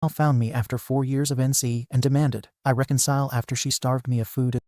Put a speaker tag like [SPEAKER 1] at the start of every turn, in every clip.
[SPEAKER 1] found me after 4 years of NC and demanded I reconcile after she starved me of food.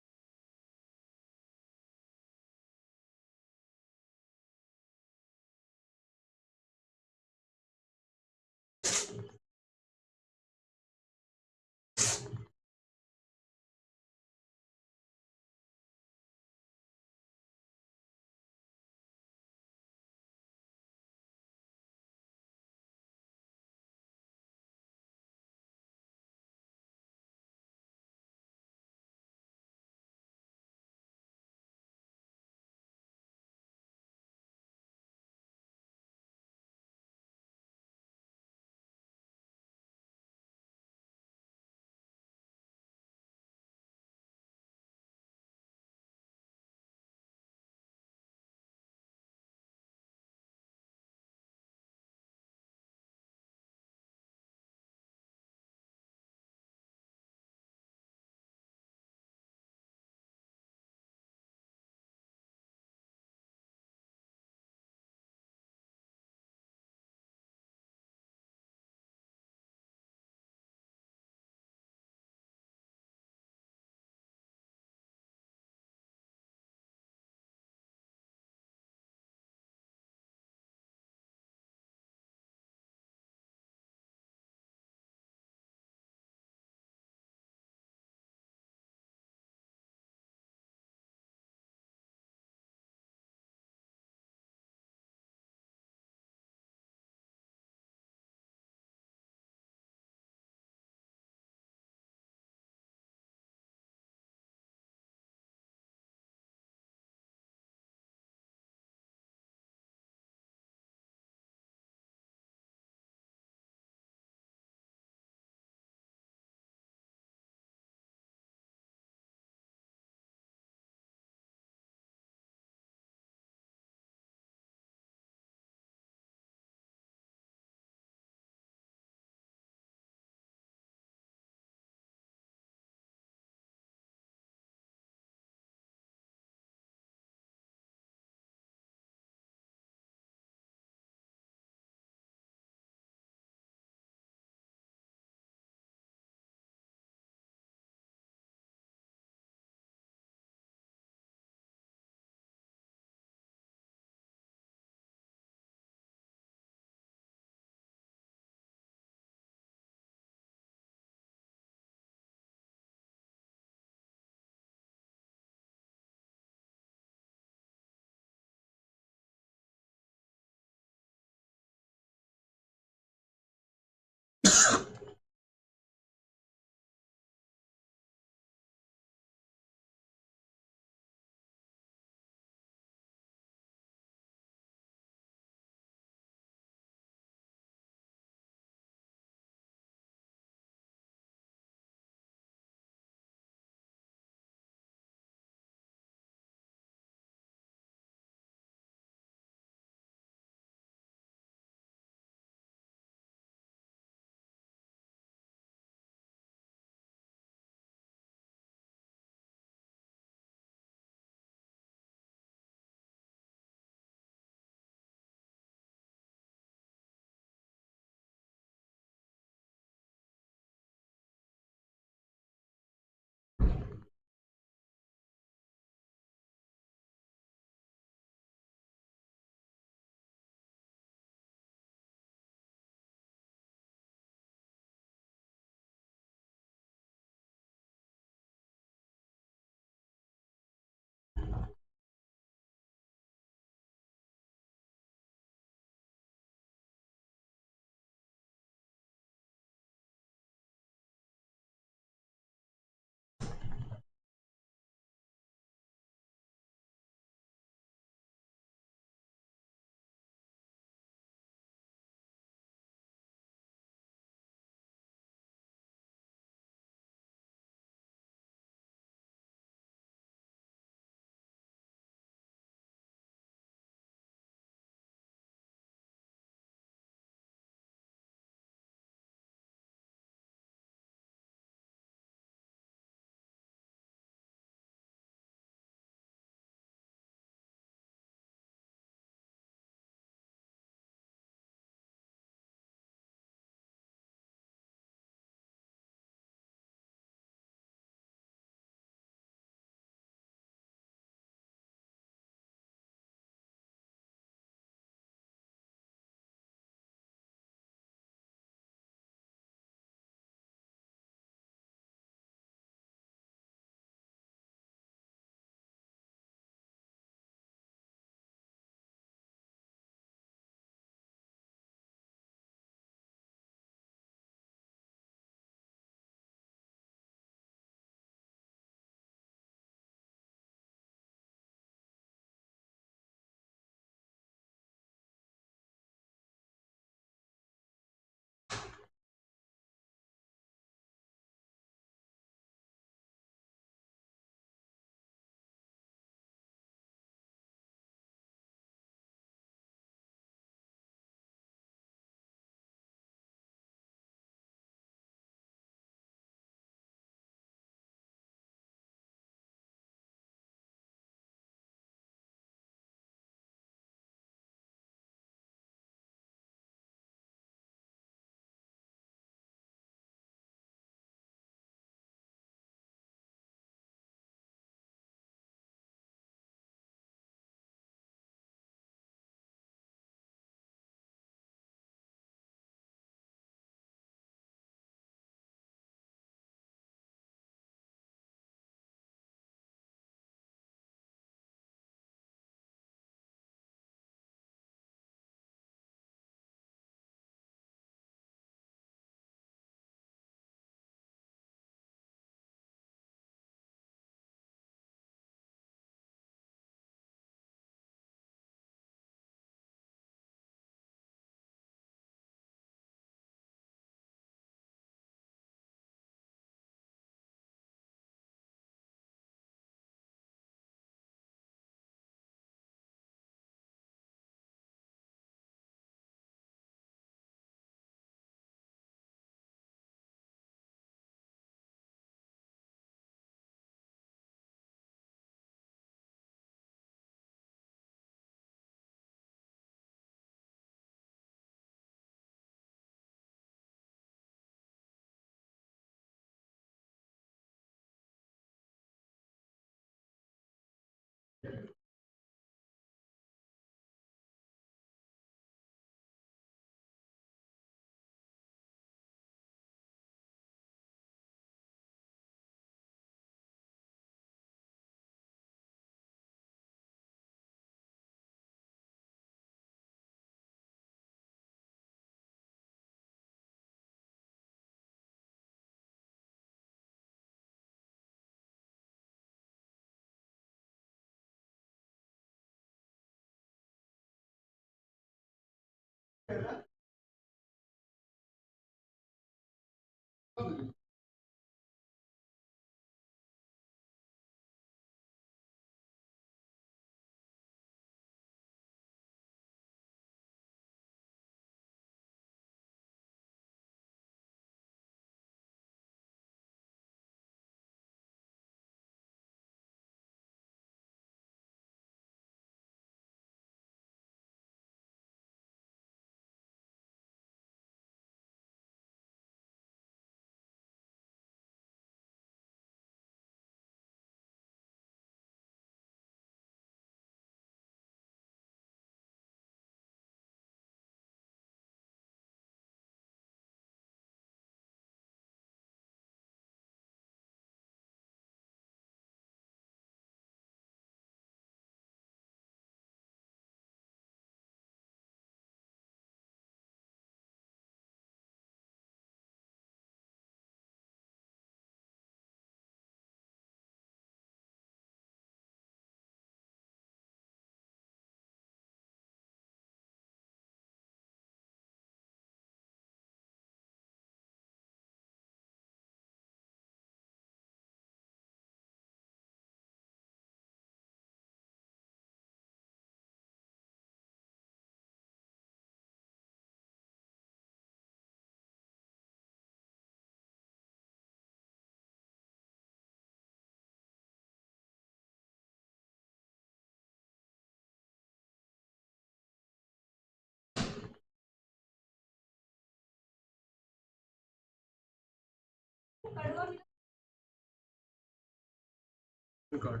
[SPEAKER 2] God,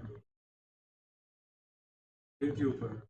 [SPEAKER 2] thank you for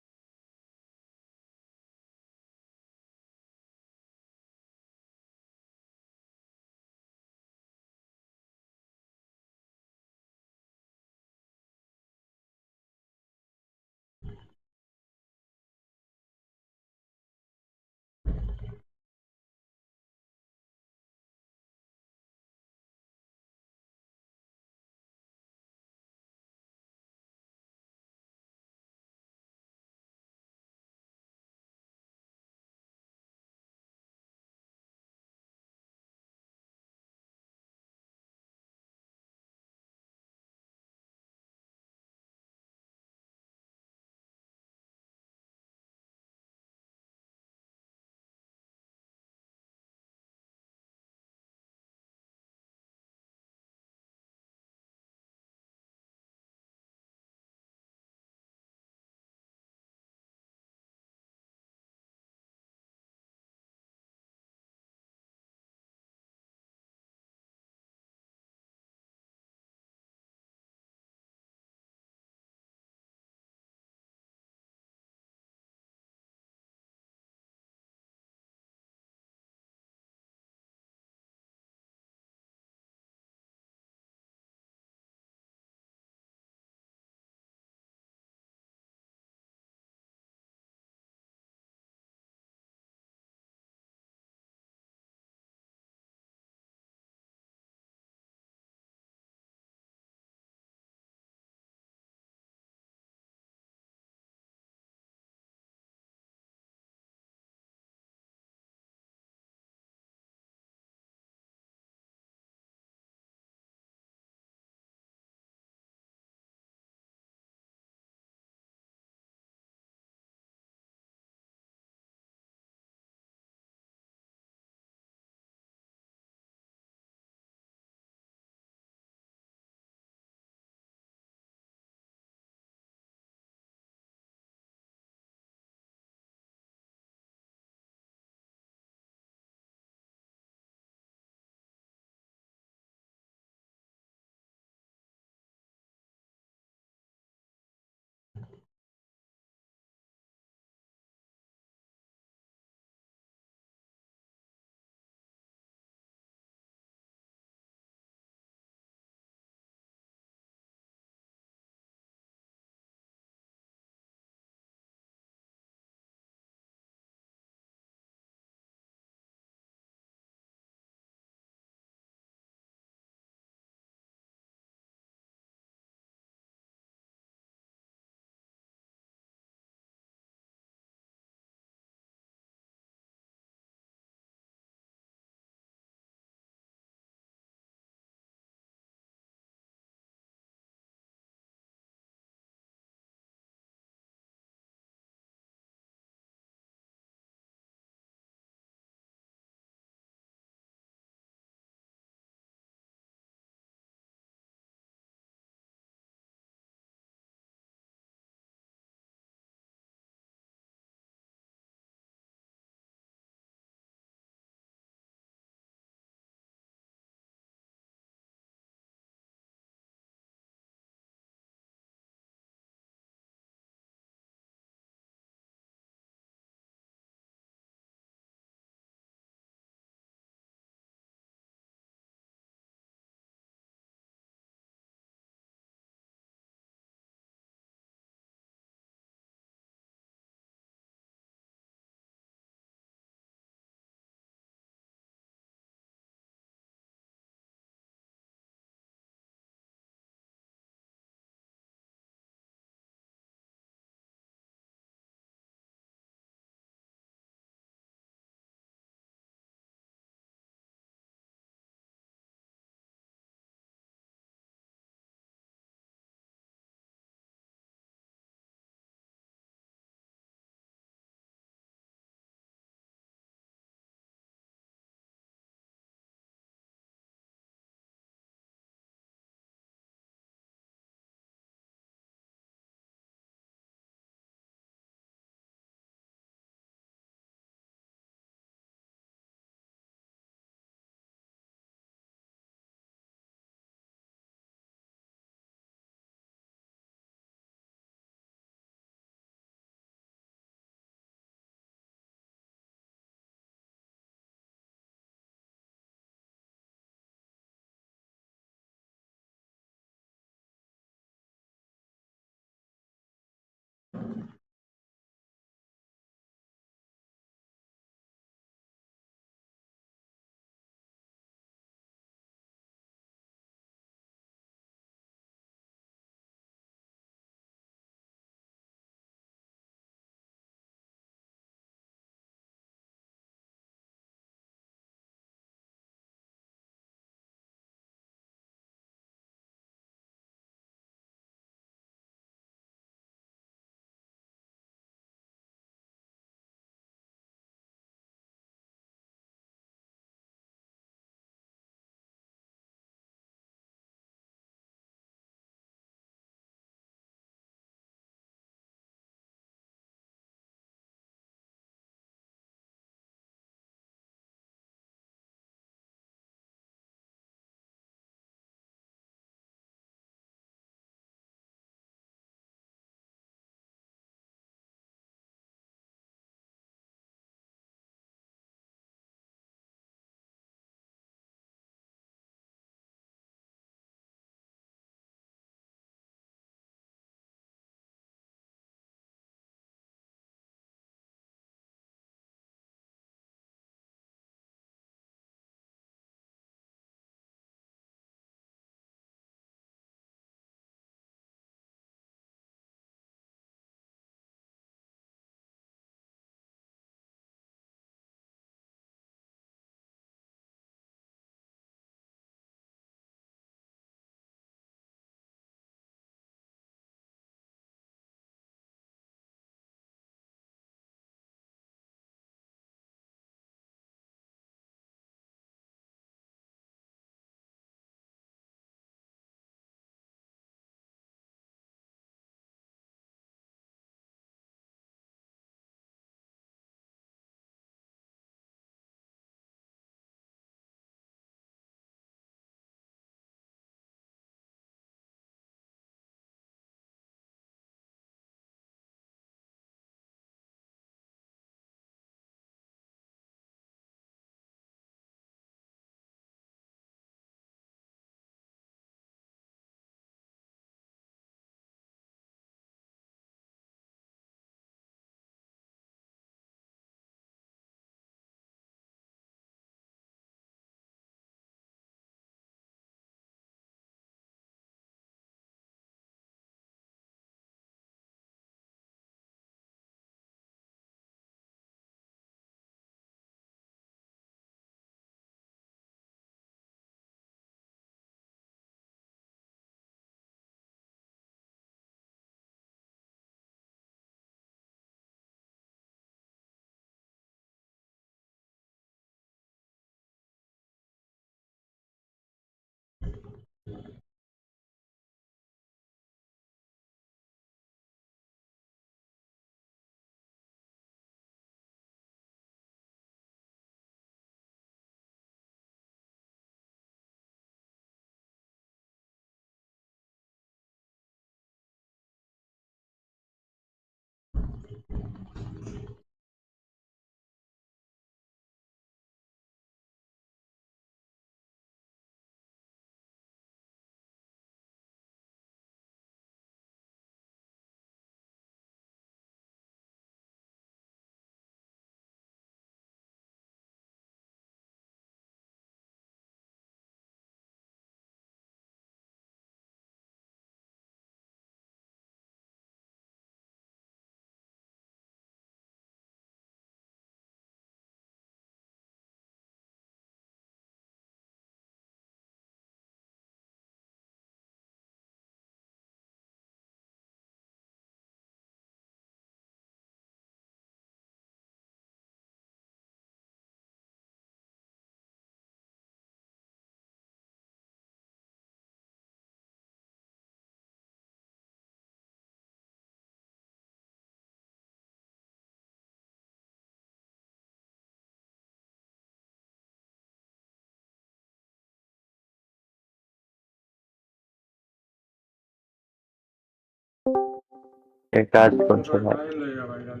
[SPEAKER 3] एक काज করছে ভাই।
[SPEAKER 2] Time लगेगा भाई जान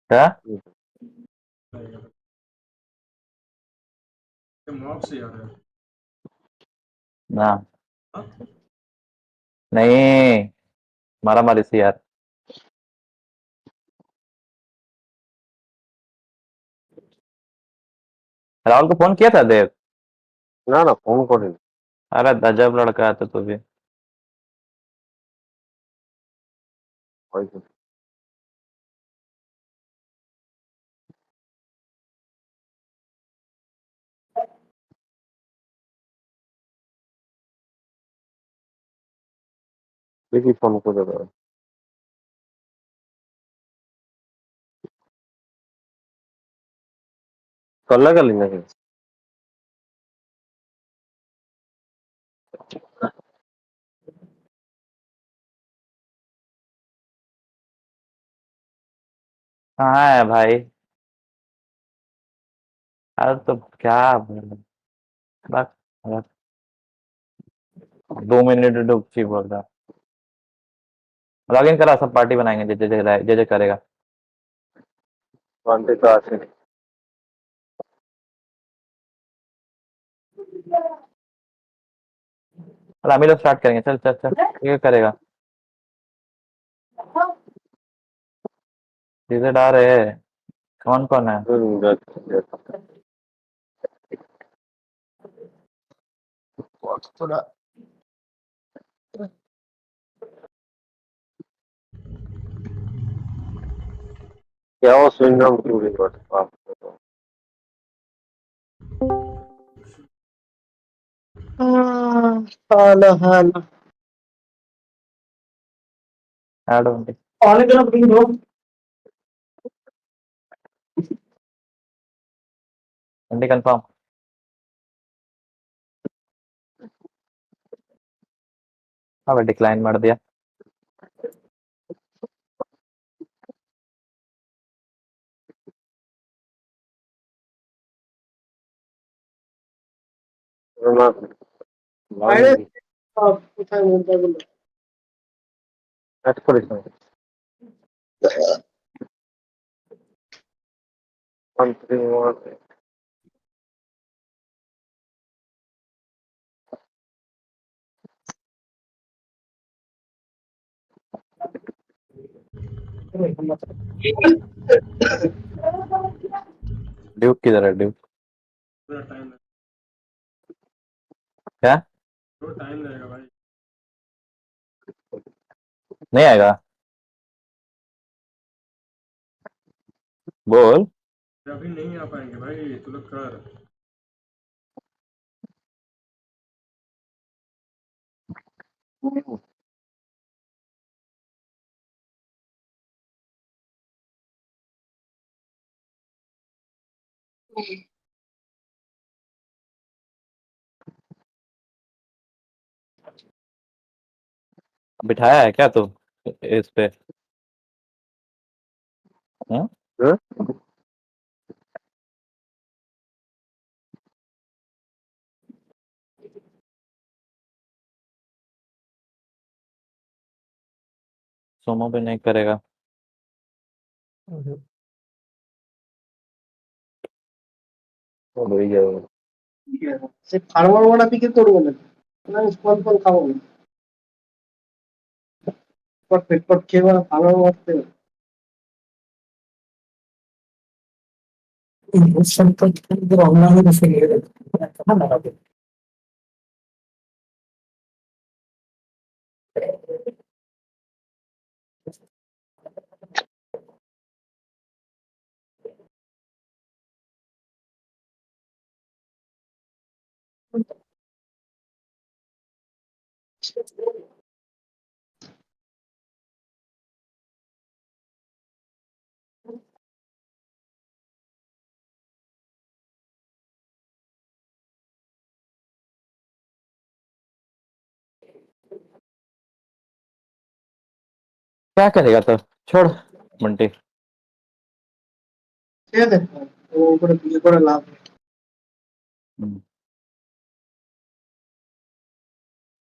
[SPEAKER 3] क्या
[SPEAKER 2] लगेगा ये मॉब से यार है
[SPEAKER 3] ना
[SPEAKER 2] हाँ?
[SPEAKER 3] नहीं मारा मारी से यार राहुल को फोन किया था देव?
[SPEAKER 4] ना ना फोन करें।
[SPEAKER 3] अरे गजब लड़का है तो तू भी।
[SPEAKER 4] देखिए फोन को दे दो। कर लगा लेना है।
[SPEAKER 3] कहाँ है भाई? अरे तो क्या बोलूं? बस बस 2 मिनट रुक ची बोल रहा। लॉग इन करा, सब पार्टी बनाएंगे, जे जे करेगा।
[SPEAKER 4] वांटे तो आसे
[SPEAKER 3] और हम ही लोग स्टार्ट करेंगे, चल चल चल, ये करेगा। चीजें डाल रहे हैं। कौन कौन है?
[SPEAKER 1] थोड़ा
[SPEAKER 4] क्या वो स्विंगम क्यों नहीं करता आप? हाला हाला
[SPEAKER 3] ऐड होंगे।
[SPEAKER 4] पानी देना प्लीज ब्रो।
[SPEAKER 3] Mandi confirm. हाँ भाई, डिक्लाइन मार दिया।
[SPEAKER 4] আরে কোথায় মনটা গেল? কাট করিস না। 131
[SPEAKER 3] ड्यूक किधर है? ड्यूक
[SPEAKER 2] थोड़ा टाइम
[SPEAKER 3] क्या?
[SPEAKER 2] थोड़ा टाइम लगेगा भाई।
[SPEAKER 3] नहीं आएगा? बोल।
[SPEAKER 2] अभी नहीं आ पाएंगे भाई, तू लोग कर।
[SPEAKER 3] बिठाया है क्या तू इस पे? हाँ?
[SPEAKER 4] हाँ?
[SPEAKER 3] सोमो पे नहीं करेगा।
[SPEAKER 4] वो भूल गया वो।
[SPEAKER 5] সে ফার্মার ওয়ালা পিকে করবো না, আমি ফল ফল খাবো না, পট পেট পট খেয়ে ফার্মার মারতে
[SPEAKER 3] क्या करेगा तो? छोड़ मंटी।
[SPEAKER 5] ঠিক আছে, ও করে বিয়ে করে লাভ নেই।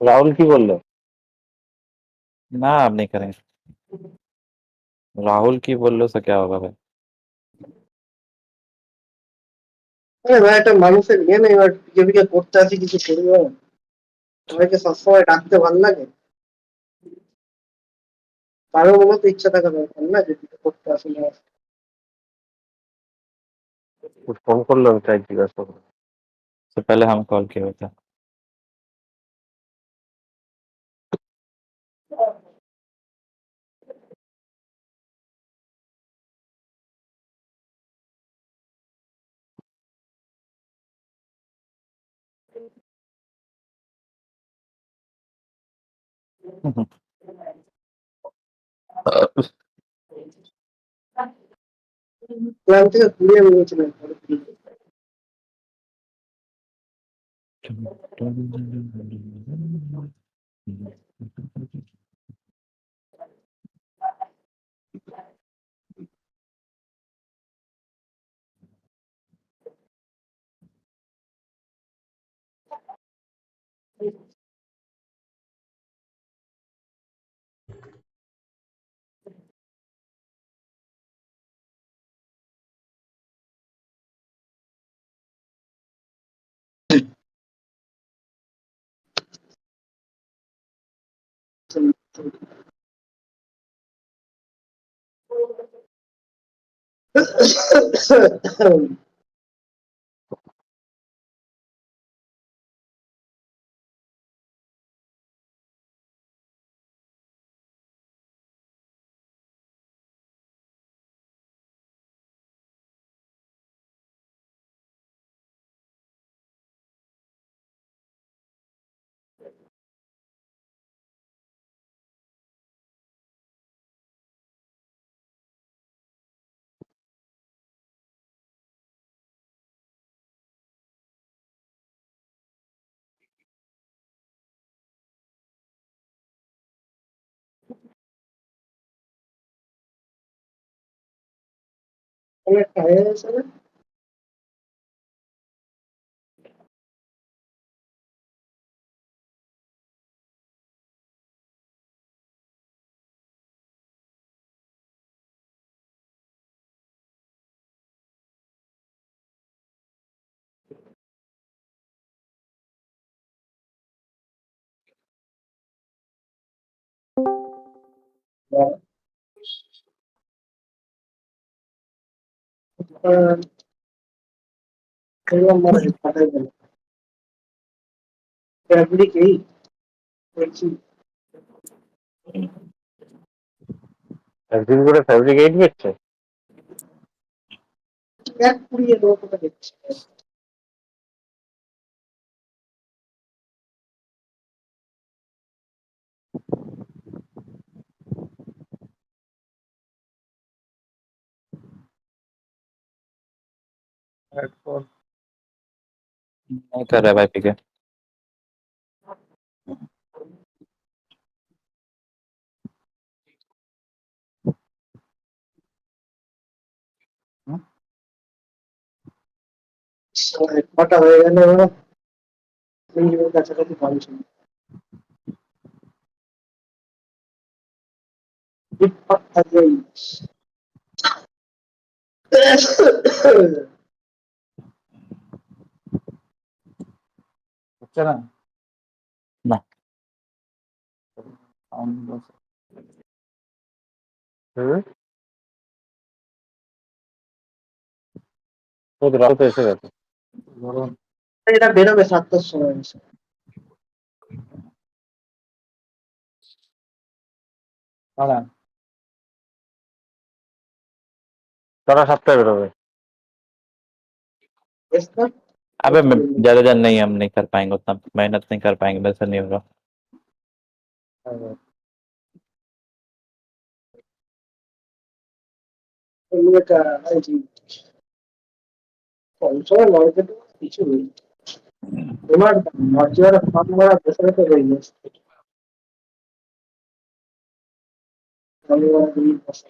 [SPEAKER 4] राहुल की बोल रहे?
[SPEAKER 3] ना, अब नहीं करेंगे। राहुल की बोल लो से क्या होगा भाई?
[SPEAKER 5] আরে ভাই একটা মানুষের ইয়ে নেই, এবার বিয়ে বিয়ে করতে আসি কিছু করবো, সবাইকে সবসময় ডাকতে ভালো লাগে, কারো মনে তো ইচ্ছা থাকা দরকার না যে কিছু করতে আসি না।
[SPEAKER 4] कुछ फोन कर लो चाय जिज्ञासा करो।
[SPEAKER 3] तो पहले हम कॉल किए थे।
[SPEAKER 5] প্ল্যান থেকে ঘুরিয়ে নিয়েছিলেন অনেকটা হয়ে গেছে না? আহ, বললাম মানে পাঠাই গেল ফ্যাব্রিক এই বলছি
[SPEAKER 4] একদিন করে ফ্যাব্রিক 8 বেচছে।
[SPEAKER 5] এক পুড়িয়ে দেবো কোথা দেখছি
[SPEAKER 3] हेडफोन नहीं कर रहा भाई पीके।
[SPEAKER 5] কটা হয়ে গেল মিনিমাম কাছাকাছি পাঁচ
[SPEAKER 3] अच्छा ना ना हम बस
[SPEAKER 4] হুম, ও তো রাত এসে গেছে।
[SPEAKER 3] गरम
[SPEAKER 5] এটা বেরোবে 7টার সময় এসে
[SPEAKER 3] पड़ा
[SPEAKER 4] তারা 7টায় বেরোবে।
[SPEAKER 5] বেসটা
[SPEAKER 3] अबे ज्यादा जन नहीं हम नहीं कर पाएंगे उतना मेहनत नहीं कर पाएंगे वैसे नहीं होगा।
[SPEAKER 5] এটা এই যে সময় মার্কেট কিছু নেই তোমার মর্যাদা ফাঁক মারা বসে বসে রয়ে গেছে আমি আর দুই বছর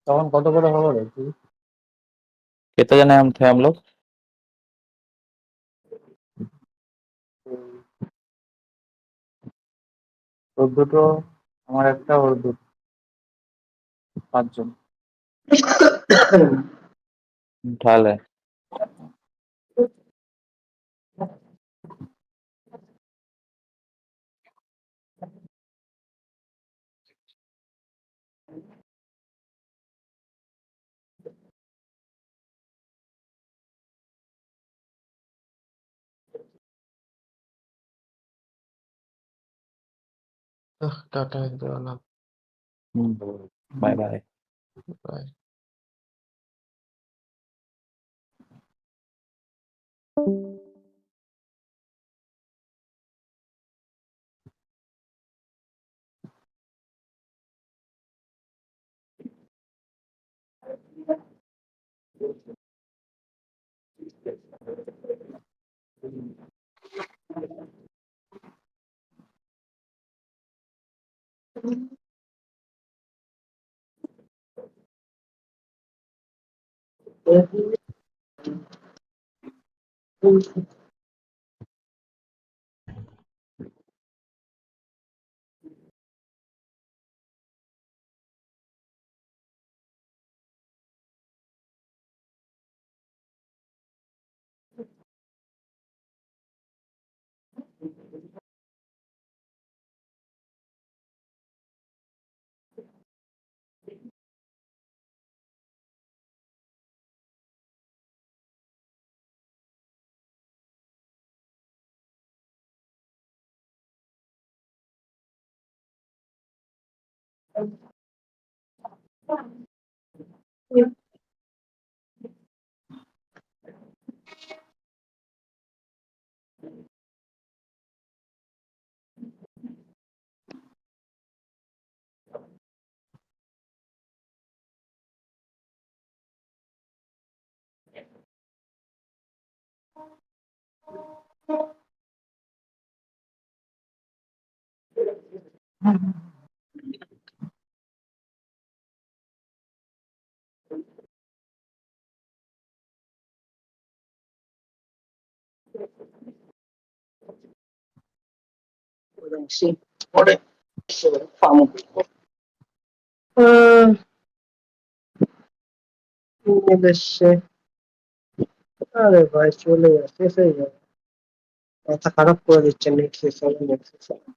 [SPEAKER 3] তখন কত করে হবে রে कितने जने हम थे हम लोग 14টো আমার একটা ওর দুটো 5 জন ঢাল है
[SPEAKER 5] टाटा वाला
[SPEAKER 3] bye bye.
[SPEAKER 5] Bye. Sì, ora famo questo. দেশে আরে ভাই চলে যাচ্ছে সেই মাথা খারাপ করে দিচ্ছে নেট শেষ হবে নেট শেষ হবে।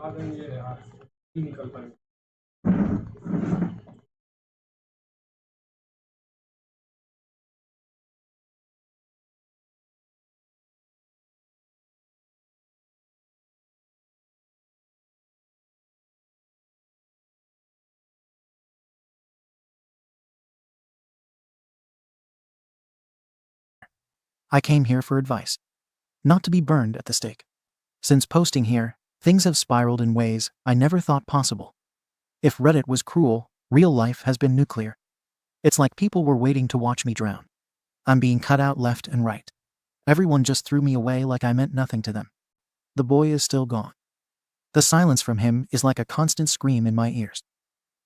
[SPEAKER 2] साधन ये है यार, नहीं निकल पाएंगे।
[SPEAKER 1] I came here for advice, not to be burned at the stake. Since posting here, things have spiraled in ways I never thought possible. If Reddit was cruel, real life has been nuclear. It's like people were waiting to watch me drown. I'm being cut out left and right. Everyone just threw me away like I meant nothing to them. The boy is still gone. The silence from him is like a constant scream in my ears.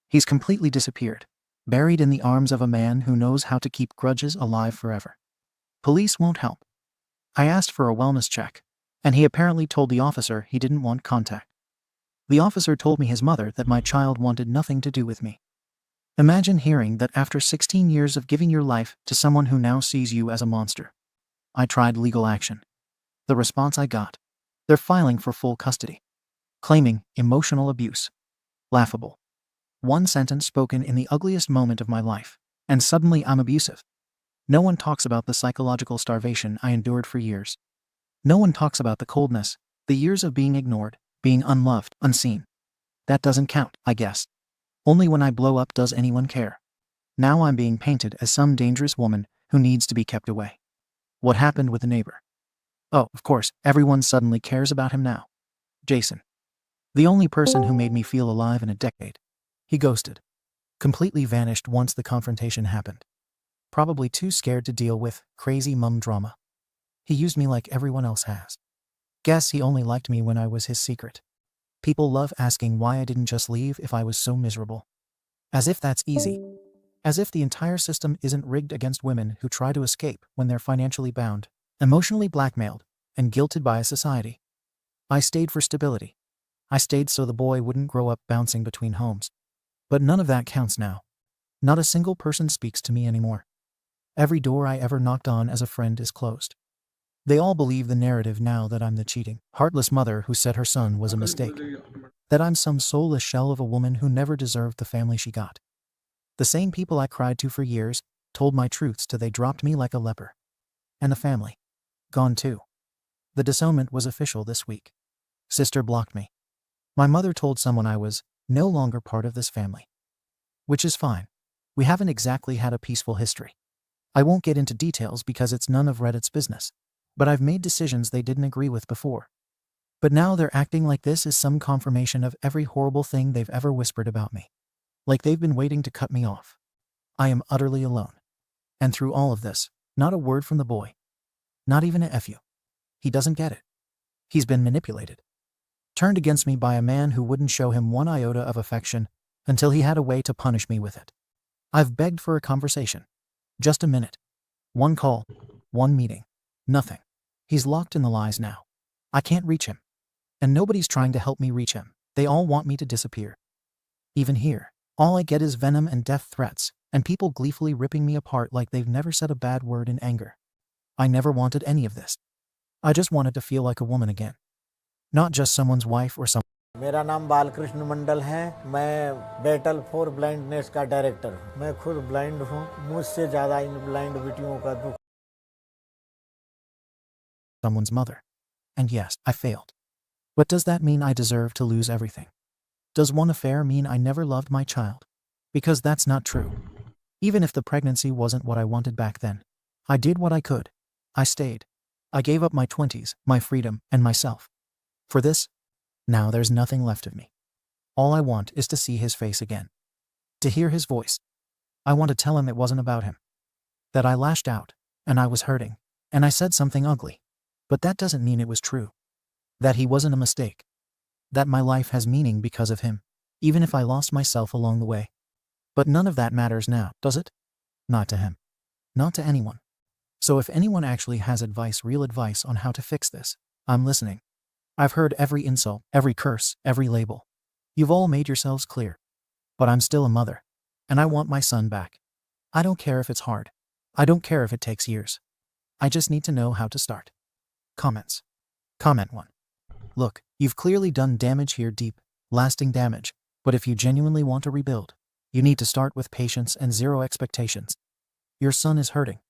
[SPEAKER 1] He's completely disappeared, buried in the arms of a man who knows how to keep grudges alive forever. Police won't help. I asked for a wellness check, and he apparently told the officer he didn't want contact. The officer told me his mother that my child wanted nothing to do with me. Imagine hearing that after 16 years of giving your life to someone who now sees you as a monster. I tried legal action. The response I got: they're filing for full custody, claiming emotional abuse. Laughable. One sentence spoken in the ugliest moment of my life, and suddenly I'm abusive. No one talks about the psychological starvation I endured for years. No one talks about the coldness, the years of being ignored, being unloved, unseen. That doesn't count, I guess. Only when I blow up does anyone care. Now I'm being painted as some dangerous woman who needs to be kept away. What happened with the neighbor? Oh, of course, everyone suddenly cares about him now. Jason. The only person who made me feel alive in a decade. He ghosted. Completely vanished once the confrontation happened. Probably too scared to deal with crazy mum drama. He used me like everyone else has. Guess he only liked me when I was his secret. People love asking why I didn't just leave if I was so miserable. As if that's easy. As if the entire system isn't rigged against women who try to escape when they're financially bound, emotionally blackmailed, and guilted by a society. I stayed for stability. I stayed so the boy wouldn't grow up bouncing between homes. But none of that counts now. Not a single person speaks to me anymore. Every door I ever knocked on as a friend is closed. They all believe the narrative now that I'm the cheating, heartless mother who said her son was a mistake. That I'm some soulless shell of a woman who never deserved the family she got. The same people I cried to for years told my truths till they dropped me like a leper. And the family. Gone too. The disownment was official this week. Sister blocked me. My mother told someone I was no longer part of this family. Which is fine. We haven't exactly had a peaceful history. I won't get into details because it's none of Reddit's business. But I've made decisions they didn't agree with before. But now they're acting like this is some confirmation of every horrible thing they've ever whispered about me. Like they've been waiting to cut me off. I am utterly alone. And through all of this, not a word from the boy. Not even a F you. He doesn't get it. He's been manipulated. Turned against me by a man who wouldn't show him one iota of affection until he had a way to punish me with it. I've begged for a conversation. Just a minute. One call. One meeting. Nothing. He's locked in the lies now. I can't reach him. And nobody's trying to help me reach him. They all want me to disappear. Even here, all I get is venom and death threats, and people gleefully ripping me apart like they've never said a bad word in anger. I never wanted any of this. I just wanted to feel like a woman again. Not just someone's wife or some.
[SPEAKER 6] मेरा नाम बालकृष्ण मंडल है। मैं battle for blindness का director हूँ। मैं खुद blind हूँ। मुझसे ज़्यादा इन ब्लाइंड बेटियों का दुख।
[SPEAKER 1] Someone's mother. And yes, I failed. But does that mean I deserve to lose everything? Does one affair mean I never loved my child? Because that's not true. Even if the pregnancy wasn't what I wanted back then, I did what I could. I stayed. I gave up my 20s, my freedom, and myself. For this, now there's nothing left of me. All I want is to see his face again. To hear his voice. I want to tell him it wasn't about him. That I lashed out, and I was hurting, and I said something ugly. But that doesn't mean it was true. That he wasn't a mistake. That my life has meaning because of him, even if I lost myself along the way. But none of that matters now, does it? Not to him. Not to anyone. So if anyone actually has advice, real advice on how to fix this, I'm listening. I've heard every insult, every curse, every label. You've all made yourselves clear. But I'm still a mother, and I want my son back. I don't care if it's hard. I don't care if it takes years. I just need to know how to start. Comments. Comment 1. Look, you've clearly done damage here, deep, lasting damage, but if you genuinely want to rebuild, you need to start with patience and zero expectations. Your son is hurting.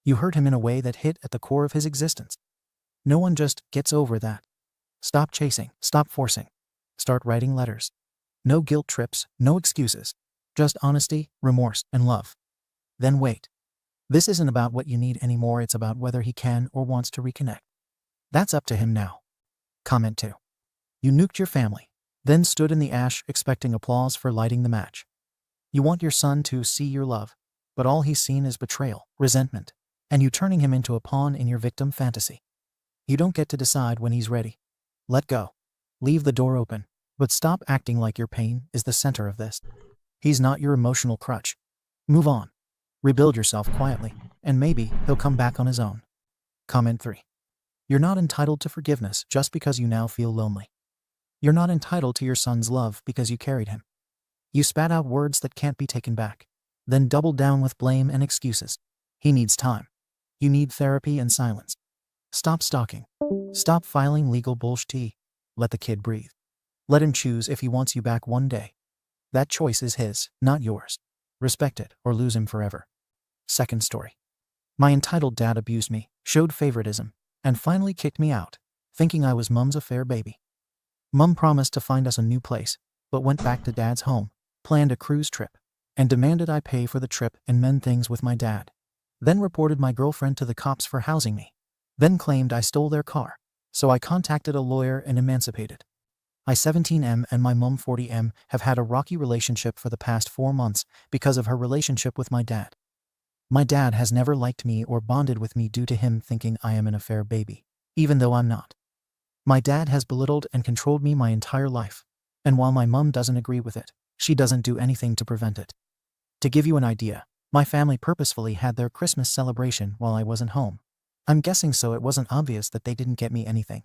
[SPEAKER 1] You hurt him in a way that hit at the core of his existence. No one just gets over that. Stop chasing, stop forcing. Start writing letters. No guilt trips, no excuses. Just honesty, remorse, and love. Then wait. This isn't about what you need anymore, it's about whether he can or wants to reconnect. That's up to him now. Comment 2. You nuked your family, then stood in the ash expecting applause for lighting the match. You want your son to see your love, but all he's seen is betrayal, resentment, and you turning him into a pawn in your victim fantasy. You don't get to decide when he's ready. Let go. Leave the door open, but stop acting like your pain is the center of this. He's not your emotional crutch. Move on. Rebuild yourself quietly, and maybe he'll come back on his own. Comment 3. You're not entitled to forgiveness just because you now feel lonely. You're not entitled to your son's love because you carried him. You spat out words that can't be taken back, then doubled down with blame and excuses. He needs time. You need therapy and silence. Stop stalking. Stop filing legal bullshit. Let the kid breathe. Let him choose if he wants you back one day. That choice is his, not yours. Respect it or lose him forever. Second story. My entitled dad abused me, showed favoritism, and finally kicked me out, thinking I was Mum's affair baby. Mum promised to find us a new place, but went back to Dad's home, planned a cruise trip, and demanded I pay for the trip and mend things with my dad. Then reported my girlfriend to the cops for housing me. Then claimed I stole their car, so I contacted a lawyer and emancipated. I 17M and my mum 40M have had a rocky relationship for the past 4 months because of her relationship with my dad. My dad has never liked me or bonded with me due to him thinking I am an affair baby, even though I'm not. My dad has belittled and controlled me my entire life, and while my mom doesn't agree with it, she doesn't do anything to prevent it. To give you an idea, my family purposefully had their Christmas celebration while I wasn't home. I'm guessing so it wasn't obvious that they didn't get me anything.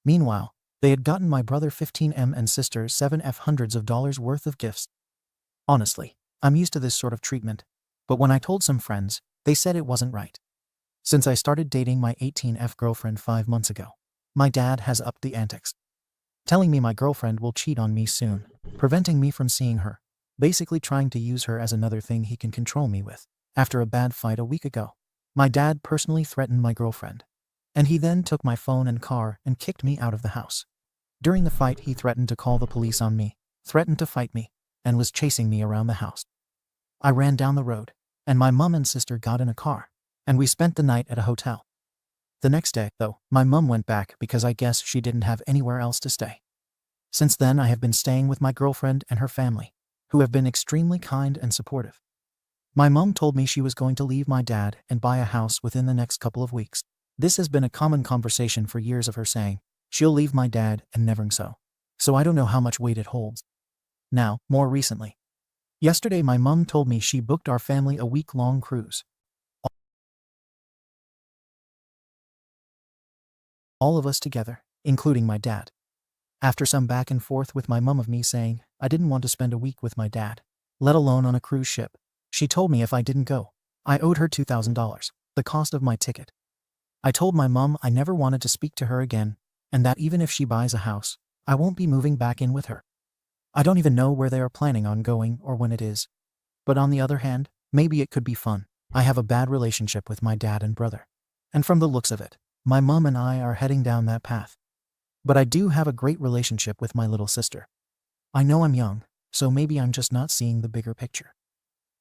[SPEAKER 1] Meanwhile, they had gotten my brother $15M and sister $7F hundreds of dollars worth of gifts. Honestly, I'm used to this sort of treatment, but when I told some friends, they said it wasn't right. Since I started dating my 18F girlfriend 5 months ago, my dad has upped the antics, telling me my girlfriend will cheat on me soon, preventing me from seeing her, basically trying to use her as another thing he can control me with. After a bad fight a week ago, my dad personally threatened my girlfriend, and he then took my phone and car and kicked me out of the house. During the fight, he threatened to call the police on me, threatened to fight me, and was chasing me around the house. I ran down the road, and my mom and sister got in a car, and we spent the night at a hotel. The next day, though, my mom went back because I guess she didn't have anywhere else to stay. Since then, I have been staying with my girlfriend and her family, who have been extremely kind and supportive. My mom told me she was going to leave my dad and buy a house within the next couple of weeks. This has been a common conversation for years of her saying, she'll leave my dad and never so. So I don't know how much weight it holds. Now, more recently. Yesterday my mom told me she booked our family a week-long cruise. All of us together, including my dad. After some back and forth with my mom of me saying I didn't want to spend a week with my dad, let alone on a cruise ship, she told me if I didn't go, I owed her $2,000, the cost of my ticket. I told my mom I never wanted to speak to her again, and that even if she buys a house, I won't be moving back in with her. I don't even know where they are planning on going or when it is. But on the other hand, maybe it could be fun. I have a bad relationship with my dad and brother, and from the looks of it, my mom and I are heading down that path. But I do have a great relationship with my little sister. I know I'm young, so maybe I'm just not seeing the bigger picture.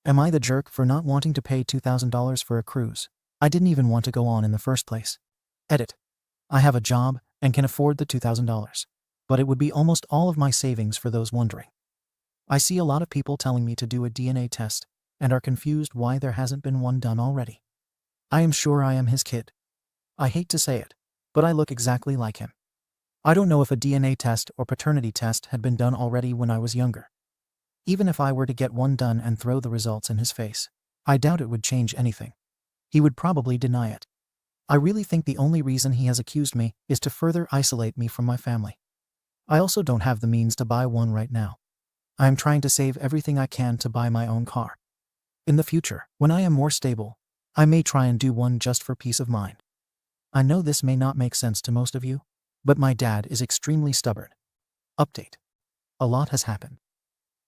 [SPEAKER 1] Am I the jerk for not wanting to pay $2,000 for a cruise I didn't even want to go on in the first place? Edit. I have a job and can afford the $2,000, but it would be almost all of my savings for those wondering. I see a lot of people telling me to do a DNA test and are confused why there hasn't been one done already. I am sure I am his kid. I hate to say it, but I look exactly like him. I don't know if a DNA test or paternity test had been done already when I was younger. Even if I were to get one done and throw the results in his face, I doubt it would change anything. He would probably deny it. I really think the only reason he has accused me is to further isolate me from my family. I also don't have the means to buy one right now. I am trying to save everything I can to buy my own car. In the future, when I am more stable, I may try and do one just for peace of mind. I know this may not make sense to most of you, but my dad is extremely stubborn. Update. A lot has happened.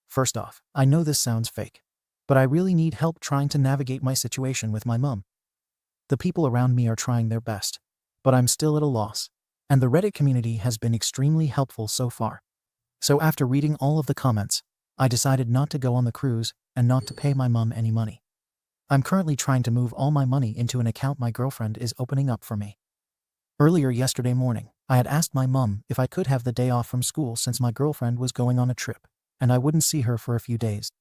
[SPEAKER 1] First off, I know this sounds fake, but I really need help trying to navigate my situation with my mom. The people around me are trying their best, but I'm still at a loss, and the Reddit community has been extremely helpful so far. So after reading all of the comments, I decided not to go on the cruise and not to pay my mom any money. I'm currently trying to move all my money into an account my girlfriend is opening up for me. Earlier yesterday morning, I had asked my mom if I could have the day off from school since my girlfriend was going on a trip, and I wouldn't see her for a few days.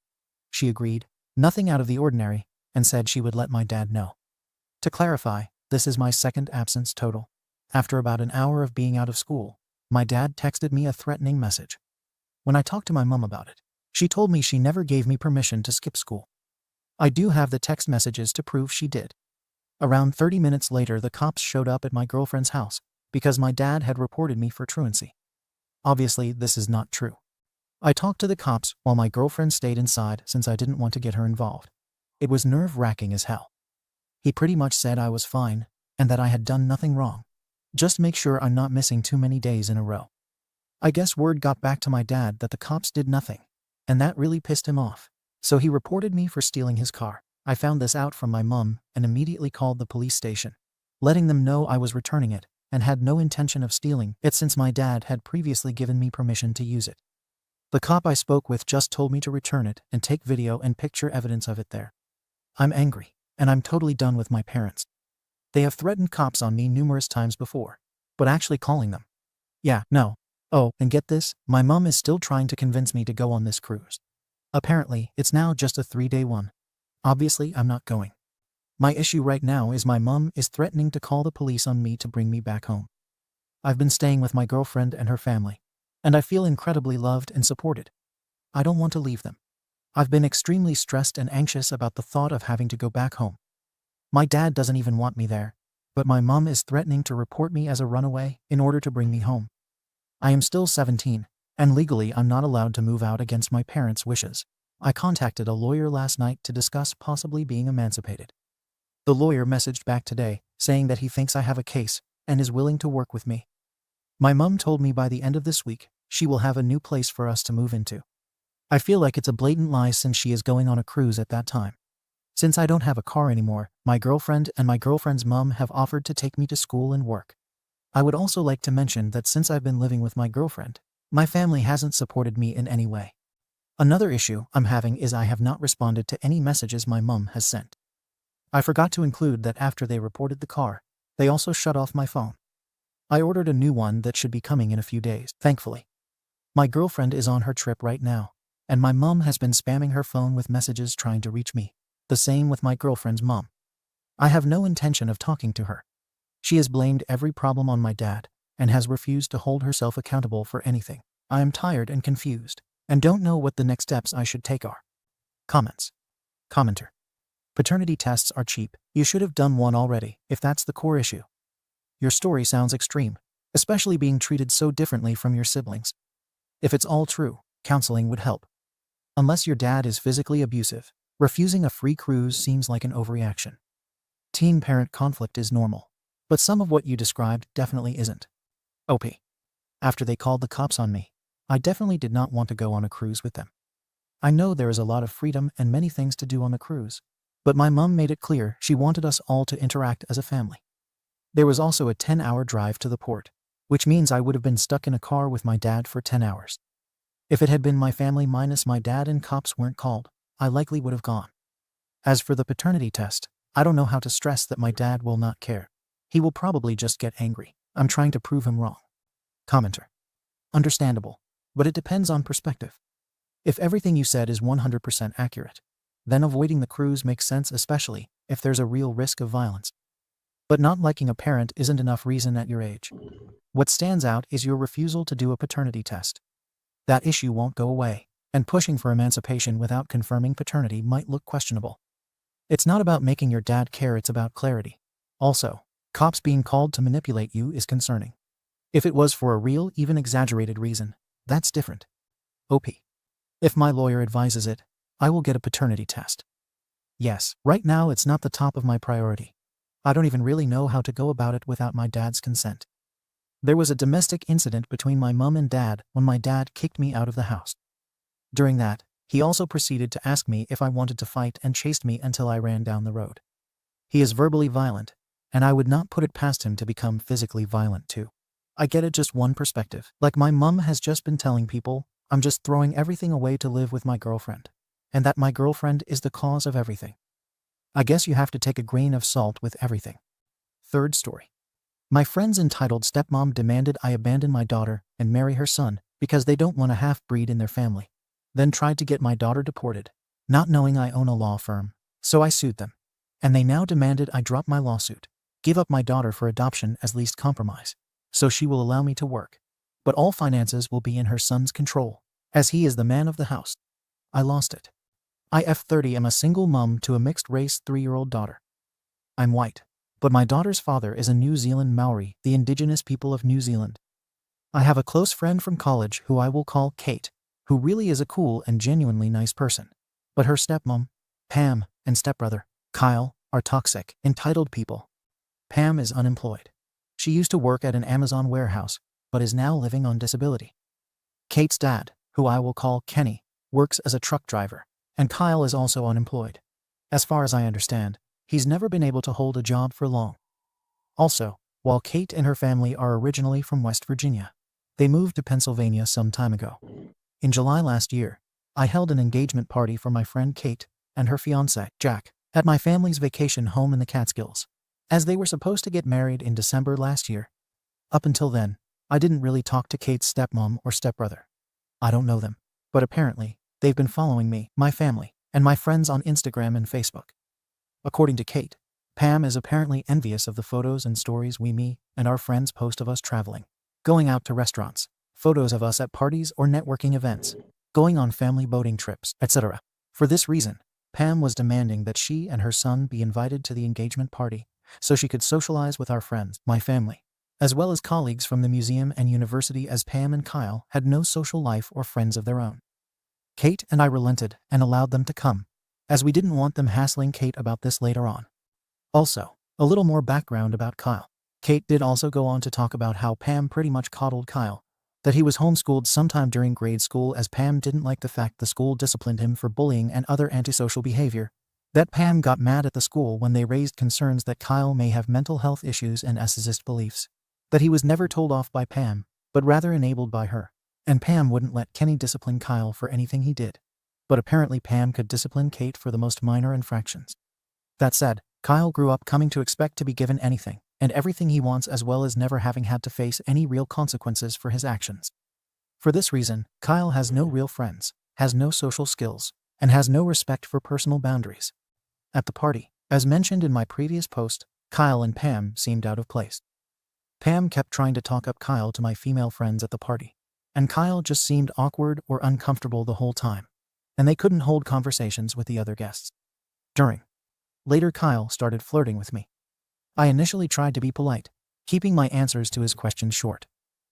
[SPEAKER 1] She agreed, nothing out of the ordinary, and said she would let my dad know. To clarify, this is my second absence total. After about an hour of being out of school, my dad texted me a threatening message. When I talked to my mom about it, she told me she never gave me permission to skip school. I do have the text messages to prove she did. Around 30 minutes later, the cops showed up at my girlfriend's house because my dad had reported me for truancy. Obviously, this is not true. I talked to the cops while my girlfriend stayed inside since I didn't want to get her involved. It was nerve-wracking as hell. He pretty much said I was fine and that I had done nothing wrong. Just make sure I'm not missing too many days in a row. I guess word got back to my dad that the cops did nothing, and that really pissed him off. So he reported me for stealing his car. I found this out from my mom and immediately called the police station, letting them know I was returning it and had no intention of stealing it since my dad had previously given me permission to use it. The cop I spoke with just told me to return it and take video and picture evidence of it there. I'm angry, and I'm totally done with my parents. They have threatened cops on me numerous times before, but actually calling them. Yeah, no. Oh, and get this, my mom is still trying to convince me to go on this cruise. Apparently, it's now just a 3-day one. Obviously, I'm not going. My issue right now is my mom is threatening to call the police on me to bring me back home. I've been staying with my girlfriend and her family, and I feel incredibly loved and supported. I don't want to leave them. I've been extremely stressed and anxious about the thought of having to go back home. My dad doesn't even want me there, but my mom is threatening to report me as a runaway in order to bring me home. I am still 17, and legally I'm not allowed to move out against my parents' wishes. I contacted a lawyer last night to discuss possibly being emancipated. The lawyer messaged back today, saying that he thinks I have a case and is willing to work with me. My mom told me by the end of this week, she will have a new place for us to move into. I feel like it's a blatant lie since she is going on a cruise at that time. Since I don't have a car anymore, my girlfriend and my girlfriend's mom have offered to take me to school and work. I would also like to mention that since I've been living with my girlfriend, my family hasn't supported me in any way. Another issue I'm having is I have not responded to any messages my mom has sent. I forgot to include that after they reported the car, they also shut off my phone. I ordered a new one that should be coming in a few days, thankfully. My girlfriend is on her trip right now, and my mom has been spamming her phone with messages trying to reach me. The same with my girlfriend's mom. I have no intention of talking to her. She has blamed every problem on my dad and has refused to hold herself accountable for anything. I am tired and confused and don't know what the next steps I should take are. Comments. Commenter. Paternity tests are cheap. You should have done one already if that's the core issue. Your story sounds extreme, especially being treated so differently from your siblings. If it's all true, counseling would help. Unless your dad is physically abusive, refusing a free cruise seems like an overreaction. Teen-parent conflict is normal, but some of what you described definitely isn't. OP. After they called the cops on me, I definitely did not want to go on a cruise with them. I know there is a lot of freedom and many things to do on the cruise, but my mom made it clear she wanted us all to interact as a family. There was also a 10-hour drive to the port, which means I would have been stuck in a car with my dad for 10 hours. If it had been my family minus my dad and cops weren't called, I likely would have gone. As for the paternity test, I don't know how to stress that my dad will not care. He will probably just get angry. I'm trying to prove him wrong. Commenter. Understandable, but it depends on perspective. If everything you said is 100% accurate, then avoiding the cruise makes sense, especially if there's a real risk of violence. But not liking a parent isn't enough reason at your age. What stands out is your refusal to do a paternity test. That issue won't go away, and pushing for emancipation without confirming paternity might look questionable. It's not about making your dad care, it's about clarity. Also, cops being called to manipulate you is concerning. If it was for a real, even exaggerated reason, that's different. OP. If my lawyer advises it, I will get a paternity test. Yes, right now it's not the top of my priority. I don't even really know how to go about it without my dad's consent. There was a domestic incident between my mom and dad when my dad kicked me out of the house. During that, he also proceeded to ask me if I wanted to fight and chased me until I ran down the road. He is verbally violent, and I would not put it past him to become physically violent too. I get it, just one perspective. Like my mom has just been telling people, I'm just throwing everything away to live with my girlfriend, and that my girlfriend is the cause of everything. I guess you have to take a grain of salt with everything. Third story. My friend's entitled stepmom demanded I abandon my daughter and marry her son because they don't want a half-breed in their family. then tried to get my daughter deported, not knowing I own a law firm, so I sued them. And they now demanded I drop my lawsuit, give up my daughter for adoption as least compromise, so she will allow me to work. But all finances will be in her son's control, as he is the man of the house. I lost it. I F30 am a single mum to a mixed-race 3-year-old daughter. I'm white, but my daughter's father is a New Zealand Maori, the indigenous people of New Zealand. I have a close friend from college who I will call Kate, who really is a cool and genuinely nice person. But her stepmom, Pam, and stepbrother, Kyle, are toxic, entitled people. Pam is unemployed. She used to work at an Amazon warehouse, but is now living on disability. Kate's dad, who I will call Kenny, works as a truck driver, and Kyle is also unemployed. As far as I understand, he's never been able to hold a job for long. Also, while Kate and her family are originally from West Virginia, they moved to Pennsylvania some time ago. In July last year, I held an engagement party for my friend Kate and her fiancé, Jack, at my family's vacation home in the Catskills, as they were supposed to get married in December last year. Up until then, I didn't really talk to Kate's stepmom or stepbrother. I don't know them, but apparently, they've been following me, my family, and my friends on Instagram and Facebook. According to Kate, Pam is apparently envious of the photos and stories me and our friends post of us traveling, going out to restaurants, photos of us at parties or networking events, going on family boating trips, etc. For this reason, Pam was demanding that she and her son be invited to the engagement party so she could socialize with our friends, my family, as well as colleagues from the museum and university, as Pam and Kyle had no social life or friends of their own. Kate and I relented and allowed them to come, as we didn't want them hassling Kate about this later on. Also, a little more background about Kyle. Kate did also go on to talk about how Pam pretty much coddled Kyle, that he was homeschooled sometime during grade school, as Pam didn't like the fact the school disciplined him for bullying and other antisocial behavior, that Pam got mad at the school when they raised concerns that Kyle may have mental health issues and narcissist beliefs, that he was never told off by Pam, but rather enabled by her, and Pam wouldn't let Kenny discipline Kyle for anything he did. But apparently Pam could discipline Kate for the most minor infractions. That said, Kyle grew up coming to expect to be given anything and everything he wants, as well as never having had to face any real consequences for his actions. For this reason, Kyle has no real friends, has no social skills, and has no respect for personal boundaries. At the party, as mentioned in my previous post, Kyle and Pam seemed out of place. Pam kept trying to talk up Kyle to my female friends at the party, and Kyle just seemed awkward or uncomfortable the whole time, and they couldn't hold conversations with the other guests. Later Kyle started flirting with me. I initially tried to be polite, keeping my answers to his questions short.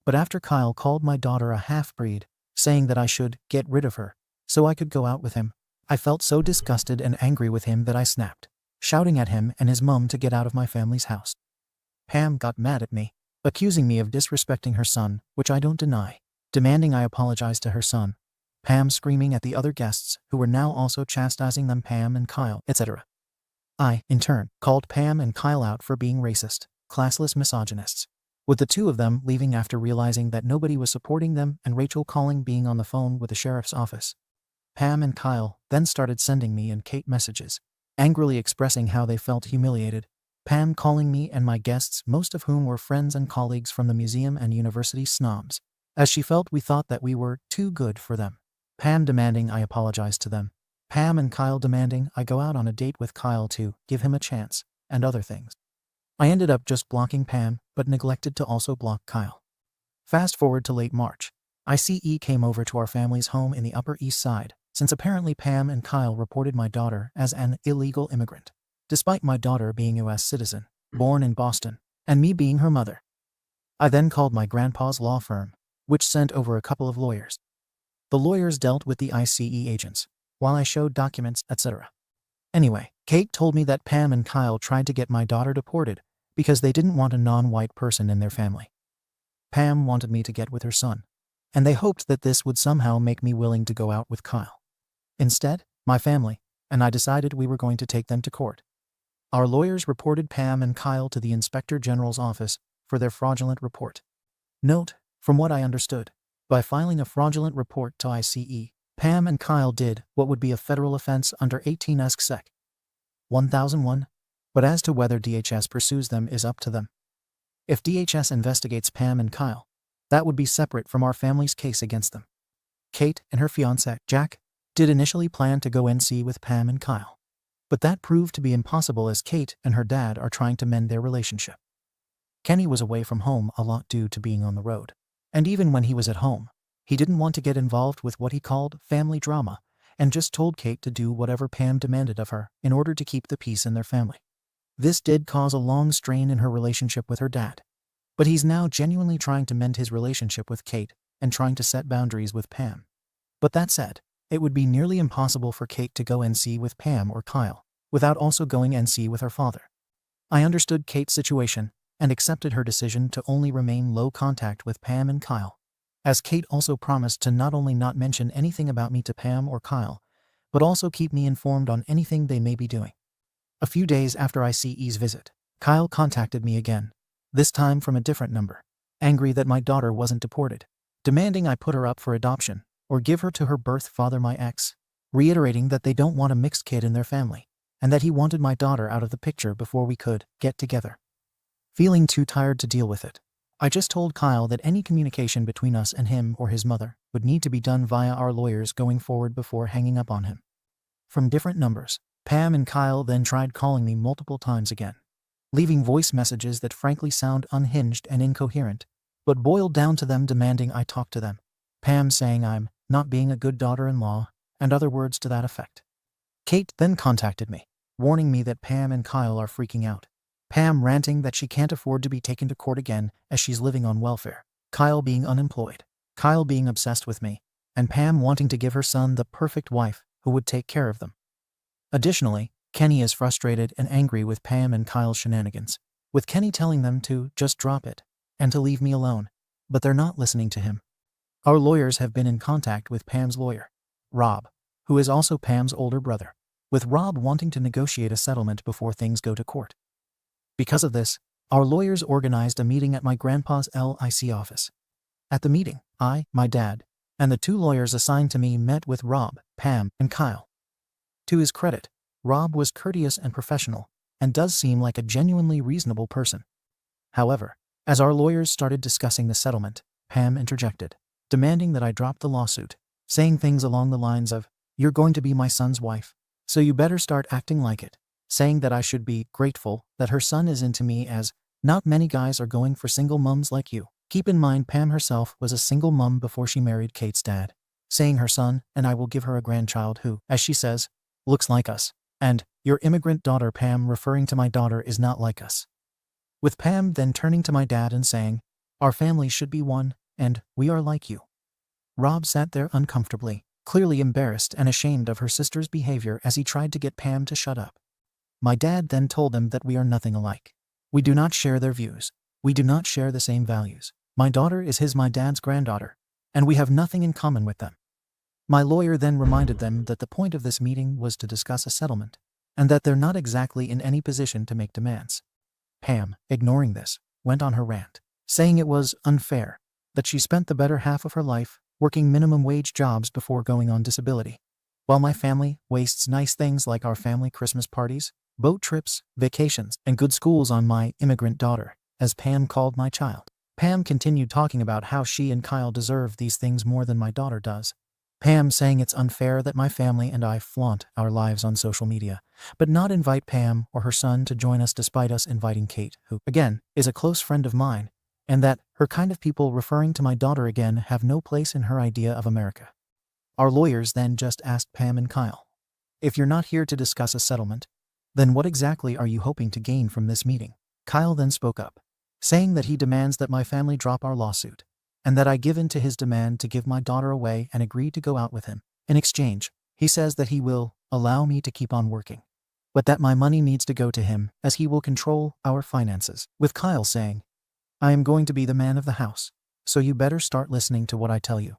[SPEAKER 1] But after Kyle called my daughter a half-breed, saying that I should get rid of her so I could go out with him, I felt so disgusted and angry with him that I snapped, shouting at him and his mum to get out of my family's house. Pam got mad at me, accusing me of disrespecting her son, which I don't deny, demanding I apologize to her son. Pam screaming at the other guests, who were now also chastising them, Pam and Kyle, etc. I, in turn, called Pam and Kyle out for being racist, classless misogynists, with the two of them leaving after realizing that nobody was supporting them, and Rachel calling being on the phone with the sheriff's office. Pam and Kyle then started sending me and Kate messages, angrily expressing how they felt humiliated. Pam calling me and my guests, most of whom were friends and colleagues from the museum and university, snobs, as she felt we thought that we were too good for them. Pam demanding I apologize to them. Pam and Kyle demanding I go out on a date with Kyle to give him a chance, and other things. I ended up just blocking Pam, but neglected to also block Kyle. Fast forward to late March. ICE came over to our family's home in the Upper East Side, since apparently Pam and Kyle reported my daughter as an illegal immigrant, despite my daughter being a U.S. citizen, born in Boston, and me being her mother. I then called my grandpa's law firm, which sent over a couple of lawyers. The lawyers dealt with the ICE agents, while I showed documents, etc. Anyway, Kate told me that Pam and Kyle tried to get my daughter deported because they didn't want a non-white person in their family. Pam wanted me to get with her son, and they hoped that this would somehow make me willing to go out with Kyle. Instead, my family and I decided we were going to take them to court. Our lawyers reported Pam and Kyle to the Inspector General's office for their fraudulent report. Note, from what I understood, by filing a fraudulent report to ICE, Pam and Kyle did what would be a federal offense under 18 Sec. 1001, but as to whether DHS pursues them is up to them. If DHS investigates Pam and Kyle, that would be separate from our family's case against them. Kate and her fiancé, Jack, did initially plan to go NC with Pam and Kyle. But that proved to be impossible as Kate and her dad are trying to mend their relationship. Kenny was away from home a lot due to being on the road. And even when he was at home, he didn't want to get involved with what he called family drama and just told Kate to do whatever Pam demanded of her in order to keep the peace in their family. This did cause a long strain in her relationship with her dad. But he's now genuinely trying to mend his relationship with Kate and trying to set boundaries with Pam. But that said, it would be nearly impossible for Kate to go NC with Pam or Kyle without also going NC with her father. I understood Kate's situation and accepted her decision to only remain low contact with Pam and Kyle, as Kate also promised to not only not mention anything about me to Pam or Kyle, but also keep me informed on anything they may be doing. A few days after ICE's visit, Kyle contacted me again, this time from a different number, angry that my daughter wasn't deported, demanding I put her up for adoption or give her to her birth father, my ex, reiterating that they don't want a mixed kid in their family, and that he wanted my daughter out of the picture before we could get together. Feeling too tired to deal with it, I just told Kyle that any communication between us and him or his mother would need to be done via our lawyers going forward before hanging up on him. From different numbers, Pam and Kyle then tried calling me multiple times again, leaving voice messages that frankly sound unhinged and incoherent, but boiled down to them demanding I talk to them. Pam saying I'm not being a good daughter-in-law, and other words to that effect. Kate then contacted me, warning me that Pam and Kyle are freaking out. Pam ranting that she can't afford to be taken to court again as she's living on welfare, Kyle being unemployed, Kyle being obsessed with me, and Pam wanting to give her son the perfect wife who would take care of them. Additionally, Kenny is frustrated and angry with Pam and Kyle's shenanigans, with Kenny telling them to just drop it and to leave me alone, but they're not listening to him. Our lawyers have been in contact with Pam's lawyer, Rob, who is also Pam's older brother, with Rob wanting to negotiate a settlement before things go to court. Because of this, our lawyers organized a meeting at my grandpa's LIC office. At the meeting, I, my dad, and the two lawyers assigned to me met with Rob, Pam, and Kyle. To his credit, Rob was courteous and professional, and does seem like a genuinely reasonable person. However, as our lawyers started discussing the settlement, Pam interjected, demanding that I drop the lawsuit, saying things along the lines of, "You're going to be my son's wife, so you better start acting like it," saying that I should be grateful that her son is into me as not many guys are going for single mums like you. Keep in mind Pam herself was a single mum before she married Kate's dad, saying her son and I will give her a grandchild who, as she says, looks like us, and your immigrant daughter Pam referring to my daughter is not like us. With Pam then turning to my dad and saying, "Our family should be one, and we are like you." Rob sat there uncomfortably, clearly embarrassed and ashamed of her sister's behavior as he tried to get Pam to shut up. My dad then told them that we are nothing alike. We do not share their views. We do not share the same values. My daughter is my dad's granddaughter, and we have nothing in common with them. My lawyer then reminded them that the point of this meeting was to discuss a settlement, and that they're not exactly in any position to make demands. Pam, ignoring this, went on her rant, saying it was unfair that she spent the better half of her life working minimum wage jobs before going on disability, while my family wastes nice things like our family Christmas parties, boat trips, vacations, and good schools on my immigrant daughter, as Pam called my child. Pam continued talking about how she and Kyle deserve these things more than my daughter does. Pam saying it's unfair that my family and I flaunt our lives on social media, but not invite Pam or her son to join us despite us inviting Kate, who, again, is a close friend of mine, and that her kind of people referring to my daughter again have no place in her idea of America. Our lawyers then just asked Pam and Kyle, "If you're not here to discuss a settlement, then what exactly are you hoping to gain from this meeting?" Kyle then spoke up, saying that he demands that my family drop our lawsuit, and that I give in to his demand to give my daughter away and agree to go out with him. In exchange, he says that he will allow me to keep on working, but that my money needs to go to him as he will control our finances, with Kyle saying, "I am going to be the man of the house, so you better start listening to what I tell you."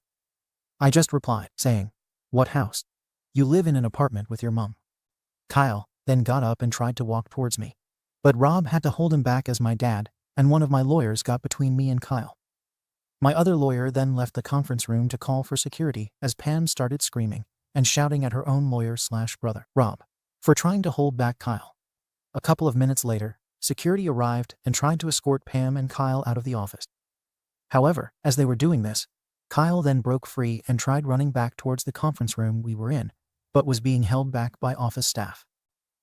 [SPEAKER 1] I just replied, saying, "What house? You live in an apartment with your mom." Kyle then got up and tried to walk towards me, but Rob had to hold him back as my dad and one of my lawyers got between me and Kyle. My other lawyer then left the conference room to call for security as Pam started screaming and shouting at her own lawyer/brother, Rob, for trying to hold back Kyle. A couple of minutes later, security arrived and tried to escort Pam and Kyle out of the office. However, as they were doing this, Kyle then broke free and tried running back towards the conference room we were in, but was being held back by office staff.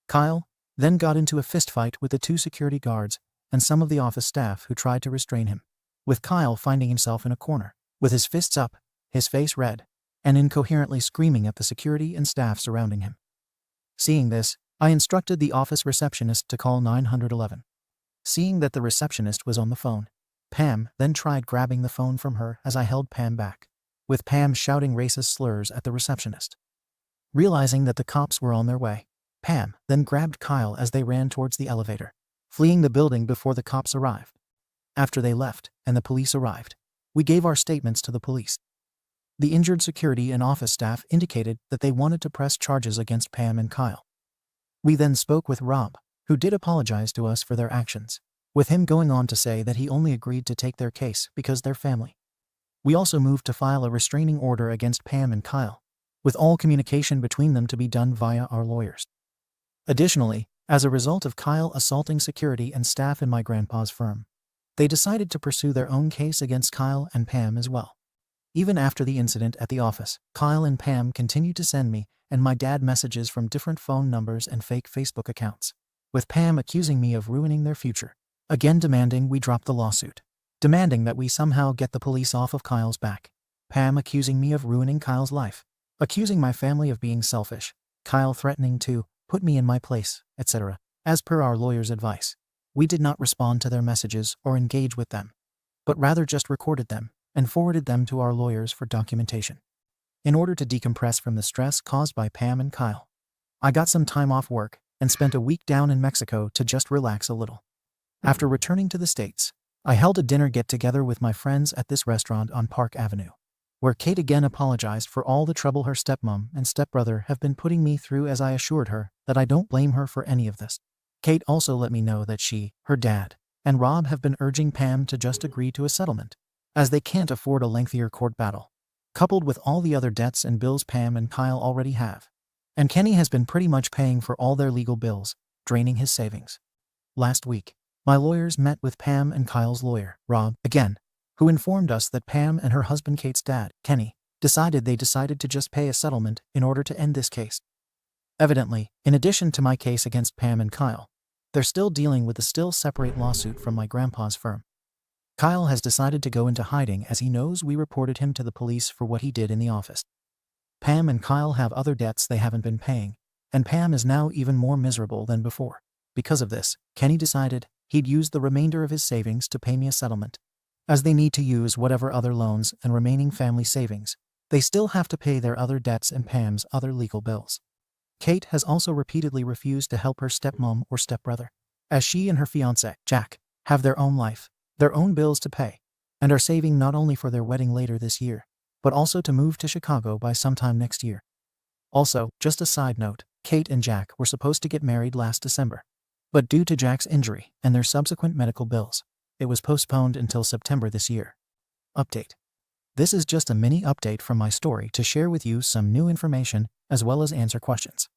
[SPEAKER 1] Kyle then got into a fistfight with the 2 security guards and some of the office staff who tried to restrain him, with Kyle finding himself in a corner, with his fists up, his face red, and incoherently screaming at the security and staff surrounding him. Seeing this, I instructed the office receptionist to call 911. Seeing that the receptionist was on the phone, Pam then tried grabbing the phone from her as I held Pam back, with Pam shouting racist slurs at the receptionist. Realizing that the cops were on their way, Pam then grabbed Kyle as they ran towards the elevator, fleeing the building before the cops arrived. After they left and the police arrived, we gave our statements to the police. The injured security and office staff indicated that they wanted to press charges against Pam and Kyle. We then spoke with Rob, who did apologize to us for their actions, with him going on to say that he only agreed to take their case because they're family. We also moved to file a restraining order against Pam and Kyle, with all communication between them to be done via our lawyers. Additionally, as a result of Kyle assaulting security and staff in my grandpa's firm, they decided to pursue their own case against Kyle and Pam as well. Even after the incident at the office, Kyle and Pam continued to send me and my dad messages from different phone numbers and fake Facebook accounts, with Pam accusing me of ruining their future, again demanding we drop the lawsuit, demanding that we somehow get the police off of Kyle's back, Pam accusing me of ruining Kyle's life, accusing my family of being selfish, Kyle threatening to put me in my place, etc. As per our lawyer's advice, we did not respond to their messages or engage with them, but rather just recorded them and forwarded them to our lawyers for documentation. In order to decompress from the stress caused by Pam and Kyle, I got some time off work and spent a week down in Mexico to just relax a little. After returning to the States, I held a dinner get-together with my friends at this restaurant on Park Avenue, where Kate again apologized for all the trouble her stepmom and stepbrother have been putting me through, as I assured her that I don't blame her for any of this. Kate also let me know that she, her dad, and Rob have been urging Pam to just agree to a settlement, as they can't afford a lengthier court battle, coupled with all the other debts and bills Pam and Kyle already have. And Kenny has been pretty much paying for all their legal bills, draining his savings. Last week, my lawyers met with Pam and Kyle's lawyer, Rob, again, who informed us that Pam and her husband Kate's dad, Kenny, decided to just pay a settlement in order to end this case. Evidently, in addition to my case against Pam and Kyle, they're still dealing with the still separate lawsuit from my grandpa's firm. Kyle has decided to go into hiding as he knows we reported him to the police for what he did in the office. Pam and Kyle have other debts they haven't been paying, and Pam is now even more miserable than before. Because of this, Kenny decided he'd use the remainder of his savings to pay me a settlement, as they need to use whatever other loans and remaining family savings. They still have to pay their other debts and Pam's other legal bills. Kate has also repeatedly refused to help her stepmom or stepbrother, as she and her fiancé, Jack, have their own life, their own bills to pay, and are saving not only for their wedding later this year, but also to move to Chicago by sometime next year. Also, just a side note, Kate and Jack were supposed to get married last December, but due to Jack's injury and their subsequent medical bills, it was postponed until September this year. Update. This is just a mini update from my story to share with you some new information as well as answer questions.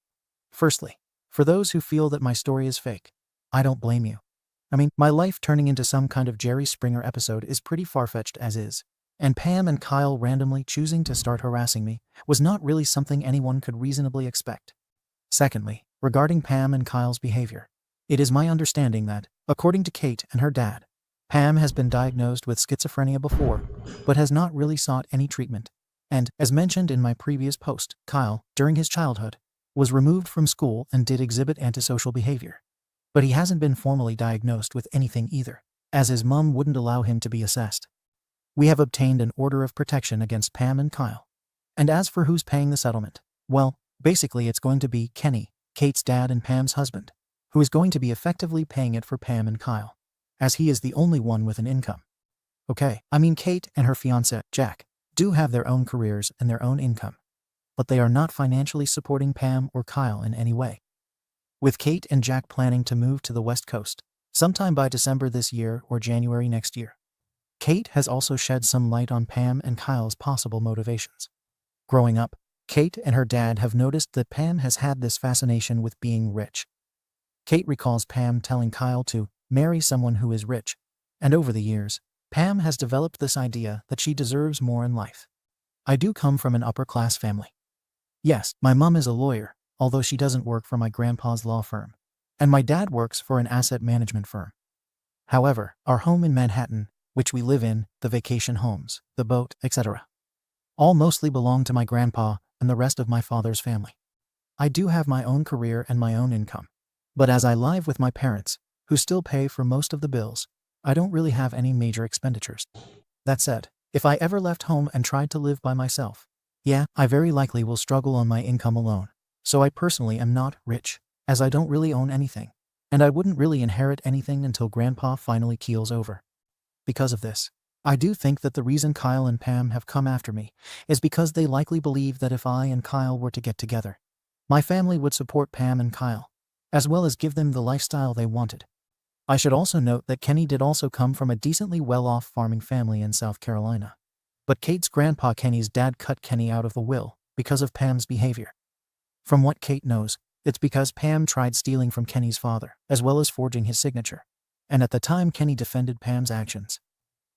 [SPEAKER 1] Firstly, for those who feel that my story is fake, I don't blame you. I mean, my life turning into some kind of Jerry Springer episode is pretty far-fetched as is, and Pam and Kyle randomly choosing to start harassing me was not really something anyone could reasonably expect. Secondly, regarding Pam and Kyle's behavior, it is my understanding that, according to Kate and her dad, Pam has been diagnosed with schizophrenia before, but has not really sought any treatment, and, as mentioned in my previous post, Kyle, during his childhood, was removed from school and did exhibit antisocial behavior. But he hasn't been formally diagnosed with anything either, as his mom wouldn't allow him to be assessed. We have obtained an order of protection against Pam and Kyle. And as for who's paying the settlement, well, basically it's going to be Kenny, Kate's dad and Pam's husband, who is going to be effectively paying it for Pam and Kyle, as he is the only one with an income. Okay, I mean Kate and her fiancé, Jack, do have their own careers and their own income, but they are not financially supporting Pam or Kyle in any way. With Kate and Jack planning to move to the West Coast, sometime by December this year or January next year, Kate has also shed some light on Pam and Kyle's possible motivations. Growing up, Kate and her dad have noticed that Pam has had this fascination with being rich. Kate recalls Pam telling Kyle to marry someone who is rich, and over the years, Pam has developed this idea that she deserves more in life. I do come from an upper-class family. Yes, my mom is a lawyer, although she doesn't work for my grandpa's law firm. And my dad works for an asset management firm. However, our home in Manhattan, which we live in, the vacation homes, the boat, etc., all mostly belong to my grandpa and the rest of my father's family. I do have my own career and my own income. But as I live with my parents, who still pay for most of the bills, I don't really have any major expenditures. That said, if I ever left home and tried to live by myself, yeah, I very likely will struggle on my income alone. So I personally am not rich, as I don't really own anything. And I wouldn't really inherit anything until Grandpa finally keels over. Because of this, I do think that the reason Kyle and Pam have come after me is because they likely believe that if I and Kyle were to get together, my family would support Pam and Kyle, as well as give them the lifestyle they wanted. I should also note that Kenny did also come from a decently well-off farming family in South Carolina. But Kate's grandpa Kenny's dad cut Kenny out of the will because of Pam's behavior. From what Kate knows, it's because Pam tried stealing from Kenny's father, as well as forging his signature. And at the time Kenny defended Pam's actions.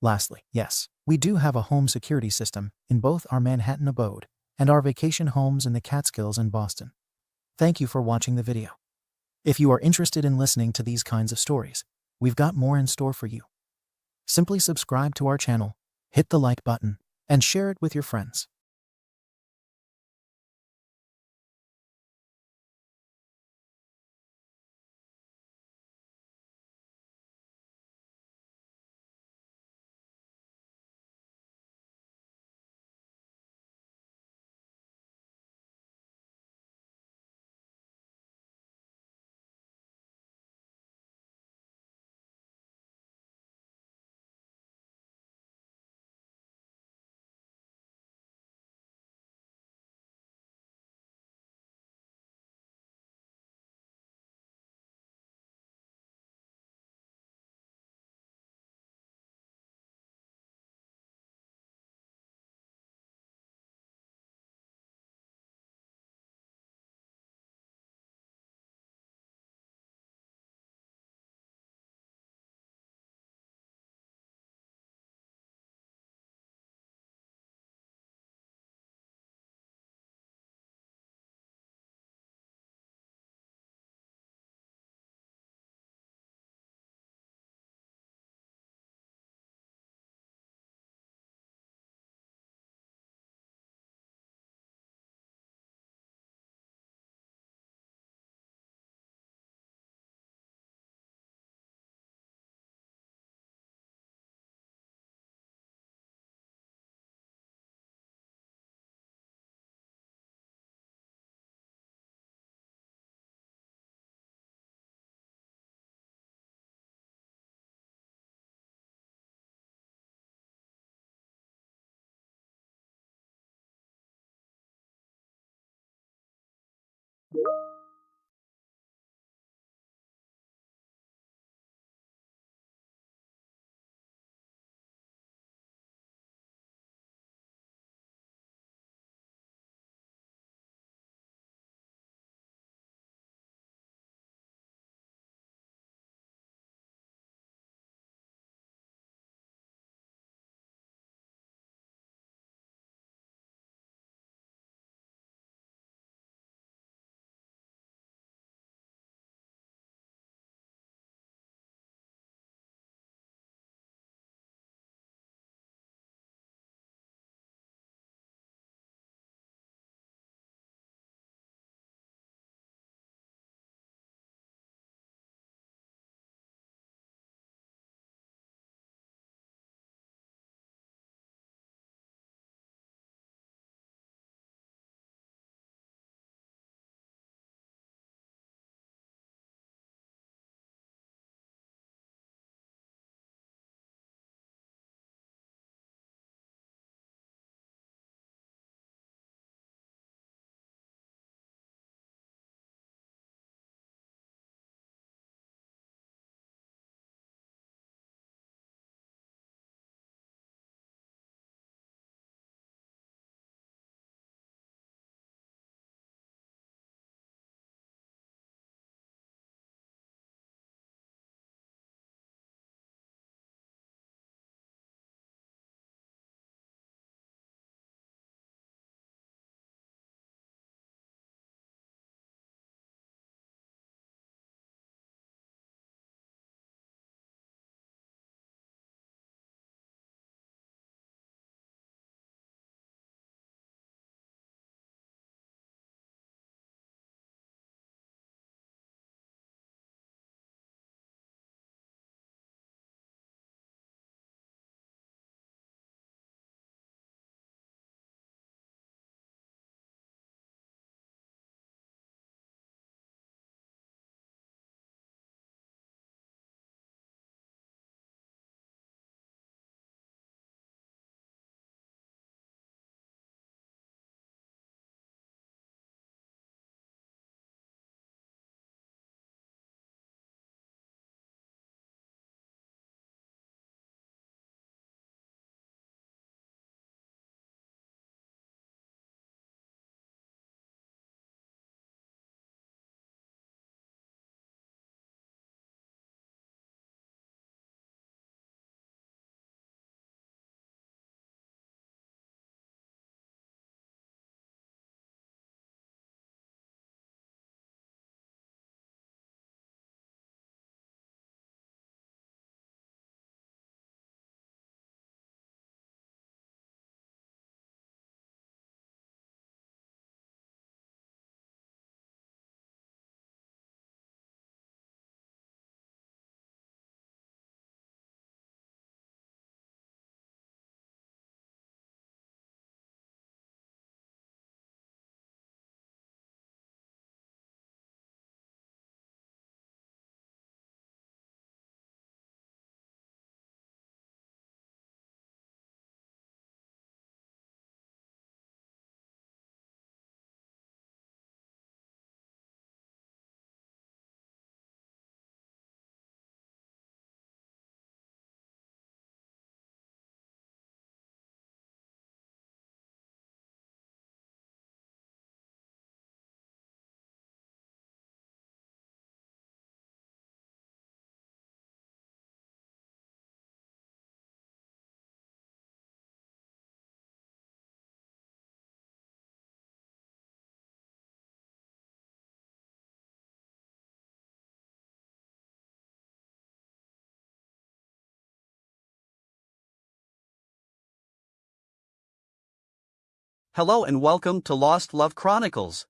[SPEAKER 1] Lastly, yes, we do have a home security system in both our Manhattan abode and our vacation homes in the Catskills and Boston. Thank you for watching the video. If you are interested in listening to these kinds of stories, we've got more in store for you. Simply subscribe to our channel, hit the like button, and share it with your friends.
[SPEAKER 7] Hello and welcome to Lost Love Chronicles.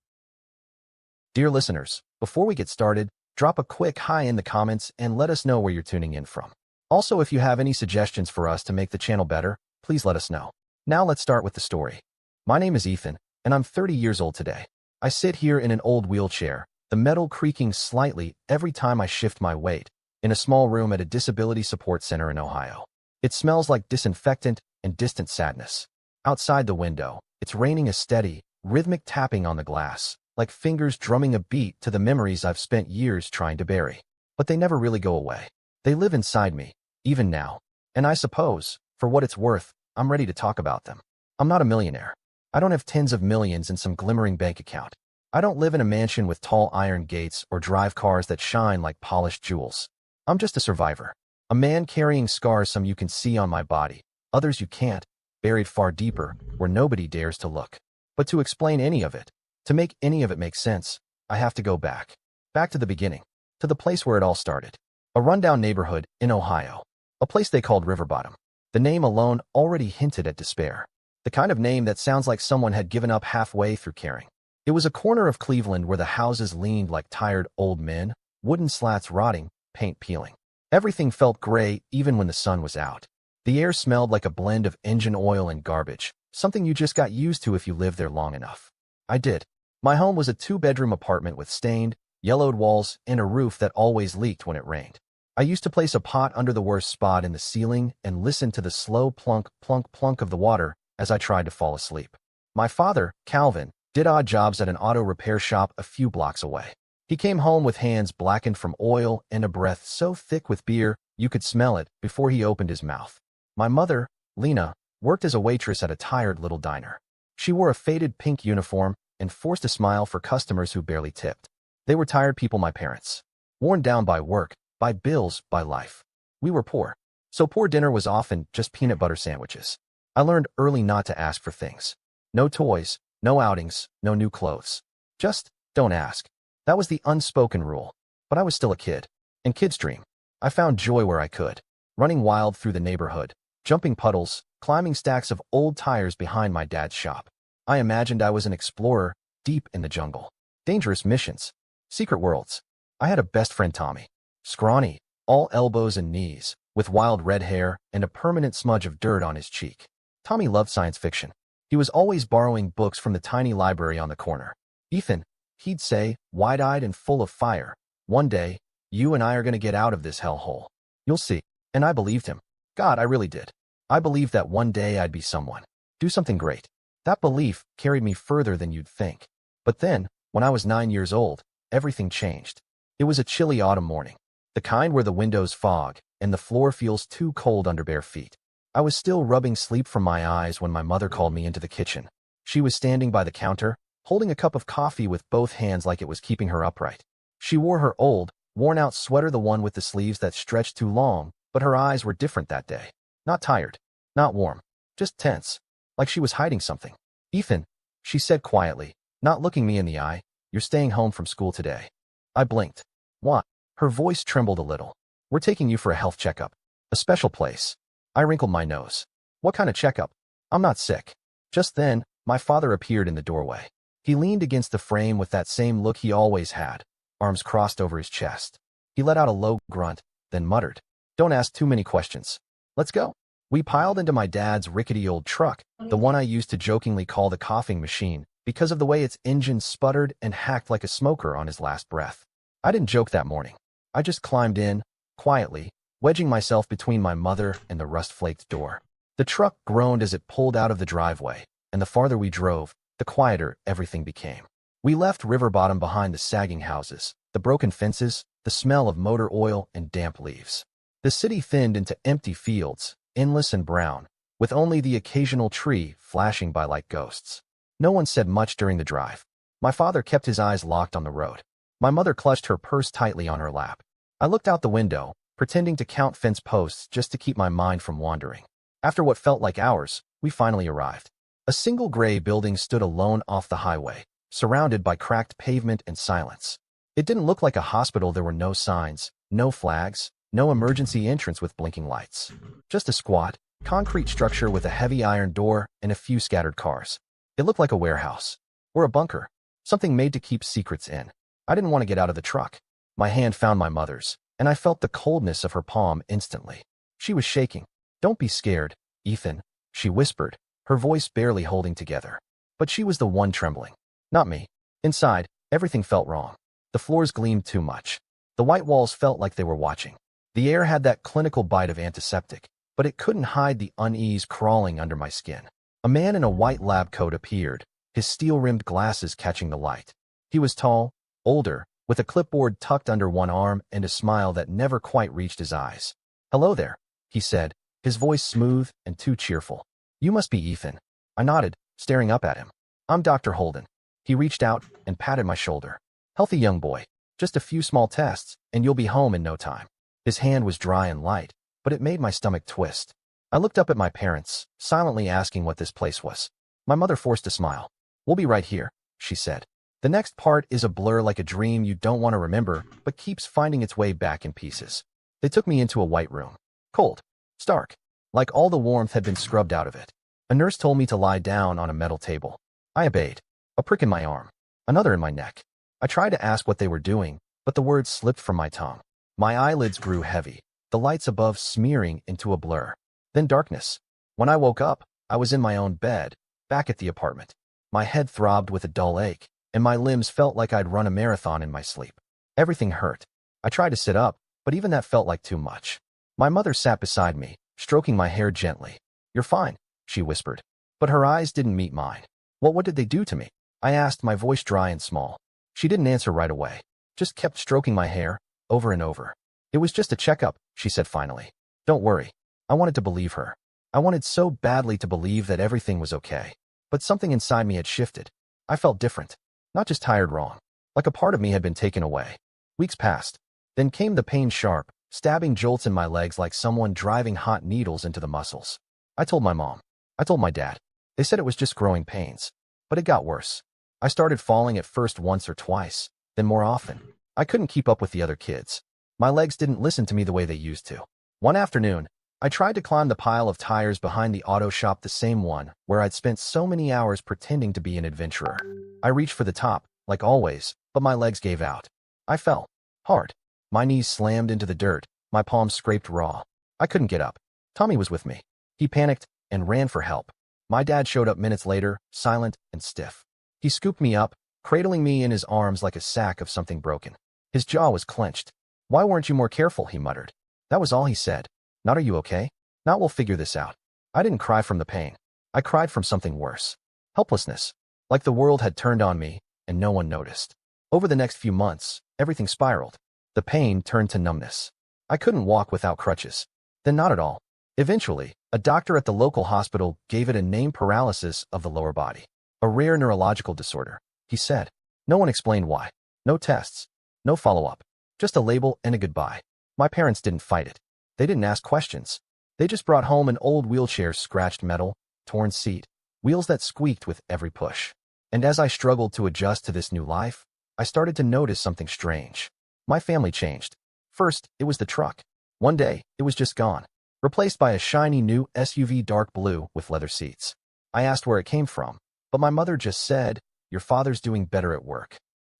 [SPEAKER 8] Dear listeners, before we get started, drop a quick hi in the comments and let us know where you're tuning in from. Also, if you have any suggestions for us to make the channel better, please let us know. Now let's start with the story. My name is Ethan, and I'm 30 years old today. I sit here in an old wheelchair, the metal creaking slightly every time I shift my weight, in a small room at a disability support center in Ohio. It smells like disinfectant and distant sadness. Outside the window, it's raining a steady, rhythmic tapping on the glass, like fingers drumming a beat to the memories I've spent years trying to bury. But they never really go away. They live inside me, even now. And I suppose, for what it's worth, I'm ready to talk about them. I'm not a millionaire. I don't have tens of millions in some glimmering bank account. I don't live in a mansion with tall iron gates or drive cars that shine like polished jewels. I'm just a survivor. A man carrying scars, some you can see on my body, others you can't, buried far deeper, where nobody dares to look. But to explain any of it, to make any of it make sense, I have to go back. Back to the beginning. To the place where it all started. A rundown neighborhood in Ohio. A place they called River Bottom. The name alone already hinted at despair. The kind of name that sounds like someone had given up halfway through caring. It was a corner of Cleveland where the houses leaned like tired old men, wooden slats rotting, paint peeling. Everything felt gray even when the sun was out. The air smelled like a blend of engine oil and garbage, something you just got used to if you lived there long enough. I did. My home was a 2-bedroom apartment with stained, yellowed walls and a roof that always leaked when it rained. I used to place a pot under the worst spot in the ceiling and listen to the slow plunk, plunk, plunk of the water as I tried to fall asleep. My father, Calvin, did odd jobs at an auto repair shop a few blocks away. He came home with hands blackened from oil and a breath so thick with beer you could smell it before he opened his mouth. My mother, Lena, worked as a waitress at a tired little diner. She wore a faded pink uniform and forced a smile for customers who barely tipped. They were tired people, my parents. Worn down by work, by bills, by life. We were poor. So poor dinner was often just peanut butter sandwiches. I learned early not to ask for things. No toys, no outings, no new clothes. Just don't ask. That was the unspoken rule. But I was still a kid. And kids dream. I found joy where I could. Running wild through the neighborhood, jumping puddles, climbing stacks of old tires behind my dad's shop. I imagined I was an explorer, deep in the jungle. Dangerous missions. Secret worlds. I had a best friend, Tommy. Scrawny, all elbows and knees, with wild red hair and a permanent smudge of dirt on his cheek. Tommy loved science fiction. He was always borrowing books from the tiny library on the corner. Ethan, he'd say, wide-eyed and full of fire, one day, you and I are going to get out of this hellhole. You'll see. And I believed him. God, I really did. I believed that one day I'd be someone. Do something great. That belief carried me further than you'd think. But then, when I was 9 years old, everything changed. It was a chilly autumn morning. The kind where the windows fog and the floor feels too cold under bare feet. I was still rubbing sleep from my eyes when my mother called me into the kitchen. She was standing by the counter, holding a cup of coffee with both hands like it was keeping her upright. She wore her old, worn-out sweater, the one with the sleeves that stretched too long, but her eyes were different that day. Not tired, not warm, just tense, like she was hiding something. Ethan, she said quietly, not looking me in the eye, you're staying home from school today. I blinked. What? Her voice trembled a little. We're taking you for a health checkup. A special place. I wrinkled my nose. What kind of checkup? I'm not sick. Just then, my father appeared in the doorway. He leaned against the frame with that same look he always had, arms crossed over his chest. He let out a low grunt, then muttered, don't ask too many questions. Let's go. We piled into my dad's rickety old truck, the one I used to jokingly call the coughing machine, because of the way its engine sputtered and hacked like a smoker on his last breath. I didn't joke that morning. I just climbed in, quietly, wedging myself between my mother and the rust-flaked door. The truck groaned as it pulled out of the driveway, and the farther we drove, the quieter everything became. We left River Bottom behind, the sagging houses, the broken fences, the smell of motor oil and damp leaves. The city thinned into empty fields, endless and brown, with only the occasional tree flashing by like ghosts. No one said much during the drive. My father kept his eyes locked on the road. My mother clutched her purse tightly on her lap. I looked out the window, pretending to count fence posts just to keep my mind from wandering. After what felt like hours, we finally arrived. A single gray building stood alone off the highway, surrounded by cracked pavement and silence. It didn't look like a hospital. There were no signs, no flags, no emergency entrance with blinking lights. Just a squat, concrete structure with a heavy iron door and a few scattered cars. It looked like a warehouse. Or a bunker. Something made to keep secrets in. I didn't want to get out of the truck. My hand found my mother's, and I felt the coldness of her palm instantly. She was shaking. "Don't be scared, Ethan," she whispered, her voice barely holding together. But she was the one trembling, not me. Inside, everything felt wrong. The floors gleamed too much. The white walls felt like they were watching. The air had that clinical bite of antiseptic, but it couldn't hide the unease crawling under my skin. A man in a white lab coat appeared, his steel-rimmed glasses catching the light. He was tall, older, with a clipboard tucked under one arm and a smile that never quite reached his eyes. "Hello there," he said, his voice smooth and too cheerful. "You must be Ethan." I nodded, staring up at him. "I'm Dr. Holden." He reached out and patted my shoulder. "Healthy young boy. Just a few small tests, and you'll be home in no time." His hand was dry and light, but it made my stomach twist. I looked up at my parents, silently asking what this place was. My mother forced a smile. "We'll be right here," she said. "The next part is a blur like a dream you don't want to remember, but keeps finding its way back in pieces." They took me into a white room. Cold. Stark. Like all the warmth had been scrubbed out of it. A nurse told me to lie down on a metal table. I obeyed. A prick in my arm. Another in my neck. I tried to ask what they were doing, but the words slipped from my tongue. My eyelids grew heavy, the lights above smearing into a blur. Then darkness. When I woke up, I was in my own bed, back at the apartment. My head throbbed with a dull ache, and my limbs felt like I'd run a marathon in my sleep. Everything hurt. I tried to sit up, but even that felt like too much. My mother sat beside me, stroking my hair gently. "You're fine," she whispered. But her eyes didn't meet mine. What did they do to me?" I asked, my voice dry and small. She didn't answer right away, just kept stroking my hair, over and over. "It was just a checkup," she said finally. "Don't worry." I wanted to believe her. I wanted so badly to believe that everything was okay. But something inside me had shifted. I felt different. Not just tired wrong. Like a part of me had been taken away. Weeks passed. Then came the pain, sharp, stabbing jolts in my legs like someone driving hot needles into the muscles. I told my mom. I told my dad. They said it was just growing pains. But it got worse. I started falling at first once or twice, then more often. I couldn't keep up with the other kids. My legs didn't listen to me the way they used to. One afternoon, I tried to climb the pile of tires behind the auto shop, the same one where I'd spent so many hours pretending to be an adventurer. I reached for the top, like always, but my legs gave out. I fell. Hard. My knees slammed into the dirt, my palms scraped raw. I couldn't get up. Tommy was with me. He panicked and ran for help. My dad showed up minutes later, silent and stiff. He scooped me up, cradling me in his arms like a sack of something broken. His jaw was clenched. "Why weren't you more careful?" he muttered. That was all he said. Not "Are you okay?" Not "We'll figure this out." I didn't cry from the pain. I cried from something worse. Helplessness. Like the world had turned on me, and no one noticed. Over the next few months, everything spiraled. The pain turned to numbness. I couldn't walk without crutches. Then not at all. Eventually, a doctor at the local hospital gave it a name: paralysis of the lower body. A rare neurological disorder, he said. No one explained why. No tests. No follow-up. Just a label and a goodbye. My parents didn't fight it. They didn't ask questions. They just brought home an old wheelchair, scratched metal, torn seat, wheels that squeaked with every push. And as I struggled to adjust to this new life, I started to notice something strange. My family changed. First, it was the truck. One day, it was just gone, replaced by a shiny new SUV, dark blue with leather seats. I asked where it came from, but my mother just said, "Your father's doing better at work."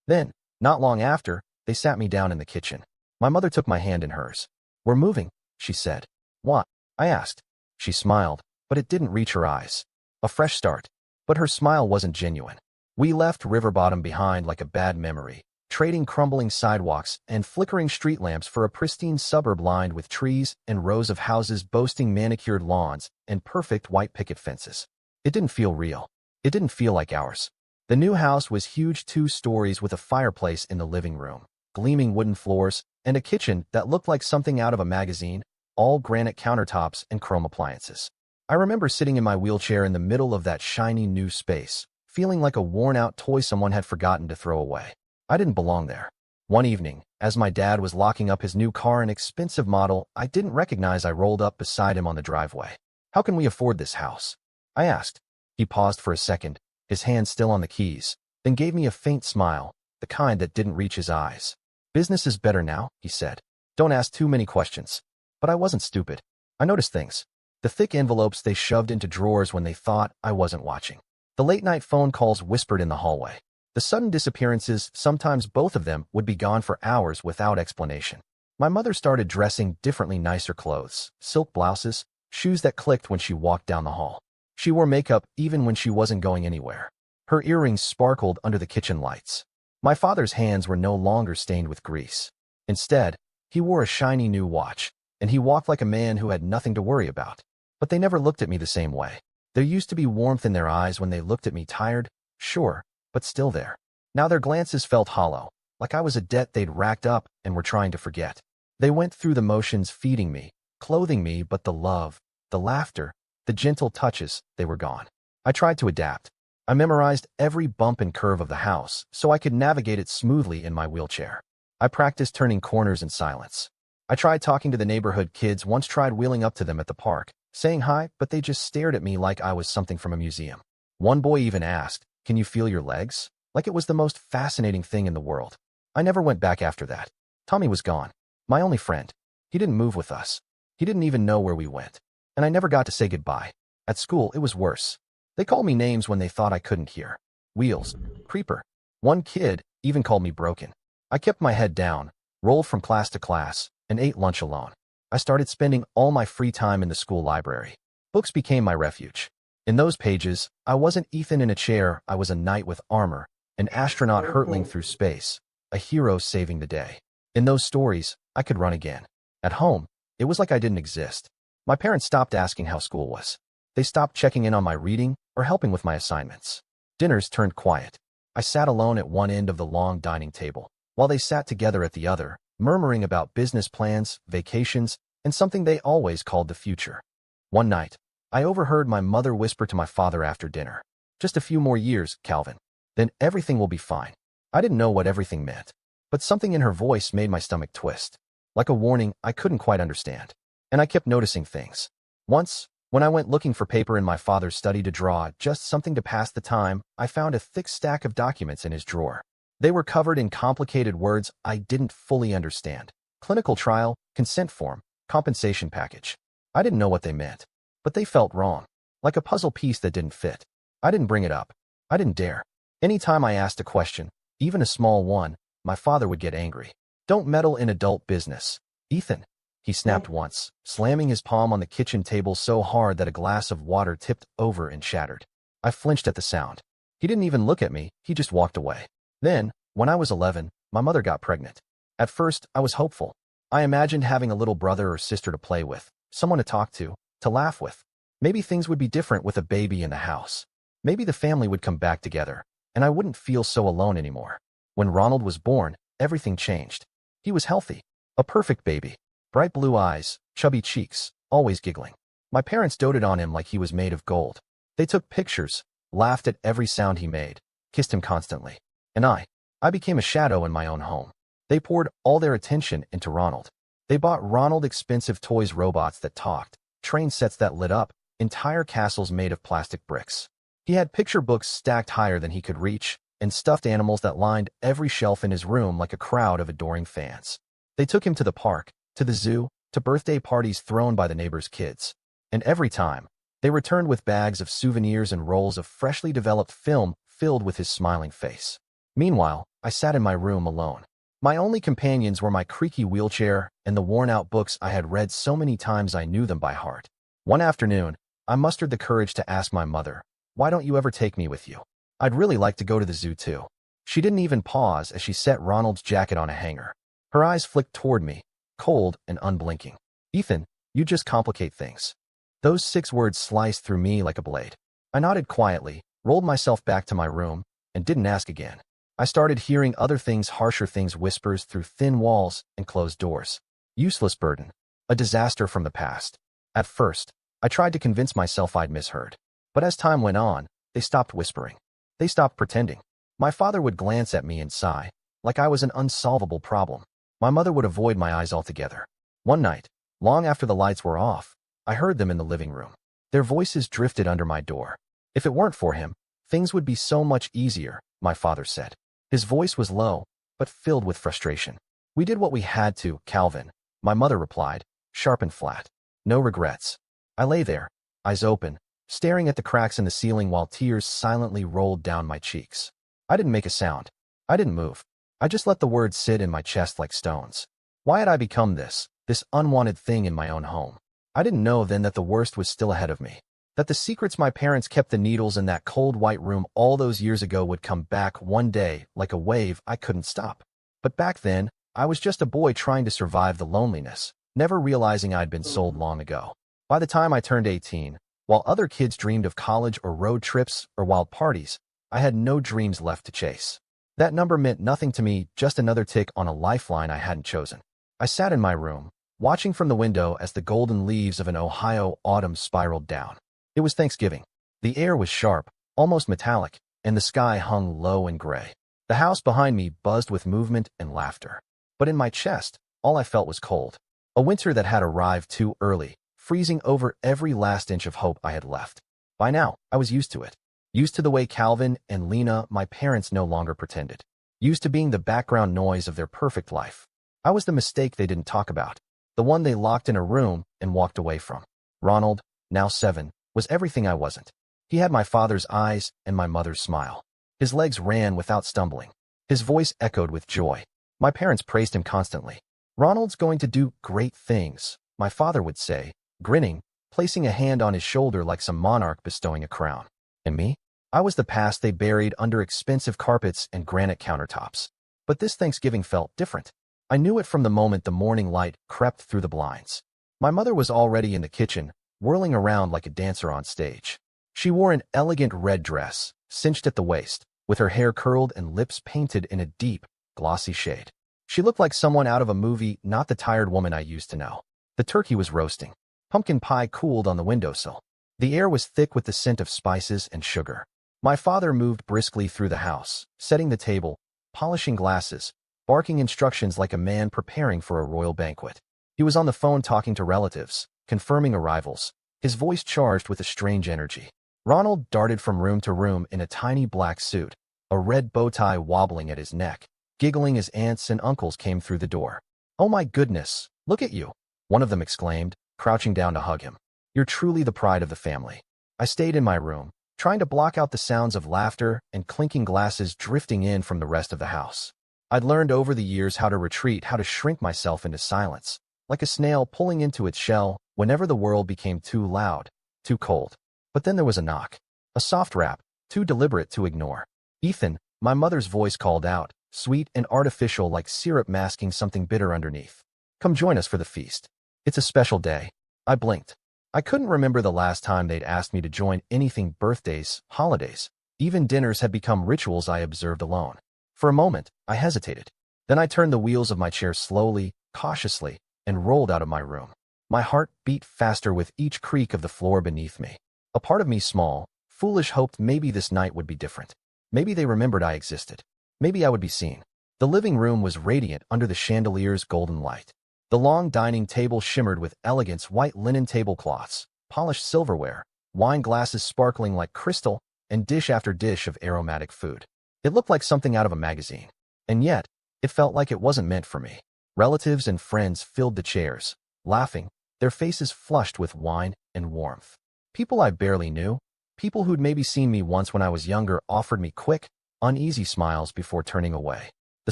[SPEAKER 8] Then, not long after, they sat me down in the kitchen. My mother took my hand in hers. "We're moving," she said. "What?" I asked. She smiled, but it didn't reach her eyes. A fresh start. But her smile wasn't genuine. We left River Bottom behind like a bad memory, trading crumbling sidewalks and flickering street lamps for a pristine suburb lined with trees and rows of houses boasting manicured lawns and perfect white picket fences. It didn't feel real. It didn't feel like ours. The new house was huge, 2 stories with a fireplace in the living room, gleaming wooden floors, and a kitchen that looked like something out of a magazine, all granite countertops and chrome appliances. I remember sitting in my wheelchair in the middle of that shiny new space, feeling like a worn-out toy someone had forgotten to throw away. I didn't belong there. One evening, as my dad was locking up his new car, an expensive model I didn't recognize, I rolled up beside him on the driveway. "How can we afford this house?" I asked. He paused for a second, his hand still on the keys, then gave me a faint smile, the kind that didn't reach his eyes. "Business is better now," he said. "Don't ask too many questions." But I wasn't stupid. I noticed things. The thick envelopes they shoved into drawers when they thought I wasn't watching. The late-night phone calls whispered in the hallway. The sudden disappearances, sometimes both of them, would be gone for hours without explanation. My mother started dressing differently, nicer clothes, silk blouses, shoes that clicked when she walked down the hall. She wore makeup even when she wasn't going anywhere. Her earrings sparkled under the kitchen lights. My father's hands were no longer stained with grease. Instead, he wore a shiny new watch, and he walked like a man who had nothing to worry about. But they never looked at me the same way. There used to be warmth in their eyes when they looked at me, tired, sure, but still there. Now their glances felt hollow, like I was a debt they'd racked up and were trying to forget. They went through the motions, feeding me, clothing me, but the love, the laughter, the gentle touches, they were gone. I tried to adapt. I memorized every bump and curve of the house so I could navigate it smoothly in my wheelchair. I practiced turning corners in silence. I tried talking to the neighborhood kids, once tried wheeling up to them at the park, saying hi, but they just stared at me like I was something from a museum. One boy even asked, "Can you feel your legs?" Like it was the most fascinating thing in the world. I never went back after that. Tommy was gone. My only friend. He didn't move with us. He didn't even know where we went. And I never got to say goodbye. At school, it was worse. They called me names when they thought I couldn't hear. Wheels, creeper. One kid even called me broken. I kept my head down, rolled from class to class, and ate lunch alone. I started spending all my free time in the school library. Books became my refuge. In those pages, I wasn't Ethan in a chair, I was a knight with armor, an astronaut hurtling through space, a hero saving the day. In those stories, I could run again. At home, it was like I didn't exist. My parents stopped asking how school was. They stopped checking in on my reading or helping with my assignments. Dinners turned quiet. I sat alone at one end of the long dining table, while they sat together at the other, murmuring about business plans, vacations, and something they always called the future. One night, I overheard my mother whisper to my father after dinner, "Just a few more years, Calvin. Then everything will be fine." I didn't know what everything meant, but something in her voice made my stomach twist. Like a warning I couldn't quite understand. And I kept noticing things. Once, when I went looking for paper in my father's study to draw just something to pass the time, I found a thick stack of documents in his drawer. They were covered in complicated words I didn't fully understand. Clinical trial, consent form, compensation package. I didn't know what they meant, but they felt wrong, like a puzzle piece that didn't fit. I didn't bring it up. I didn't dare. Anytime I asked a question, even a small one, my father would get angry. "Don't meddle in adult business, Ethan," he snapped once, slamming his palm on the kitchen table so hard that a glass of water tipped over and shattered. I flinched at the sound. He didn't even look at me, he just walked away. Then, when I was 11, my mother got pregnant. At first, I was hopeful. I imagined having a little brother or sister to play with, someone to talk to laugh with. Maybe things would be different with a baby in the house. Maybe the family would come back together, and I wouldn't feel so alone anymore. When Ronald was born, everything changed. He was healthy, a perfect baby, bright blue eyes, chubby cheeks, always giggling. My parents doted on him like he was made of gold. They took pictures, laughed at every sound he made, kissed him constantly. And I became a shadow in my own home. They poured all their attention into Ronald. They bought Ronald expensive toys, robots that talked, train sets that lit up, entire castles made of plastic bricks. He had picture books stacked higher than he could reach, and stuffed animals that lined every shelf in his room like a crowd of adoring fans. They took him to the park, to the zoo, to birthday parties thrown by the neighbors' kids. And every time, they returned with bags of souvenirs and rolls of freshly developed film filled with his smiling face. Meanwhile, I sat in my room alone. My only companions were my creaky wheelchair and the worn-out books I had read so many times I knew them by heart. One afternoon, I mustered the courage to ask my mother, "Why don't you ever take me with you? I'd really like to go to the zoo too." She didn't even pause as she set Ronald's jacket on a hanger. Her eyes flicked toward me, cold and unblinking. "Ethan, you just complicate things." Those 6 words sliced through me like a blade. I nodded quietly, rolled myself back to my room, and didn't ask again. I started hearing other things, harsher things, whispers through thin walls and closed doors. Useless burden. A disaster from the past. At first, I tried to convince myself I'd misheard. But as time went on, they stopped whispering. They stopped pretending. My father would glance at me and sigh, like I was an unsolvable problem. My mother would avoid my eyes altogether. One night, long after the lights were off, I heard them in the living room. Their voices drifted under my door. "If it weren't for him, things would be so much easier," my father said. His voice was low, but filled with frustration. "We did what we had to, Calvin," my mother replied, sharp and flat. "No regrets." I lay there, eyes open, staring at the cracks in the ceiling while tears silently rolled down my cheeks. I didn't make a sound. I didn't move. I just let the words sit in my chest like stones. Why had I become this unwanted thing in my own home? I didn't know then that the worst was still ahead of me. That the secrets my parents kept the needles in that cold white room all those years ago would come back one day like a wave I couldn't stop. But back then, I was just a boy trying to survive the loneliness, never realizing I'd been sold long ago. By the time I turned 18, while other kids dreamed of college or road trips or wild parties, I had no dreams left to chase. That number meant nothing to me, just another tick on a lifeline I hadn't chosen. I sat in my room, watching from the window as the golden leaves of an Ohio autumn spiraled down. It was Thanksgiving. The air was sharp, almost metallic, and the sky hung low and gray. The house behind me buzzed with movement and laughter. But in my chest, all I felt was cold. A winter that had arrived too early, freezing over every last inch of hope I had left. By now, I was used to it. Used to the way Calvin and Lena, my parents, no longer pretended. Used to being the background noise of their perfect life. I was the mistake they didn't talk about. The one they locked in a room and walked away from. Ronald, now 7, was everything I wasn't. He had my father's eyes and my mother's smile. His legs ran without stumbling. His voice echoed with joy. My parents praised him constantly. Ronald's going to do great things, my father would say, grinning, placing a hand on his shoulder like some monarch bestowing a crown. And me? I was the past they buried under expensive carpets and granite countertops. But this Thanksgiving felt different. I knew it from the moment the morning light crept through the blinds. My mother was already in the kitchen, whirling around like a dancer on stage. She wore an elegant red dress, cinched at the waist, with her hair curled and lips painted in a deep, glossy shade. She looked like someone out of a movie, not the tired woman I used to know. The turkey was roasting. Pumpkin pie cooled on the windowsill. The air was thick with the scent of spices and sugar. My father moved briskly through the house, setting the table, polishing glasses, barking instructions like a man preparing for a royal banquet. He was on the phone talking to relatives, confirming arrivals, his voice charged with a strange energy. Ronald darted from room to room in a tiny black suit, a red bow tie wobbling at his neck, giggling as aunts and uncles came through the door. "Oh my goodness, look at you," one of them exclaimed, crouching down to hug him. "You're truly the pride of the family." I stayed in my room, trying to block out the sounds of laughter and clinking glasses drifting in from the rest of the house. I'd learned over the years how to retreat, how to shrink myself into silence, like a snail pulling into its shell whenever the world became too loud, too cold. But then there was a knock. A soft rap, too deliberate to ignore. "Ethan," my mother's voice called out, sweet and artificial like syrup masking something bitter underneath. "Come join us for the feast. It's a special day." I blinked. I couldn't remember the last time they'd asked me to join anything. Birthdays, holidays, even dinners had become rituals I observed alone. For a moment, I hesitated. Then I turned the wheels of my chair slowly, cautiously, and rolled out of my room. My heart beat faster with each creak of the floor beneath me. A part of me, small, foolish, hoped maybe this night would be different. Maybe they remembered I existed. Maybe I would be seen. The living room was radiant under the chandelier's golden light. The long dining table shimmered with elegance, white linen tablecloths, polished silverware, wine glasses sparkling like crystal, and dish after dish of aromatic food. It looked like something out of a magazine. And yet, it felt like it wasn't meant for me. Relatives and friends filled the chairs, laughing, their faces flushed with wine and warmth. People I barely knew, people who'd maybe seen me once when I was younger, offered me quick, uneasy smiles before turning away. The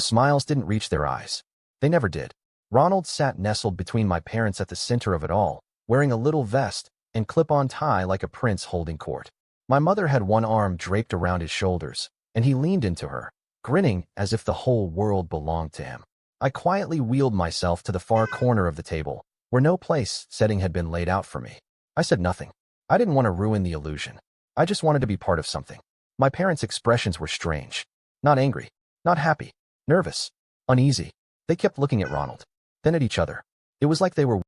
[SPEAKER 8] smiles didn't reach their eyes. They never did. Ronald sat nestled between my parents at the center of it all, wearing a little vest and clip-on tie like a prince holding court. My mother had one arm draped around his shoulders, and he leaned into her, grinning as if the whole world belonged to him. I quietly wheeled myself to the far corner of the table, where no place setting had been laid out for me. I said nothing. I didn't want to ruin the illusion. I just wanted to be part of something. My parents' expressions were strange. Not angry, not happy, nervous, uneasy. They kept looking at Ronald, then at each other. It was like they were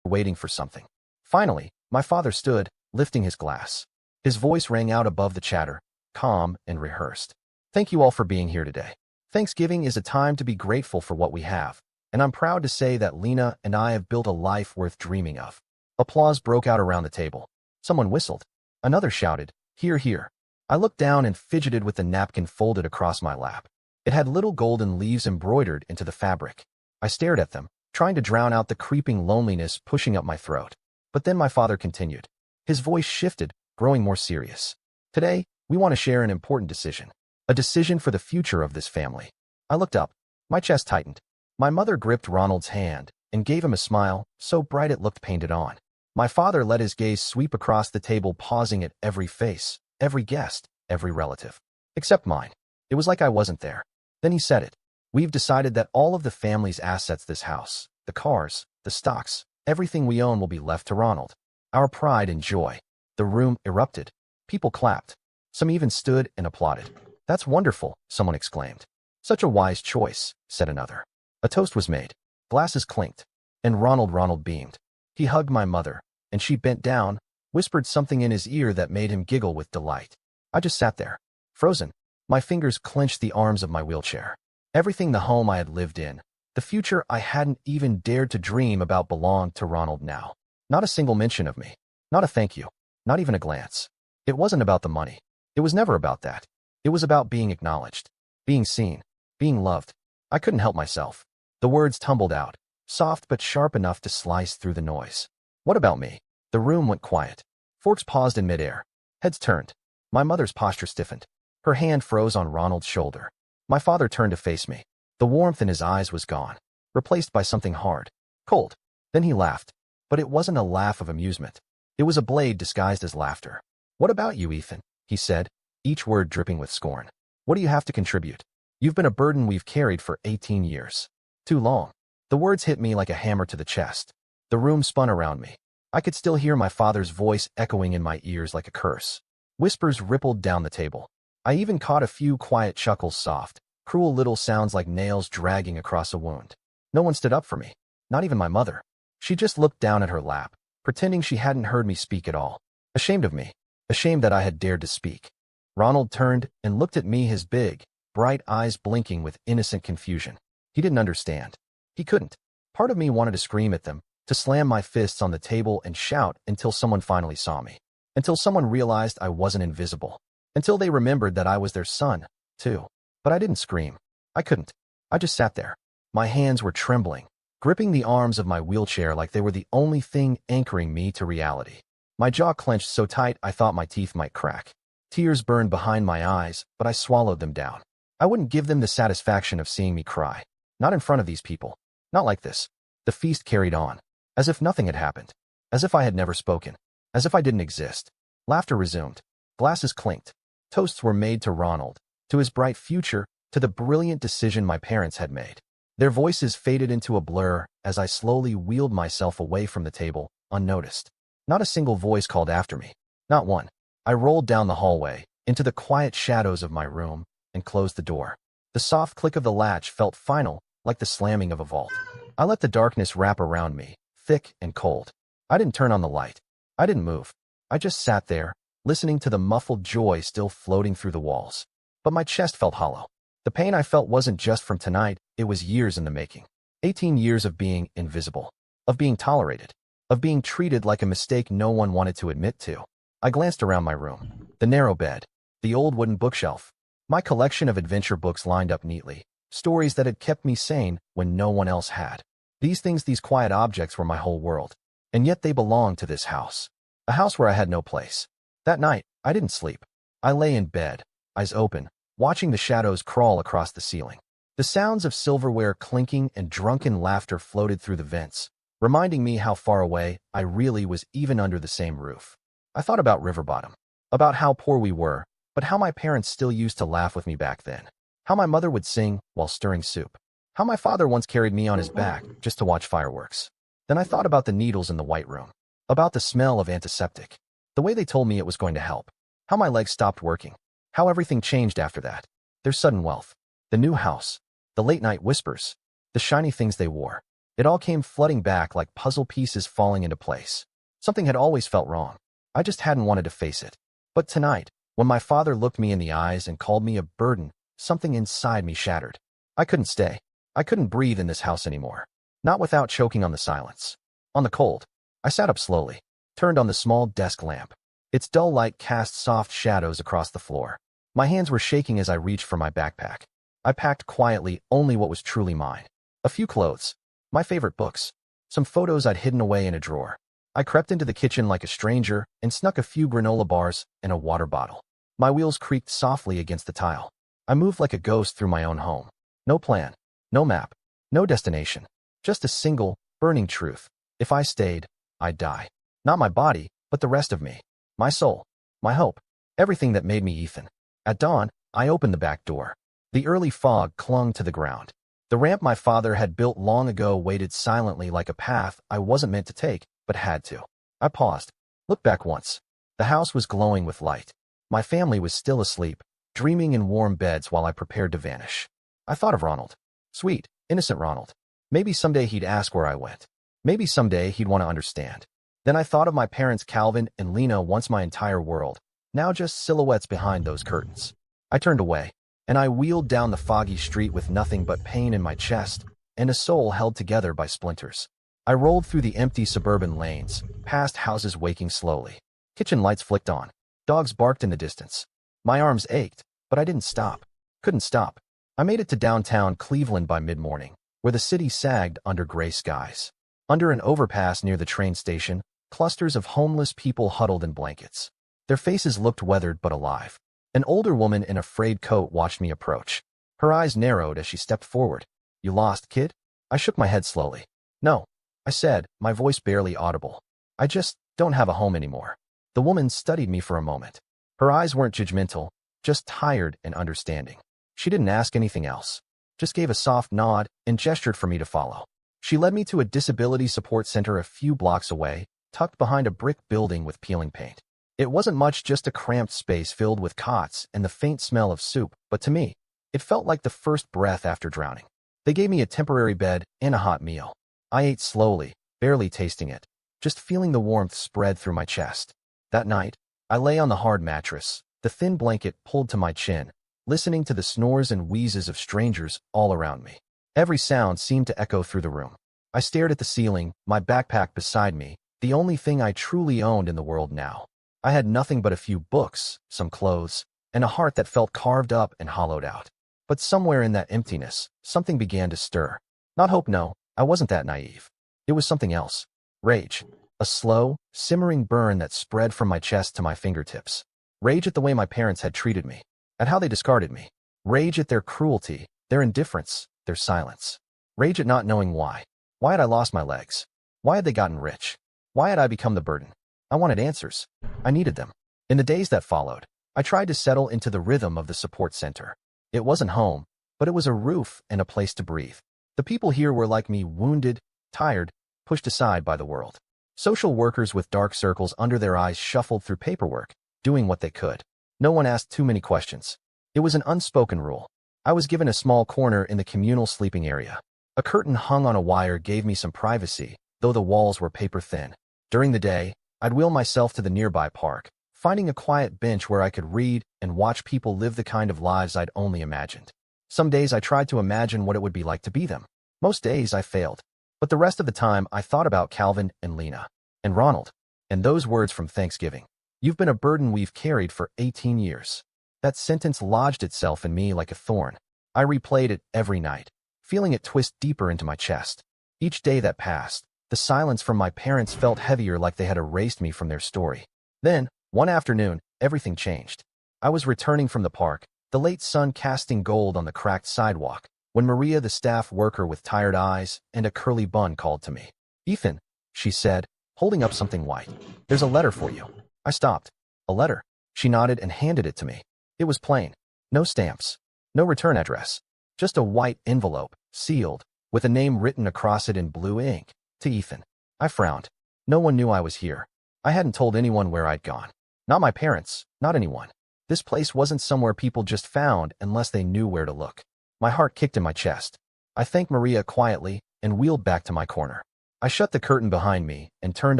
[SPEAKER 8] waiting for something. Finally, my father stood, lifting his glass. His voice rang out above the chatter, calm and rehearsed. Thank you all for being here today. Thanksgiving is a time to be grateful for what we have, and I'm proud to say that Lena and I have built a life worth dreaming of. Applause broke out around the table. Someone whistled. Another shouted, "Hear, hear." I looked down and fidgeted with the napkin folded across my lap. It had little golden leaves embroidered into the fabric. I stared at them, trying to drown out the creeping loneliness pushing up my throat. But then my father continued. His voice shifted, growing more serious. Today, we want to share an important decision. A decision for the future of this family. I looked up. My chest tightened. My mother gripped Ronald's hand and gave him a smile so bright it looked painted on. My father let his gaze sweep across the table, pausing at every face, every guest, every relative. Except mine. It was like I wasn't there. Then he said it. We've decided that all of the family's assets, this house, the cars, the stocks, everything we own will be left to Ronald. Our pride and joy. The room erupted. People clapped. Some even stood and applauded. That's wonderful, someone exclaimed. Such a wise choice, said another. A toast was made. Glasses clinked. And Ronald beamed. He hugged my mother, and she bent down, whispered something in his ear that made him giggle with delight. I just sat there, frozen. My fingers clenched the arms of my wheelchair. Everything the home I had lived in, the future I hadn't even dared to dream about belonged to Ronald now. Not a single mention of me. Not a thank you. Not even a glance. It wasn't about the money. It was never about that. It was about being acknowledged, being seen, being loved. I couldn't help myself. The words tumbled out, soft but sharp enough to slice through the noise. What about me? The room went quiet. Forks paused in midair. Heads turned. My mother's posture stiffened. Her hand froze on Ronald's shoulder. My father turned to face me. The warmth in his eyes was gone, replaced by something hard, cold. Then he laughed. But it wasn't a laugh of amusement. It was a blade disguised as laughter. What about you, Ethan? He said, each word dripping with scorn. What do you have to contribute? You've been a burden we've carried for 18 years. Too long. The words hit me like a hammer to the chest. The room spun around me. I could still hear my father's voice echoing in my ears like a curse. Whispers rippled down the table. I even caught a few quiet chuckles, soft, cruel little sounds like nails dragging across a wound. No one stood up for me. Not even my mother. She just looked down at her lap, pretending she hadn't heard me speak at all. Ashamed of me. Ashamed that I had dared to speak. Ronald turned and looked at me, his big, bright eyes blinking with innocent confusion. He didn't understand. He couldn't. Part of me wanted to scream at them, to slam my fists on the table and shout until someone finally saw me. Until someone realized I wasn't invisible. Until they remembered that I was their son, too. But I didn't scream. I couldn't. I just sat there. My hands were trembling, gripping the arms of my wheelchair like they were the only thing anchoring me to reality. My jaw clenched so tight I thought my teeth might crack. Tears burned behind my eyes, but I swallowed them down. I wouldn't give them the satisfaction of seeing me cry. Not in front of these people. Not like this. The feast carried on. As if nothing had happened. As if I had never spoken. As if I didn't exist. Laughter resumed. Glasses clinked. Toasts were made to Ronald, to his bright future, to the brilliant decision my parents had made. Their voices faded into a blur as I slowly wheeled myself away from the table, unnoticed. Not a single voice called after me. Not one. I rolled down the hallway, into the quiet shadows of my room, and closed the door. The soft click of the latch felt final, like the slamming of a vault. I let the darkness wrap around me, thick and cold. I didn't turn on the light. I didn't move. I just sat there, listening to the muffled joy still floating through the walls. But my chest felt hollow. The pain I felt wasn't just from tonight, it was years in the making. 18 years of being invisible, of being tolerated, of being treated like a mistake no one wanted to admit to. I glanced around my room. The narrow bed, the old wooden bookshelf, my collection of adventure books lined up neatly, stories that had kept me sane when no one else had. These things, these quiet objects were my whole world. And yet they belonged to this house. A house where I had no place. That night, I didn't sleep. I lay in bed, eyes open, watching the shadows crawl across the ceiling. The sounds of silverware clinking and drunken laughter floated through the vents, reminding me how far away I really was even under the same roof. I thought about River Bottom, about how poor we were, but how my parents still used to laugh with me back then. How my mother would sing while stirring soup. How my father once carried me on his back just to watch fireworks. Then I thought about the needles in the white room, about the smell of antiseptic, the way they told me it was going to help, how my legs stopped working, how everything changed after that. Their sudden wealth, the new house, the late-night whispers, the shiny things they wore. It all came flooding back like puzzle pieces falling into place. Something had always felt wrong. I just hadn't wanted to face it. But tonight, when my father looked me in the eyes and called me a burden, something inside me shattered. I couldn't stay. I couldn't breathe in this house anymore. Not without choking on the silence. On the cold, I sat up slowly, turned on the small desk lamp. Its dull light cast soft shadows across the floor. My hands were shaking as I reached for my backpack. I packed quietly only what was truly mine. A few clothes, my favorite books, some photos I'd hidden away in a drawer. I crept into the kitchen like a stranger and snuck a few granola bars and a water bottle. My wheels creaked softly against the tile. I moved like a ghost through my own home. No plan, no map, no destination. Just a single, burning truth. If I stayed, I'd die. Not my body, but the rest of me. My soul, my hope, everything that made me Ethan. At dawn, I opened the back door. The early fog clung to the ground. The ramp my father had built long ago waited silently like a path I wasn't meant to take, but had to. I paused, looked back once. The house was glowing with light. My family was still asleep, dreaming in warm beds while I prepared to vanish. I thought of Ronald. Sweet, innocent Ronald. Maybe someday he'd ask where I went. Maybe someday he'd want to understand. Then I thought of my parents Calvin and Lena, once my entire world, now just silhouettes behind those curtains. I turned away, and I wheeled down the foggy street with nothing but pain in my chest and a soul held together by splinters. I rolled through the empty suburban lanes, past houses waking slowly. Kitchen lights flicked on. Dogs barked in the distance. My arms ached, but I didn't stop. Couldn't stop. I made it to downtown Cleveland by mid-morning, where the city sagged under gray skies. Under an overpass near the train station, clusters of homeless people huddled in blankets. Their faces looked weathered but alive. An older woman in a frayed coat watched me approach. Her eyes narrowed as she stepped forward. "You lost, kid?" I shook my head slowly. "No," I said, my voice barely audible. "I just don't have a home anymore." The woman studied me for a moment. Her eyes weren't judgmental, just tired and understanding. She didn't ask anything else, just gave a soft nod and gestured for me to follow. She led me to a disability support center a few blocks away, tucked behind a brick building with peeling paint. It wasn't much, just a cramped space filled with cots and the faint smell of soup, but to me, it felt like the first breath after drowning. They gave me a temporary bed and a hot meal. I ate slowly, barely tasting it, just feeling the warmth spread through my chest. That night, I lay on the hard mattress, the thin blanket pulled to my chin, listening to the snores and wheezes of strangers all around me. Every sound seemed to echo through the room. I stared at the ceiling, my backpack beside me, the only thing I truly owned in the world now. I had nothing but a few books, some clothes, and a heart that felt carved up and hollowed out. But somewhere in that emptiness, something began to stir. Not hope, no, I wasn't that naive. It was something else. Rage. A slow, simmering burn that spread from my chest to my fingertips. Rage at the way my parents had treated me, at how they discarded me. Rage at their cruelty, their indifference, their silence. Rage at not knowing why. Why had I lost my legs? Why had they gotten rich? Why had I become the burden? I wanted answers. I needed them. In the days that followed, I tried to settle into the rhythm of the support center. It wasn't home, but it was a roof and a place to breathe. The people here were like me, wounded, tired, pushed aside by the world. Social workers with dark circles under their eyes shuffled through paperwork, doing what they could. No one asked too many questions. It was an unspoken rule. I was given a small corner in the communal sleeping area. A curtain hung on a wire gave me some privacy, though the walls were paper thin. During the day, I'd wheel myself to the nearby park, finding a quiet bench where I could read and watch people live the kind of lives I'd only imagined. Some days I tried to imagine what it would be like to be them. Most days I failed. But the rest of the time I thought about Calvin and Lena. And Ronald. And those words from Thanksgiving. "You've been a burden we've carried for 18 years. That sentence lodged itself in me like a thorn. I replayed it every night, feeling it twist deeper into my chest. Each day that passed, the silence from my parents felt heavier, like they had erased me from their story. Then, one afternoon, everything changed. I was returning from the park, the late sun casting gold on the cracked sidewalk, when Maria, the staff worker with tired eyes and a curly bun, called to me. "Ethan," she said, holding up something white. "There's a letter for you." I stopped. "A letter?" She nodded and handed it to me. It was plain. No stamps. No return address. Just a white envelope, sealed, with a name written across it in blue ink. To Ethan. I frowned. No one knew I was here. I hadn't told anyone where I'd gone. Not my parents, not anyone. This place wasn't somewhere people just found unless they knew where to look. My heart kicked in my chest. I thanked Maria quietly and wheeled back to my corner. I shut the curtain behind me and turned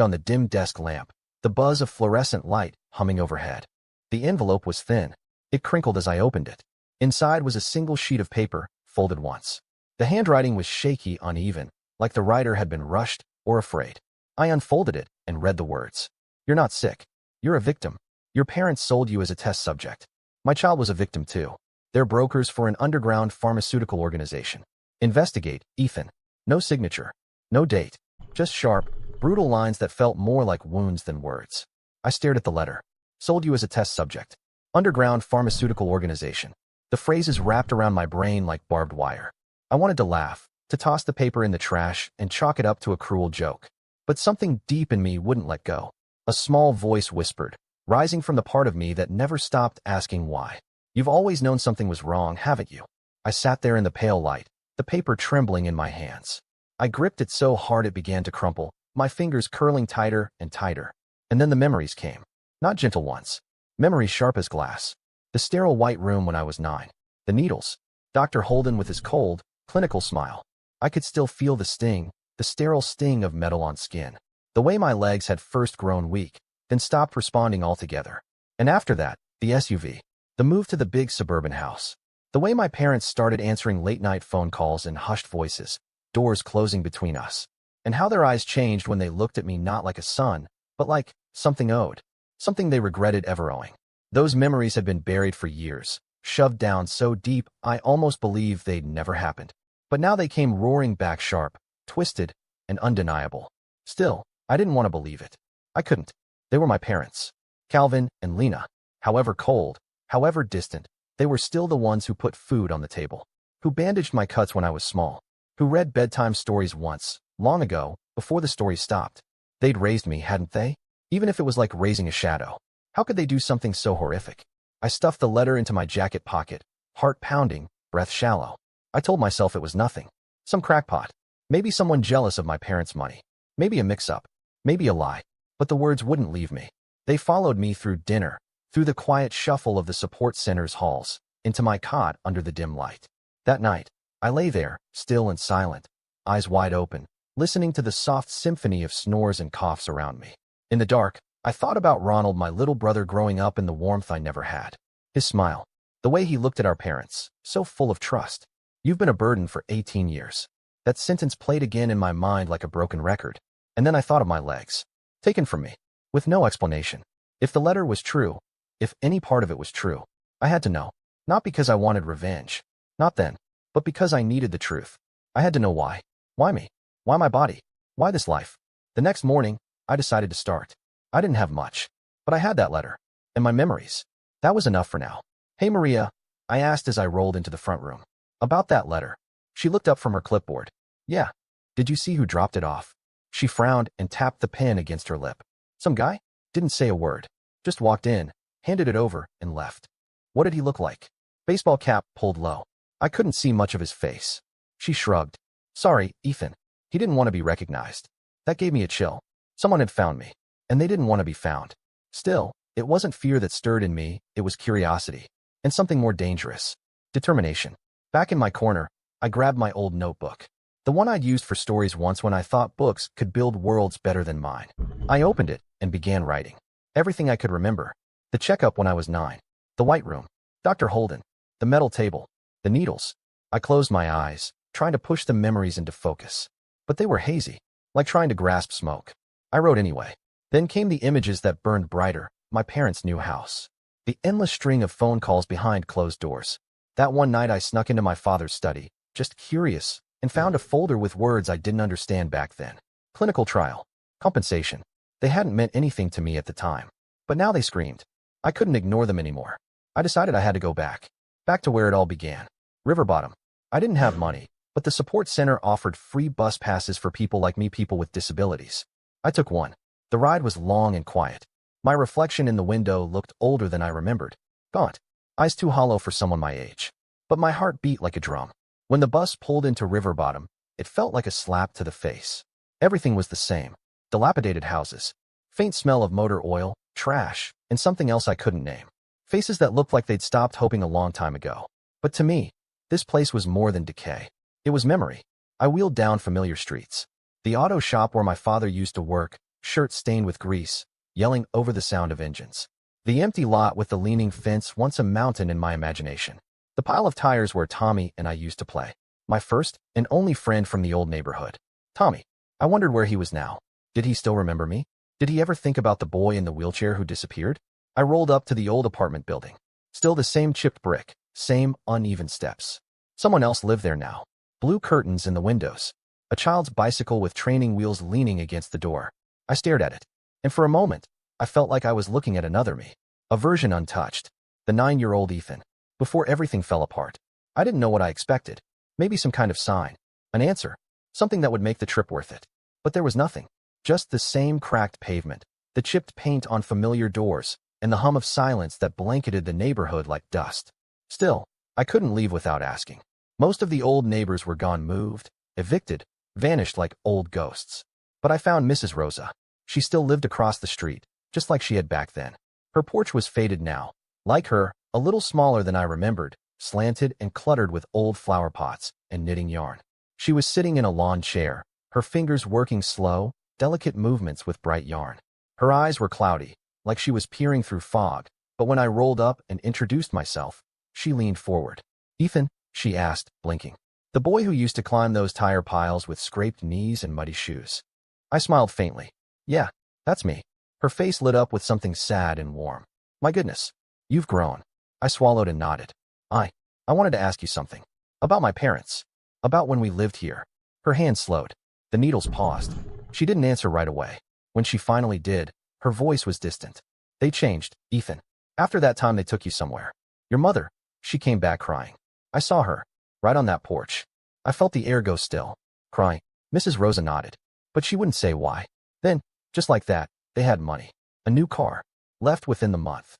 [SPEAKER 8] on the dim desk lamp, the buzz of fluorescent light humming overhead. The envelope was thin. It crinkled as I opened it. Inside was a single sheet of paper, folded once. The handwriting was shaky, uneven, like the writer had been rushed or afraid. I unfolded it and read the words. You're not sick. You're a victim. Your parents sold you as a test subject. My child was a victim too. They're brokers for an underground pharmaceutical organization. Investigate, Ethan. No signature. No date. Just sharp, brutal lines that felt more like wounds than words. I stared at the letter. Sold you as a test subject. Underground pharmaceutical organization. The phrases wrapped around my brain like barbed wire. I wanted to laugh, to toss the paper in the trash and chalk it up to a cruel joke. But something deep in me wouldn't let go. A small voice whispered, rising from the part of me that never stopped asking why. You've always known something was wrong, haven't you? I sat there in the pale light, the paper trembling in my hands. I gripped it so hard it began to crumple, my fingers curling tighter and tighter. And then the memories came. Not gentle ones. Memories sharp as glass. The sterile white room when I was 9. The needles. Dr. Holden with his cold, clinical smile. I could still feel the sting, the sterile sting of metal on skin. The way my legs had first grown weak, then stopped responding altogether. And after that, the SUV. The move to the big suburban house. The way my parents started answering late-night phone calls in hushed voices, doors closing between us. And how their eyes changed when they looked at me not like a son, but like something owed. Something they regretted ever owing. Those memories had been buried for years, shoved down so deep I almost believed they'd never happened. But now they came roaring back sharp, twisted, and undeniable. Still, I didn't want to believe it. I couldn't. They were my parents. Calvin and Lena. However cold, however distant, they were still the ones who put food on the table, who bandaged my cuts when I was small, who read bedtime stories once, long ago, before the stories stopped. They'd raised me, hadn't they? Even if it was like raising a shadow. How could they do something so horrific? I stuffed the letter into my jacket pocket, heart pounding, breath shallow. I told myself it was nothing. Some crackpot. Maybe someone jealous of my parents' money. Maybe a mix-up. Maybe a lie. But the words wouldn't leave me. They followed me through dinner, through the quiet shuffle of the support center's halls, into my cot under the dim light. That night, I lay there, still and silent, eyes wide open, listening to the soft symphony of snores and coughs around me. In the dark, I thought about Ronald, my little brother growing up in the warmth I never had. His smile. The way he looked at our parents, so full of trust. You've been a burden for 18 years. That sentence played again in my mind like a broken record. And then I thought of my legs. Taken from me. With no explanation. If the letter was true, if any part of it was true, I had to know. Not because I wanted revenge. Not then. But because I needed the truth. I had to know why. Why me? Why my body? Why this life? The next morning, I decided to start. I didn't have much. But I had that letter. And my memories. That was enough for now. Hey Maria, I asked as I rolled into the front room. About that letter. She looked up from her clipboard. Yeah. Did you see who dropped it off? She frowned and tapped the pen against her lip. Some guy? Didn't say a word. Just walked in, handed it over, and left. What did he look like? Baseball cap pulled low. I couldn't see much of his face. She shrugged. Sorry, Ethan. He didn't want to be recognized. That gave me a chill. Someone had found me. And they didn't want to be found. Still, it wasn't fear that stirred in me, it was curiosity. And something more dangerous. Determination. Back in my corner, I grabbed my old notebook. The one I'd used for stories once when I thought books could build worlds better than mine. I opened it and began writing. Everything I could remember. The checkup when I was 9. The white room. Dr. Holden. The metal table. The needles. I closed my eyes, trying to push the memories into focus. But they were hazy, like trying to grasp smoke. I wrote anyway. Then came the images that burned brighter, my parents' new house. The endless string of phone calls behind closed doors. That one night I snuck into my father's study, just curious, and found a folder with words I didn't understand back then. Clinical trial. Compensation. They hadn't meant anything to me at the time. But now they screamed. I couldn't ignore them anymore. I decided I had to go back. Back to where it all began. River Bottom. I didn't have money, but the support center offered free bus passes for people like me, people with disabilities. I took one. The ride was long and quiet. My reflection in the window looked older than I remembered. Gaunt. Eyes too hollow for someone my age. But my heart beat like a drum. When the bus pulled into River Bottom, it felt like a slap to the face. Everything was the same. Dilapidated houses. Faint smell of motor oil, trash, and something else I couldn't name. Faces that looked like they'd stopped hoping a long time ago. But to me, this place was more than decay. It was memory. I wheeled down familiar streets. The auto shop where my father used to work, shirt stained with grease, yelling over the sound of engines. The empty lot with the leaning fence, once a mountain in my imagination. The pile of tires where Tommy and I used to play. My first and only friend from the old neighborhood. Tommy. I wondered where he was now. Did he still remember me? Did he ever think about the boy in the wheelchair who disappeared? I rolled up to the old apartment building. Still the same chipped brick, same uneven steps. Someone else lived there now. Blue curtains in the windows. A child's bicycle with training wheels leaning against the door. I stared at it. And for a moment, I felt like I was looking at another me. A version untouched. The 9-year-old Ethan. Before everything fell apart. I didn't know what I expected. Maybe some kind of sign. An answer. Something that would make the trip worth it. But there was nothing. Just the same cracked pavement, the chipped paint on familiar doors, and the hum of silence that blanketed the neighborhood like dust. Still, I couldn't leave without asking. Most of the old neighbors were gone, moved, evicted, vanished like old ghosts. But I found Mrs. Rosa. She still lived across the street, just like she had back then. Her porch was faded now. Like her, a little smaller than I remembered, slanted and cluttered with old flower pots and knitting yarn. She was sitting in a lawn chair, her fingers working slow, delicate movements with bright yarn. Her eyes were cloudy, like she was peering through fog, but when I rolled up and introduced myself, she leaned forward. Ethan, she asked, blinking. The boy who used to climb those tire piles with scraped knees and muddy shoes. I smiled faintly. Yeah, that's me. Her face lit up with something sad and warm. My goodness, you've grown. I swallowed and nodded. I wanted to ask you something. About my parents. About when we lived here. Her hand slowed. The needles paused. She didn't answer right away. When she finally did, her voice was distant. They changed, Ethan. After that time they took you somewhere. Your mother. She came back crying. I saw her. Right on that porch. I felt the air go still. Crying. Mrs. Rosa nodded. But she wouldn't say why. Then, just like that, they had money. A new car. Left within the month.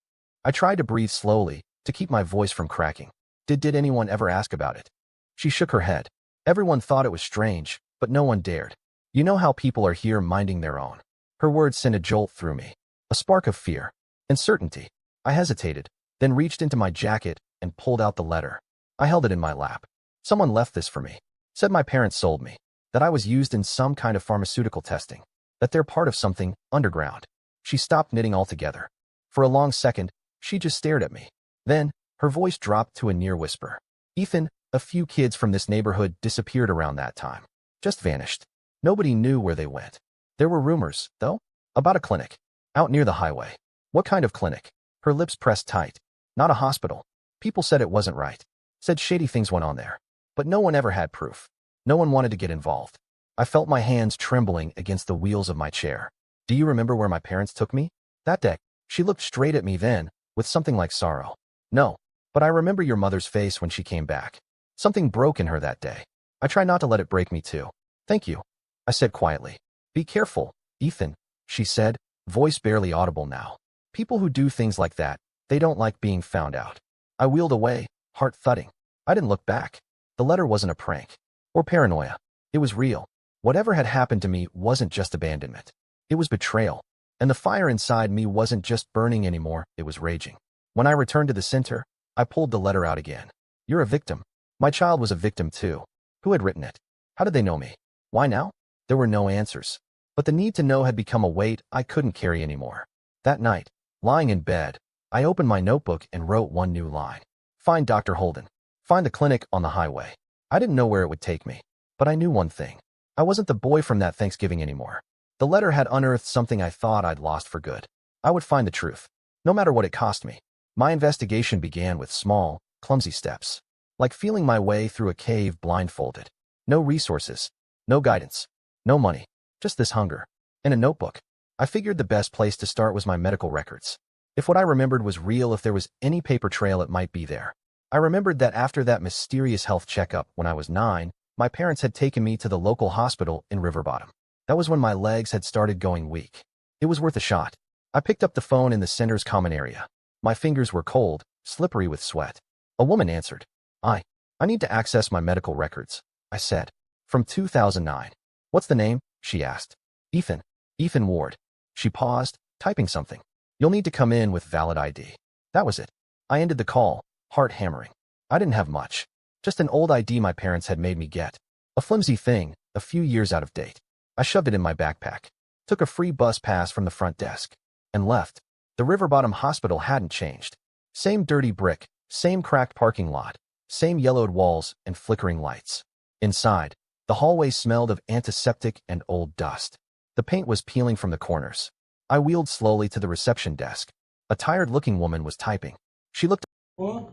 [SPEAKER 8] I tried to breathe slowly, to keep my voice from cracking. Did anyone ever ask about it? She shook her head. Everyone thought it was strange, but no one dared. You know how people are here minding their own. Her words sent a jolt through me. A spark of fear. And certainty. I hesitated, then reached into my jacket and pulled out the letter. I held it in my lap. Someone left this for me. Said my parents sold me. That I was used in some kind of pharmaceutical testing. That they're part of something underground. She stopped knitting altogether. For a long second, she just stared at me. Then, her voice dropped to a near whisper. Ethan, a few kids from this neighborhood disappeared around that time. Just vanished. Nobody knew where they went. There were rumors, though, about a clinic. Out near the highway. What kind of clinic? Her lips pressed tight. Not a hospital. People said it wasn't right. Said shady things went on there. But no one ever had proof. No one wanted to get involved. I felt my hands trembling against the wheels of my chair. Do you remember where my parents took me? That day. She looked straight at me then, with something like sorrow. No, but I remember your mother's face when she came back. Something broke in her that day. I try not to let it break me too. Thank you, I said quietly. Be careful, Ethan, she said, voice barely audible now. People who do things like that, they don't like being found out. I wheeled away, heart thudding. I didn't look back. The letter wasn't a prank. Or paranoia. It was real. Whatever had happened to me wasn't just abandonment. It was betrayal. And the fire inside me wasn't just burning anymore, it was raging. When I returned to the center, I pulled the letter out again. You're a victim. My child was a victim too. Who had written it? How did they know me? Why now? There were no answers. But the need to know had become a weight I couldn't carry anymore. That night, lying in bed, I opened my notebook and wrote one new line. Find Dr. Holden. Find the clinic on the highway. I didn't know where it would take me. But I knew one thing. I wasn't the boy from that Thanksgiving anymore. The letter had unearthed something I thought I'd lost for good. I would find the truth, no matter what it cost me. My investigation began with small, clumsy steps. Like feeling my way through a cave blindfolded. No resources, no guidance, no money, just this hunger. And a notebook. I figured the best place to start was my medical records. If what I remembered was real, if there was any paper trail, it might be there. I remembered that after that mysterious health checkup when I was 9, my parents had taken me to the local hospital in River Bottom. That was when my legs had started going weak. It was worth a shot. I picked up the phone in the center's common area. My fingers were cold, slippery with sweat. A woman answered. I need to access my medical records, I said. From 2009. What's the name? She asked. Ethan. Ethan Ward. She paused, typing something. You'll need to come in with valid ID. That was it. I ended the call, heart hammering. I didn't have much. Just an old ID my parents had made me get. A flimsy thing, a few years out of date. I shoved it in my backpack, took a free bus pass from the front desk, and left. The River Bottom Hospital hadn't changed. Same dirty brick, same cracked parking lot, same yellowed walls and flickering lights. Inside, the hallway smelled of antiseptic and old dust. The paint was peeling from the corners. I wheeled slowly to the reception desk. A tired-looking woman was typing. She looked
[SPEAKER 2] वो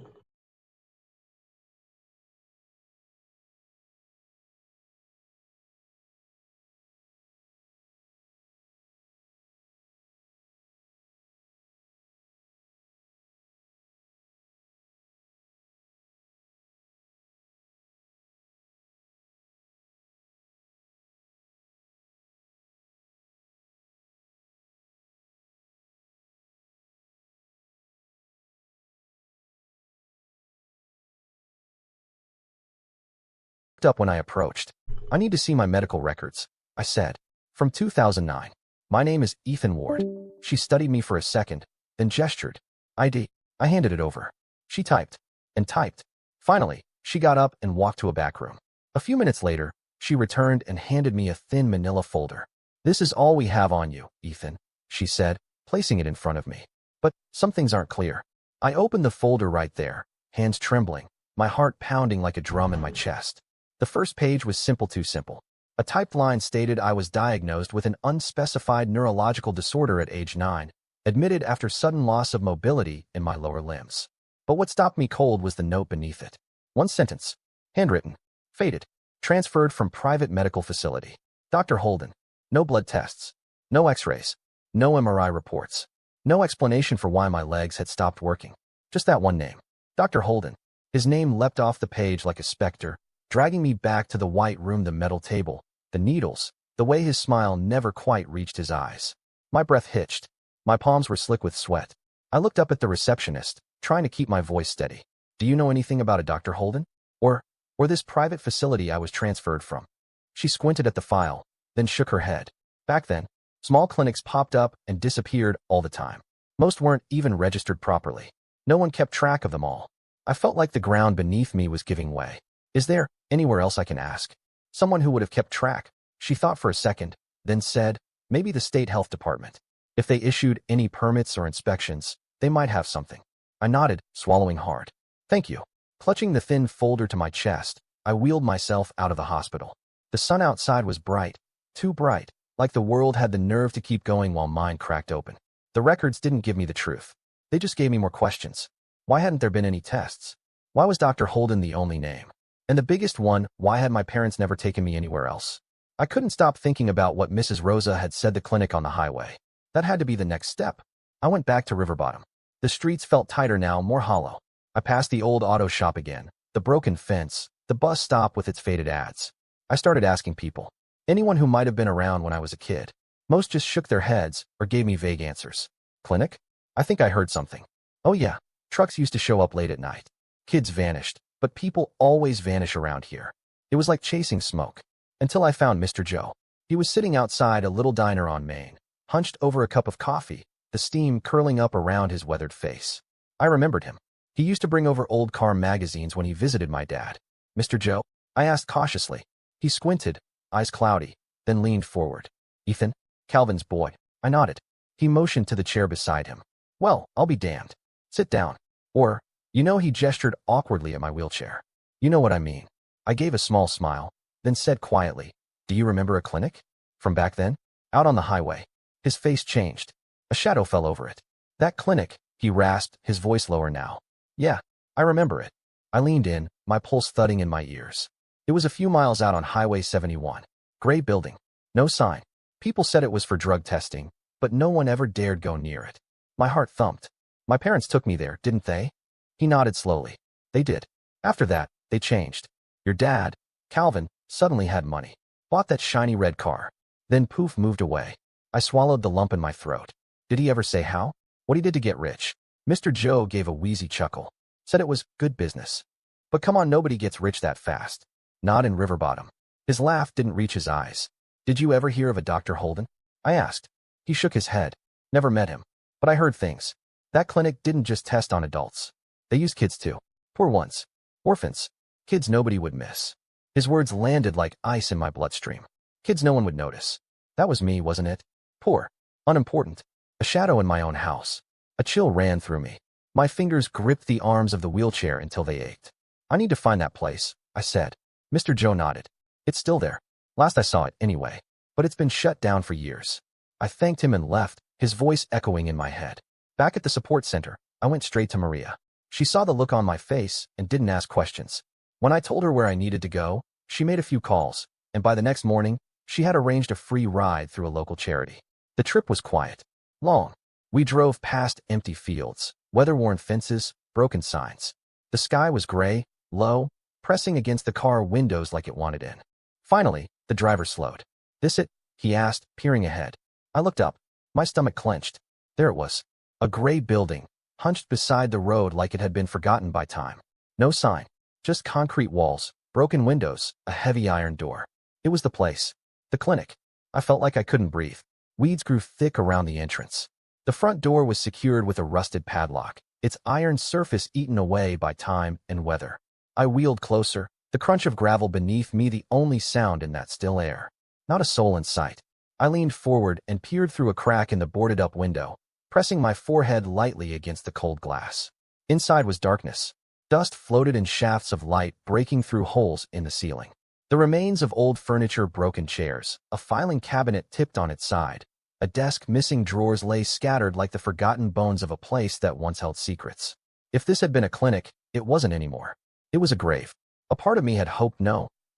[SPEAKER 8] up when I approached. I need to see my medical records, I said. From 2009. My name is Ethan Ward. She studied me for a second, then gestured. ID. I handed it over. She typed and typed. Finally, she got up and walked to a back room. A few minutes later, she returned and handed me a thin manila folder. This is all we have on you, Ethan, she said, placing it in front of me. But some things aren't clear. I opened the folder right there, hands trembling, my heart pounding like a drum in my chest. The first page was too simple. A typed line stated I was diagnosed with an unspecified neurological disorder at age 9, admitted after sudden loss of mobility in my lower limbs. But what stopped me cold was the note beneath it. One sentence, handwritten, faded, transferred from private medical facility. Dr. Holden. No blood tests, no x-rays, no MRI reports, no explanation for why my legs had stopped working. Just that one name, Dr. Holden. His name leapt off the page like a specter, dragging me back to the white room, the metal table, the needles, the way his smile never quite reached his eyes. My breath hitched. My palms were slick with sweat. I looked up at the receptionist, trying to keep my voice steady. Do you know anything about a Dr. Holden? Or this private facility I was transferred from? She squinted at the file, then shook her head. Back then, small clinics popped up and disappeared all the time. Most weren't even registered properly. No one kept track of them all. I felt like the ground beneath me was giving way. Is there anywhere else I can ask? Someone who would have kept track. She thought for a second, then said, maybe the state health department. If they issued any permits or inspections, they might have something. I nodded, swallowing hard. Thank you. Clutching the thin folder to my chest, I wheeled myself out of the hospital. The sun outside was bright, too bright, like the world had the nerve to keep going while mine cracked open. The records didn't give me the truth. They just gave me more questions. Why hadn't there been any tests? Why was Dr. Holden the only name? And the biggest one, why had my parents never taken me anywhere else? I couldn't stop thinking about what Mrs. Rosa had said, the clinic on the highway. That had to be the next step. I went back to River Bottom. The streets felt tighter now, more hollow. I passed the old auto shop again, the broken fence, the bus stop with its faded ads. I started asking people. Anyone who might have been around when I was a kid. Most just shook their heads or gave me vague answers. Clinic? I think I heard something. Oh yeah, trucks used to show up late at night. Kids vanished, but people always vanish around here. It was like chasing smoke. Until I found Mr. Joe. He was sitting outside a little diner on Main, hunched over a cup of coffee, the steam curling up around his weathered face. I remembered him. He used to bring over old car magazines when he visited my dad. Mr. Joe? I asked cautiously. He squinted, eyes cloudy, then leaned forward. Ethan? Calvin's boy. I nodded. He motioned to the chair beside him. Well, I'll be damned. Sit down. Or, he gestured awkwardly at my wheelchair. You know what I mean. I gave a small smile, then said quietly, do you remember a clinic? From back then? Out on the highway. His face changed. A shadow fell over it. That clinic, he rasped, his voice lower now. Yeah, I remember it. I leaned in, my pulse thudding in my ears. It was a few miles out on Highway 71. Gray building. No sign. People said it was for drug testing, but no one ever dared go near it. My heart thumped. My parents took me there, didn't they? He nodded slowly. They did. After that, they changed. Your dad, Calvin, suddenly had money. Bought that shiny red car. Then poof, moved away. I swallowed the lump in my throat. Did he ever say how? What he did to get rich? Mr. Joe gave a wheezy chuckle. Said it was good business. But come on, nobody gets rich that fast. Not in River Bottom. His laugh didn't reach his eyes. Did you ever hear of a Dr. Holden? I asked. He shook his head. Never met him. But I heard things. That clinic didn't just test on adults. They used kids too. Poor ones. Orphans. Kids nobody would miss. His words landed like ice in my bloodstream. Kids no one would notice. That was me, wasn't it? Poor. Unimportant. A shadow in my own house. A chill ran through me. My fingers gripped the arms of the wheelchair until they ached. I need to find that place, I said. Mr. Joe nodded. It's still there. Last I saw it, anyway. But it's been shut down for years. I thanked him and left, his voice echoing in my head. Back at the support center, I went straight to Maria. She saw the look on my face and didn't ask questions. When I told her where I needed to go, she made a few calls, and by the next morning, she had arranged a free ride through a local charity. The trip was quiet. Long. We drove past empty fields, weather-worn fences, broken signs. The sky was gray, low, pressing against the car windows like it wanted in. Finally, the driver slowed. This it? He asked, peering ahead. I looked up. My stomach clenched. There it was. A gray building, hunched beside the road like it had been forgotten by time. No sign. Just concrete walls, broken windows, a heavy iron door. It was the place. The clinic. I felt like I couldn't breathe. Weeds grew thick around the entrance. The front door was secured with a rusted padlock, its iron surface eaten away by time and weather. I wheeled closer, the crunch of gravel beneath me the only sound in that still air. Not a soul in sight. I leaned forward and peered through a crack in the boarded-up window, pressing my forehead lightly against the cold glass. Inside was darkness. Dust floated in shafts of light breaking through holes in the ceiling. The remains of old furniture, broken chairs, a filing cabinet tipped on its side, a desk missing drawers lay scattered like the forgotten bones of a place that once held secrets. If this had been a clinic, it wasn't anymore. It was a grave. A part of me had hoped